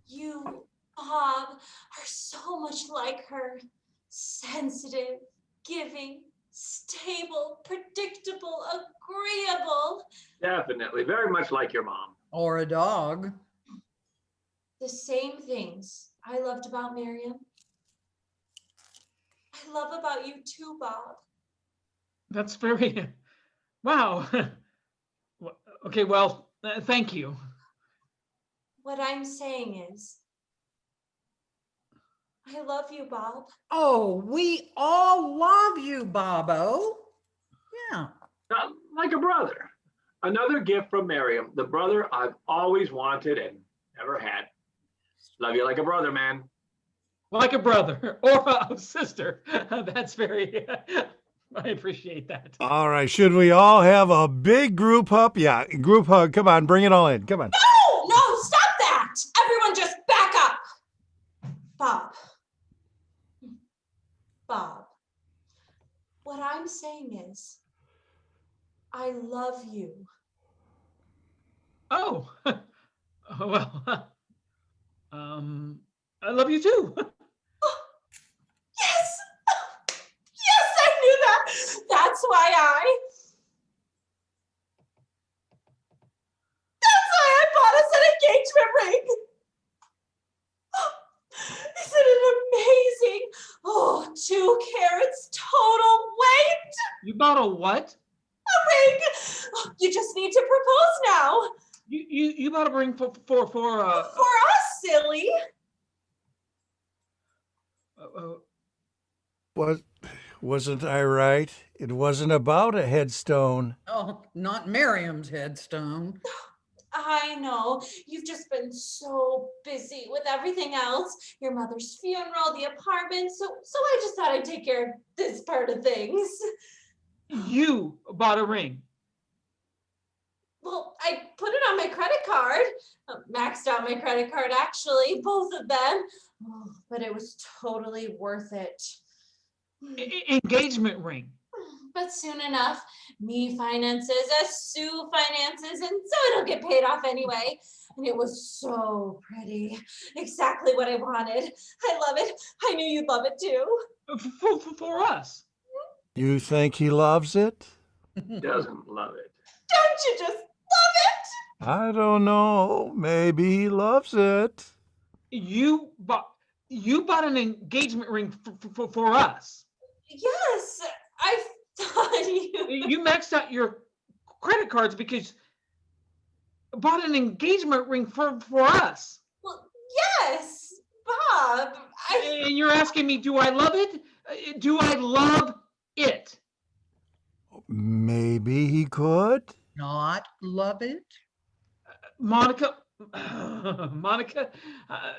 You, Bob, are so much like her. Sensitive, giving, stable, predictable, agreeable. Definitely, very much like your mom. Or a dog. The same things I loved about Mariam. I love about you too, Bob. That's very. Wow. Okay, well, thank you. What I'm saying is, I love you, Bob. Oh, we all love you, Bobo. Yeah. Like a brother. Another gift from Mariam, the brother I've always wanted and never had. Love you like a brother, man. Like a brother or a sister. That's very. I appreciate that. All right, should we all have a big group hug? Yeah, group hug. Come on, bring it all in. Come on. No, stop that! Everyone just back up. Bob, what I'm saying is, I love you. Oh, well, I love you too. Yes! Yes, I knew that. That's why I bought us an engagement ring. Isn't it amazing? Oh, 2 carats total weight. You bought a what? A ring. You just need to propose now. You bought a ring for For us, silly. Wasn't I right? It wasn't about a headstone. Oh, not Miriam's headstone. I know. You've just been so busy with everything else. Your mother's funeral, the apartment. So I just thought I'd take care of this part of things. You bought a ring. Well, I put it on my credit card. Maxed out my credit card, actually, both of them. Oh, but it was totally worth it. Engagement ring. But soon enough, me finances, Sue finances, and so it'll get paid off anyway. And it was so pretty. Exactly what I wanted. I love it. I knew you'd love it too. For us. You think he loves it? Doesn't love it. Don't you just love it? I don't know. Maybe he loves it. You bought an engagement ring for us. Yes, I thought you. You maxed out your credit cards because bought an engagement ring for us. Well, yes, Bob. And you're asking me, do I love it? Do I love it? Maybe he could. Not love it? Monica, Monica,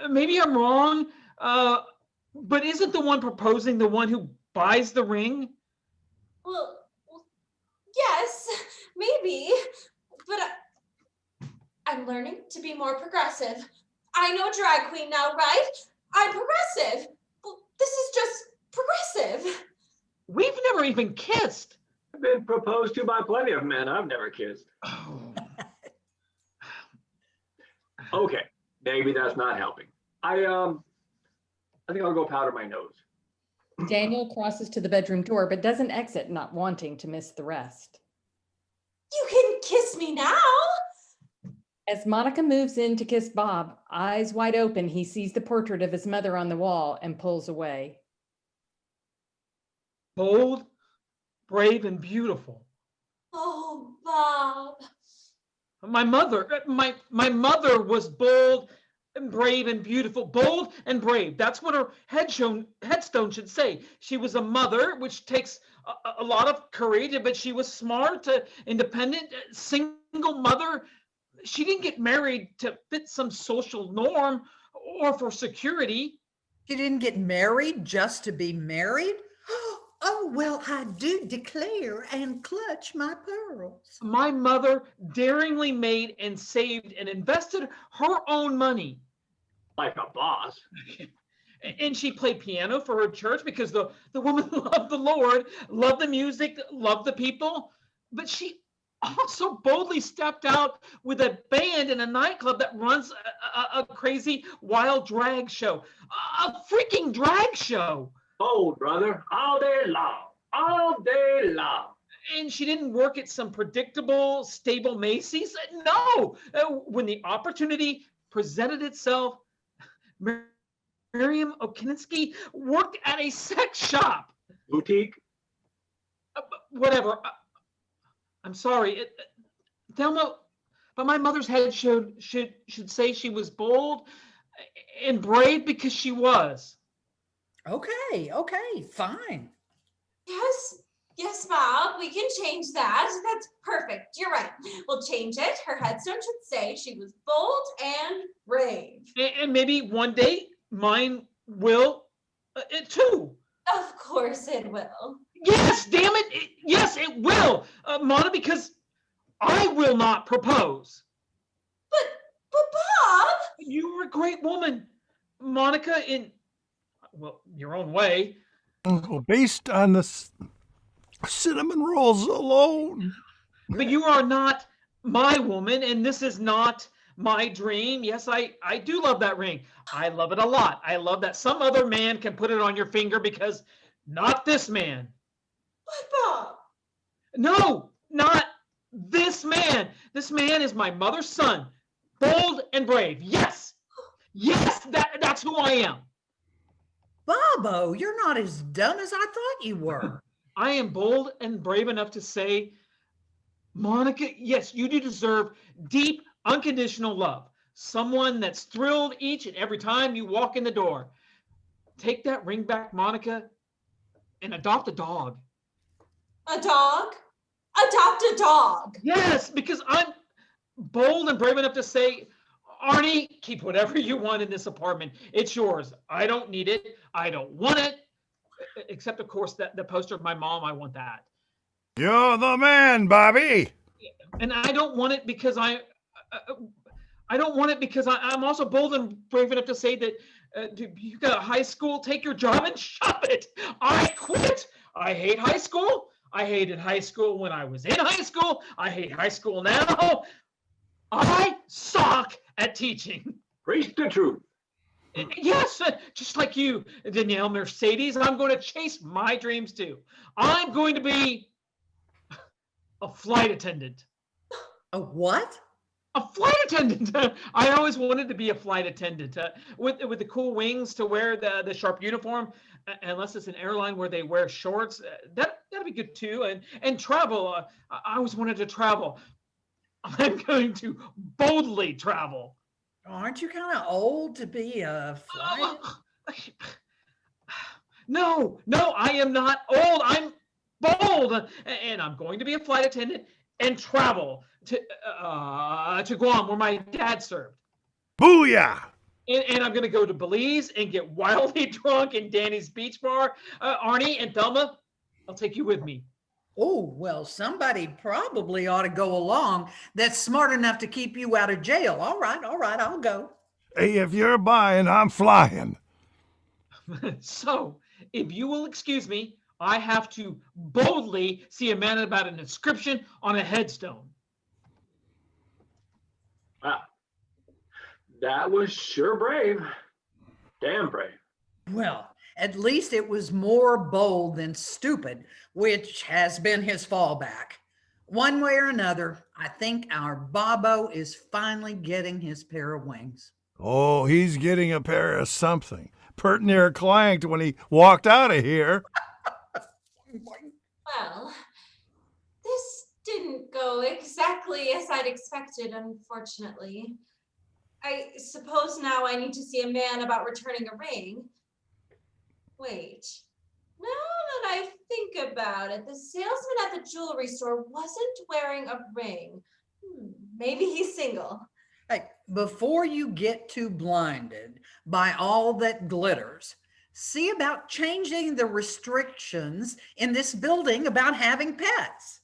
maybe I'm wrong, but isn't the one proposing the one who buys the ring? Well, yes, maybe, but I'm learning to be more progressive. I know drag queen now, right? I'm progressive. Well, this is just progressive. We've never even kissed. I've been proposed to by plenty of men. I've never kissed. Oh. Okay, maybe that's not helping. I think I'll go powder my nose. Daniel crosses to the bedroom door, but doesn't exit, not wanting to miss the rest. You can kiss me now. As Monica moves in to kiss Bob, eyes wide open, he sees the portrait of his mother on the wall and pulls away. Bold, brave, and beautiful. Oh, Bob. My mother was bold and brave and beautiful. Bold and brave. That's what her headstone should say. She was a mother, which takes a lot of courage, but she was smart, independent, single mother. She didn't get married to fit some social norm or for security. She didn't get married just to be married? Oh, well, I do declare and clutch my pearls. My mother daringly made and saved and invested her own money. Like a boss. And she played piano for her church because the woman loved the Lord, loved the music, loved the people. But she also boldly stepped out with a band in a nightclub that runs a crazy wild drag show. A freaking drag show. Bold, brother. All day long. All day long. And she didn't work at some predictable, stable Macy's. No. When the opportunity presented itself, Mariam O'Kineski worked at a sex shop. Boutique. Whatever. I'm sorry. Thelma, but my mother's head should say she was bold and brave because she was. Okay, fine. Yes, Bob, we can change that. That's perfect. You're right. We'll change it. Her headstone should say she was bold and brave. And maybe one day mine will too. Of course it will. Yes, damn it. Yes, it will, Mona, because I will not propose. But Bob. You are a great woman, Monica, in, well, your own way. Well, based on the cinnamon rolls alone. But you are not my woman, and this is not my dream. Yes, I do love that ring. I love it a lot. I love that some other man can put it on your finger because not this man. But Bob. No, not this man. This man is my mother's son. Bold and brave. Yes. Yes, that's who I am. Bobo, you're not as dumb as I thought you were. I am bold and brave enough to say, Monica, yes, you do deserve deep, unconditional love. Someone that's thrilled each and every time you walk in the door. Take that ring back, Monica, and adopt a dog. A dog? Adopt a dog. Yes, because I'm bold and brave enough to say, Arnie, keep whatever you want in this apartment. It's yours. I don't need it. I don't want it. Except, of course, that the poster of my mom, I want that. You're the man, Bobby. And I don't want it because I'm also bold and brave enough to say that you got a high school, take your job and shove it. I quit. I hate high school. I hated high school when I was in high school. I hate high school now. I suck at teaching. Preach the truth. Yes, just like you, Danielle Mercedes, I'm going to chase my dreams too. I'm going to be a flight attendant. A what? A flight attendant. I always wanted to be a flight attendant with the cool wings to wear the sharp uniform, unless it's an airline where they wear shorts. That'd gotta be good too. And travel. I always wanted to travel. I'm going to boldly travel. Aren't you kind of old to be a flight? No, I am not old. I'm bold, and I'm going to be a flight attendant and travel to Guam, where my dad served. Booyah! And I'm going to go to Belize and get wildly drunk in Danny's Beach Bar. Arnie and Thelma, I'll take you with me. Oh, well, somebody probably ought to go along that's smart enough to keep you out of jail. All right, I'll go. Hey, if you're buying, I'm flying. So, if you will excuse me, I have to boldly see a man about an inscription on a headstone. Wow. That was sure brave. Damn brave. Well, at least it was more bold than stupid, which has been his fallback. One way or another, I think our Bobo is finally getting his pair of wings. Oh, he's getting a pair of something. Pert near clanked when he walked out of here. Well, this didn't go exactly as I'd expected, unfortunately. I suppose now I need to see a man about returning a ring. Wait, now that I think about it, the salesman at the jewelry store wasn't wearing a ring. Maybe he's single. Hey, before you get too blinded by all that glitters, see about changing the restrictions in this building about having pets.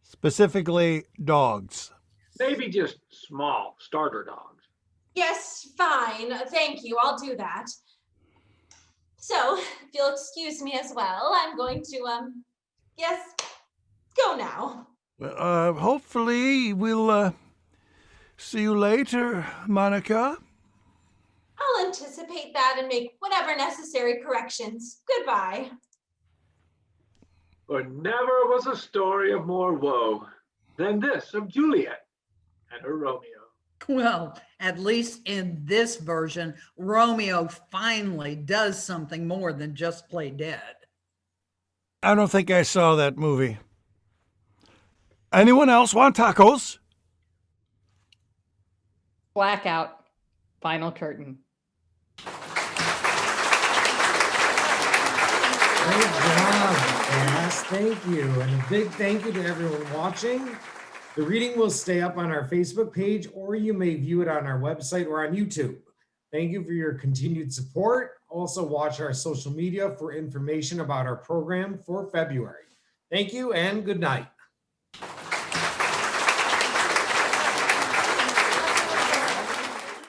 Specifically, dogs. Maybe just small starter dogs. Yes, fine. Thank you. I'll do that. So, if you'll excuse me as well, I'm going to, yes, go now. Hopefully we'll see you later, Monica. I'll anticipate that and make whatever necessary corrections. Goodbye. For never was a story of more woe than this of Juliet and her Romeo. Well, at least in this version, Romeo finally does something more than just play dead. I don't think I saw that movie. Anyone else want tacos? Blackout. Final curtain. Great job, Cass. Thank you. And a big thank you to everyone watching. The reading will stay up on our Facebook page, or you may view it on our website or on YouTube. Thank you for your continued support. Also watch our social media for information about our program for February. Thank you and good night.